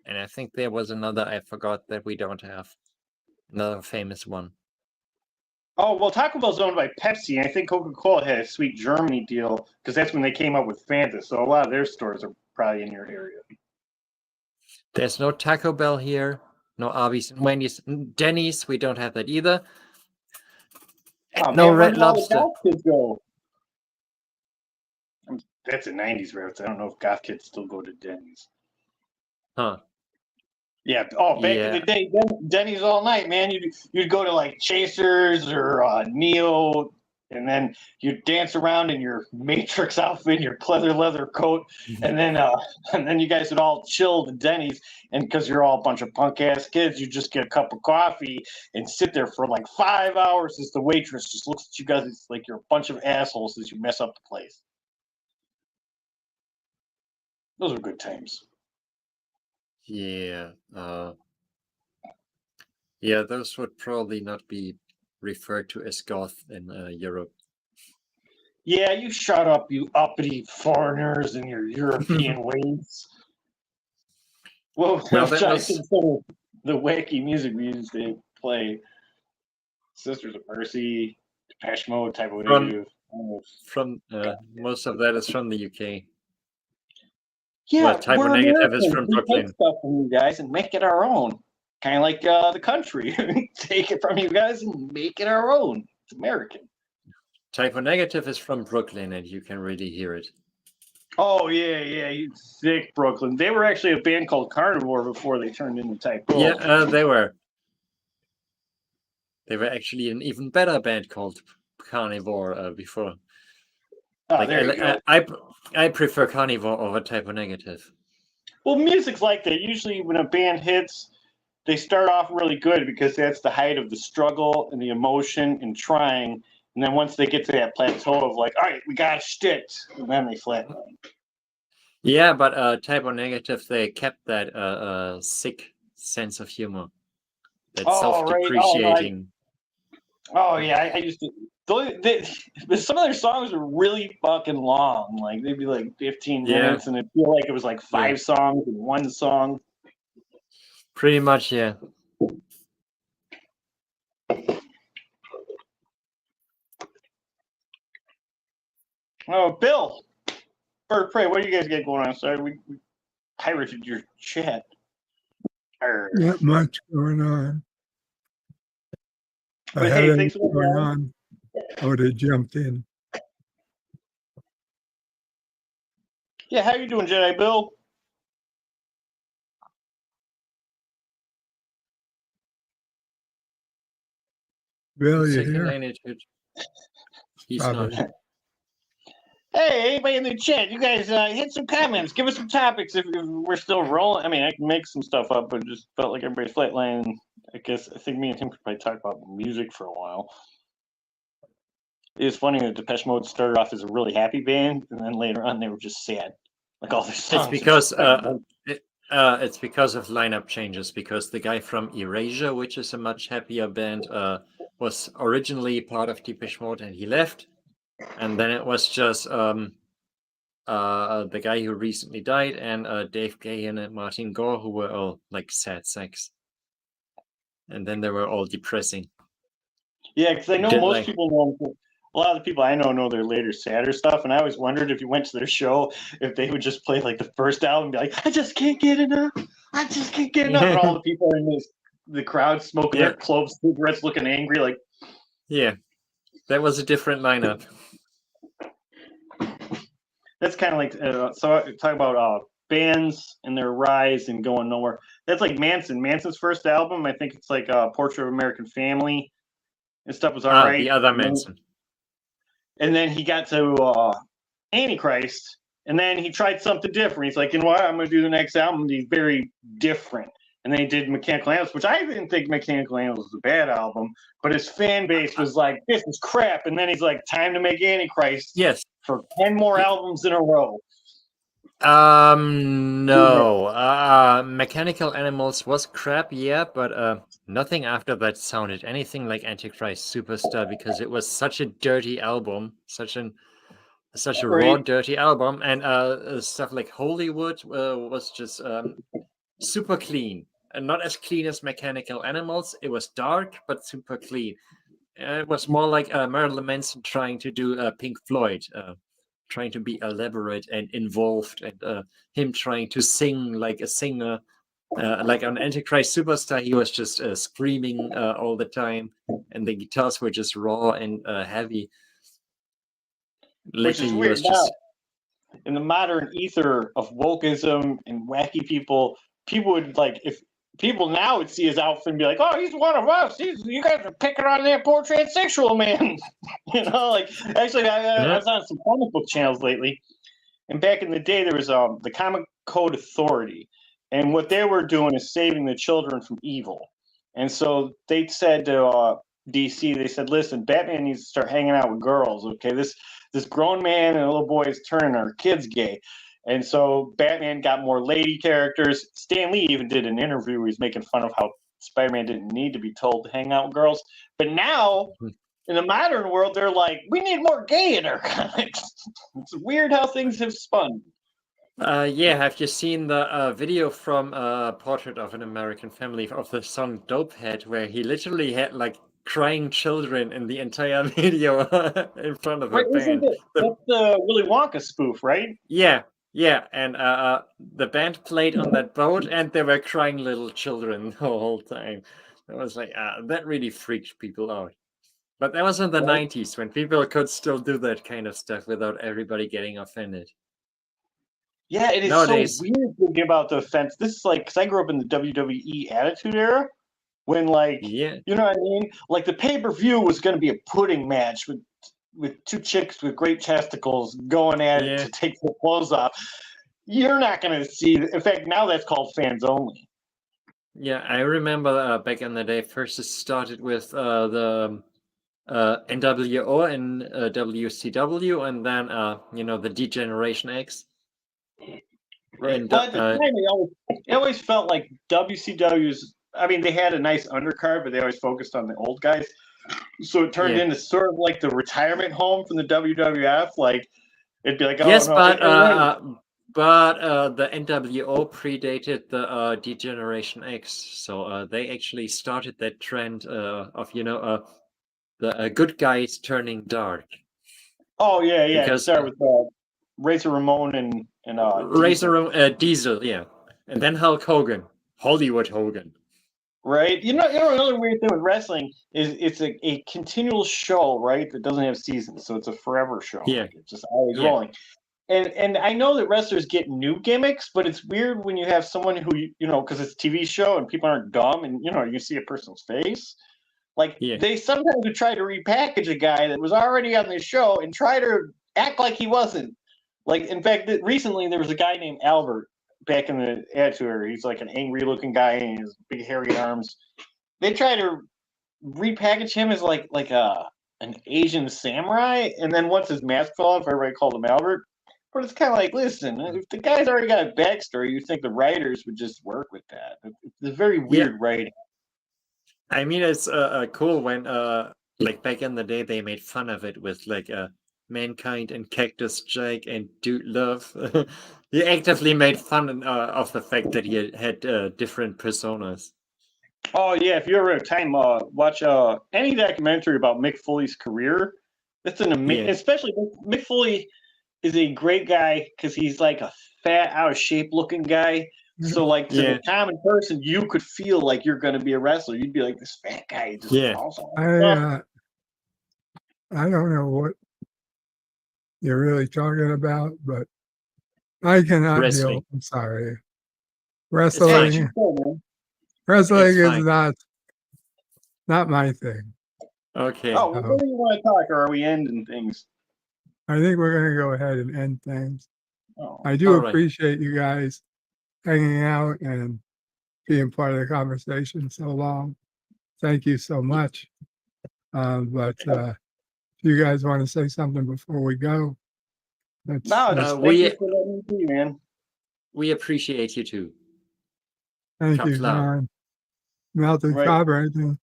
And I think there was another I forgot that we don't have. Another famous one. Oh, well, Taco Bell's owned by Pepsi, and I think Coca-Cola had a sweet Germany deal, because that's when they came up with Fanta, so a lot of their stores are probably in your area. There's no Taco Bell here, no Arby's and Wendy's. Denny's, we don't have that either. Oh, no man, Red Lobster. That's a 90s reference. I don't know if goth kids still go to Denny's. Huh. Yeah. Oh, back in the day, Denny's all night, man. You'd go to like Chasers or Neo, and then you'd dance around in your Matrix outfit, your pleather leather coat, and then you guys would all chill to Denny's, and because you're all a bunch of punk ass kids, you just get a cup of coffee and sit there for like 5 hours as the waitress just looks at you guys like you're a bunch of assholes as you mess up the place. Those are good times. Yeah. Yeah, those would probably not be referred to as goth in Europe. Yeah, you shut up, you uppity foreigners and your European ways. Well, No, I'm that trying was- to consider the wacky music we used to play. Sisters of Mercy, Depeche Mode, type of From most of that is from the UK. Yeah, Well, Type O we're Negative is Americans. from We Brooklyn. take stuff from you guys and make it our own. Kind of like the country. Take it from you guys and make it our own. It's American. Type O Negative is from Brooklyn, and you can really hear it. Oh, yeah, you sick Brooklyn. They were actually a band called Carnivore before they turned into Type O. Yeah, they were. They were actually an even better band called Carnivore before. Oh, there you go. I prefer Carnivore over Type O Negative. Well, music's like that. Usually when a band hits, they start off really good because that's the height of the struggle and the emotion and trying. And then once they get to that plateau of like, all right, we got shit, and then they flatline. Yeah, but Type O Negative, they kept that sick sense of humor. That self-depreciating. Oh, yeah, I used to. Some of their songs are really fucking long. Like they'd be like 15 minutes, and it'd feel like it was like 5 songs in one song. Pretty much, yeah. Oh, Bill, Bird of Prey, what do you guys get going on? Sorry, we pirated your chat. Not much going on. I But had hey, anything thanks for going coming on. I would have jumped in. Yeah, how you doing, Jedi Bill? Bill, you Second here? magnitude. He's Probably. not. Hey, anybody in the chat, you guys hit some comments. Give us some topics if we're still rolling. I mean, I can make some stuff up, but it just felt like everybody's flatlining. I think me and him could probably talk about music for a while. It's funny that Depeche Mode started off as a really happy band, and then later on they were just sad. Like all their songs. It's because of lineup changes. Because the guy from Erasure, which is a much happier band, was originally part of Depeche Mode, and he left. And then it was just the guy who recently died, and Dave Gahan and Martin Gore, who were all like sad sacks. And then they were all depressing. Yeah, because I know most people know. A lot of the people I know their later sadder stuff, and I always wondered if you went to their show, if they would just play like the first album and be like, I just can't get enough. I just can't get enough. And all the people in the crowd smoking their clove cigarettes, looking angry. Like, yeah, that was a different lineup. That's kind of like, so talk about bands and their rise and going nowhere. That's like Manson. Manson's first album, I think it's like Portrait of American Family and stuff was all right. The other Manson. And then he got to Antichrist, and then he tried something different. He's like, you know what, I'm going to do the next album. He's very different. And then he did Mechanical Animals, which I didn't think Mechanical Animals was a bad album, but his fan base was like, this is crap. And then he's like, time to make Antichrist. Yes. For 10 more albums in a row. No. Mechanical Animals was crap, yeah, but nothing after that sounded anything like Antichrist Superstar, because it was such a dirty album, such a raw, dirty album, and stuff like Hollywood was just super clean, and not as clean as Mechanical Animals. It was dark, but super clean. It was more like Marilyn Manson trying to do Pink Floyd. Trying to be elaborate and involved, and him trying to sing like a singer. Like on Antichrist Superstar, he was just screaming all the time, and the guitars were just raw and heavy. Which is weird. Just... In the modern ether of wokeism and wacky people would like, if people now would see his outfit and be like, oh, he's one of us. You guys are picking on that poor transsexual man. You know, like, actually, I was on some comic book channels lately. And back in the day, there was the Comic Code Authority. And what they were doing is saving the children from evil. And so they said to DC, they said, listen, Batman needs to start hanging out with girls. Okay, this grown man and a little boy is turning our kids gay. And so Batman got more lady characters. Stan Lee even did an interview where he's making fun of how Spider-Man didn't need to be told to hang out with girls. But now, in the modern world, they're like, we need more gay in our comics. It's weird how things have spun. Yeah, have you seen the video from Portrait of an American Family of the song Dopehead, where he literally had like crying children in the entire video in front of the band? That's the Willy Wonka spoof, right? Yeah, and the band played on that boat, and they were crying little children the whole time. It was like, that really freaked people out. But that was in the 90s, when people could still do that kind of stuff without everybody getting offended. Yeah, it is nowadays, so weird thinking about the offense. This is like, because I grew up in the WWE Attitude Era, when like, you know what I mean? Like the pay-per-view was going to be a pudding match with two chicks with great testicles going at it to take their clothes off. You're not going to see. In fact, now that's called fans only. Yeah, I remember back in the day, first it started with the NWO and WCW, and then the D-Generation X. Right. But at the time, it always felt like WCW's. I mean, they had a nice undercard, but they always focused on the old guys. So it turned into sort of like the retirement home from the WWF. Like it'd be like, oh, yes, no, but the NWO predated the D-Generation X, so they actually started that trend of the good guys turning dark. Oh yeah. Because start with Razor Ramon and Diesel, yeah, and then Hulk Hogan, Hollywood Hogan. Right. You know, another weird thing with wrestling is it's a continual show, right? That doesn't have seasons, so it's a forever show. Yeah. Like it's just always rolling. And I know that wrestlers get new gimmicks, but it's weird when you have someone who because it's a TV show and people aren't dumb, and you see a person's face. Like they sometimes would try to repackage a guy that was already on the show and try to act like he wasn't. Like, in fact, recently there was a guy named Albert back in the Attitude Era. He's like an angry-looking guy, and he has big hairy arms. They try to repackage him as like an Asian samurai, and then once his mask fell off, everybody called him Albert. But it's kind of like, listen, if the guy's already got a backstory, you think the writers would just work with that. It's very weird writing. I mean, it's cool when, like back in the day, they made fun of it with like Mankind and Cactus Jack and Dude Love. He actively made fun of the fact that he had different personas. Oh yeah, if you ever have time, watch any documentary about Mick Foley's career. That's an amazing, especially Mick Foley is a great guy because he's like a fat, out of shape looking guy. So like to the common person, you could feel like you're going to be a wrestler. You'd be like, this fat guy just falls on. I don't know what you're really talking about, but I cannot deal. I'm sorry. Wrestling is not my thing. Okay. Oh, well, what do you want to talk, or are we ending things? I think we're going to go ahead and end things. I do appreciate you guys hanging out and being part of the conversation so long. Thank you so much. But if you guys want to say something before we go, thank you for letting me be, man. We appreciate you too. Thank you, John. Melted Cobb, anything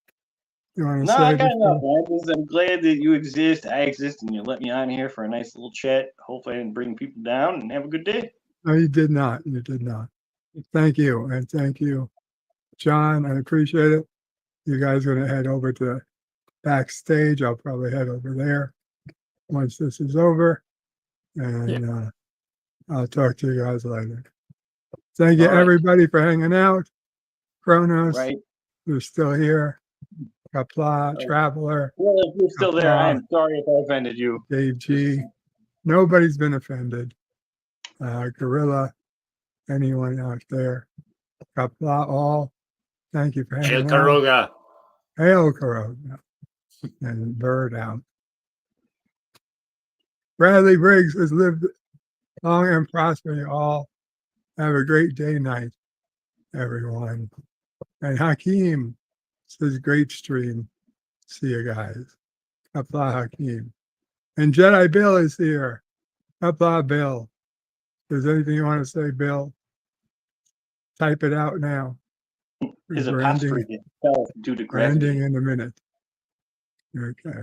you want to say? No, I got enough, man. I'm glad that you exist, I exist, and you let me on here for a nice little chat. Hopefully I didn't bring people down, and have a good day. No, you did not. You did not. Thank you. And thank you, John. I appreciate it. You guys are going to head over to backstage. I'll probably head over there once this is over. And I'll talk to you guys later. Thank you, everybody, for hanging out. Kronos, you're still here. Kapla, Traveler. Well, if you're still there, I am sorry if I offended you. Dave G. Nobody's been offended. Gorilla, anyone out there. Kapla, all. Thank you for hanging out. Hail Karoga. Hail Karoga. And Bird out. Bradley Briggs has lived long and prosper, you all. Have a great day night, everyone. And Hakeem says, great stream. See you guys. Kapla Hakeem. And Jedi Bill is here. Kapla Bill. If there's anything you want to say, Bill, type it out now. His apostrophe due to gravity. Ending in a minute. Okay.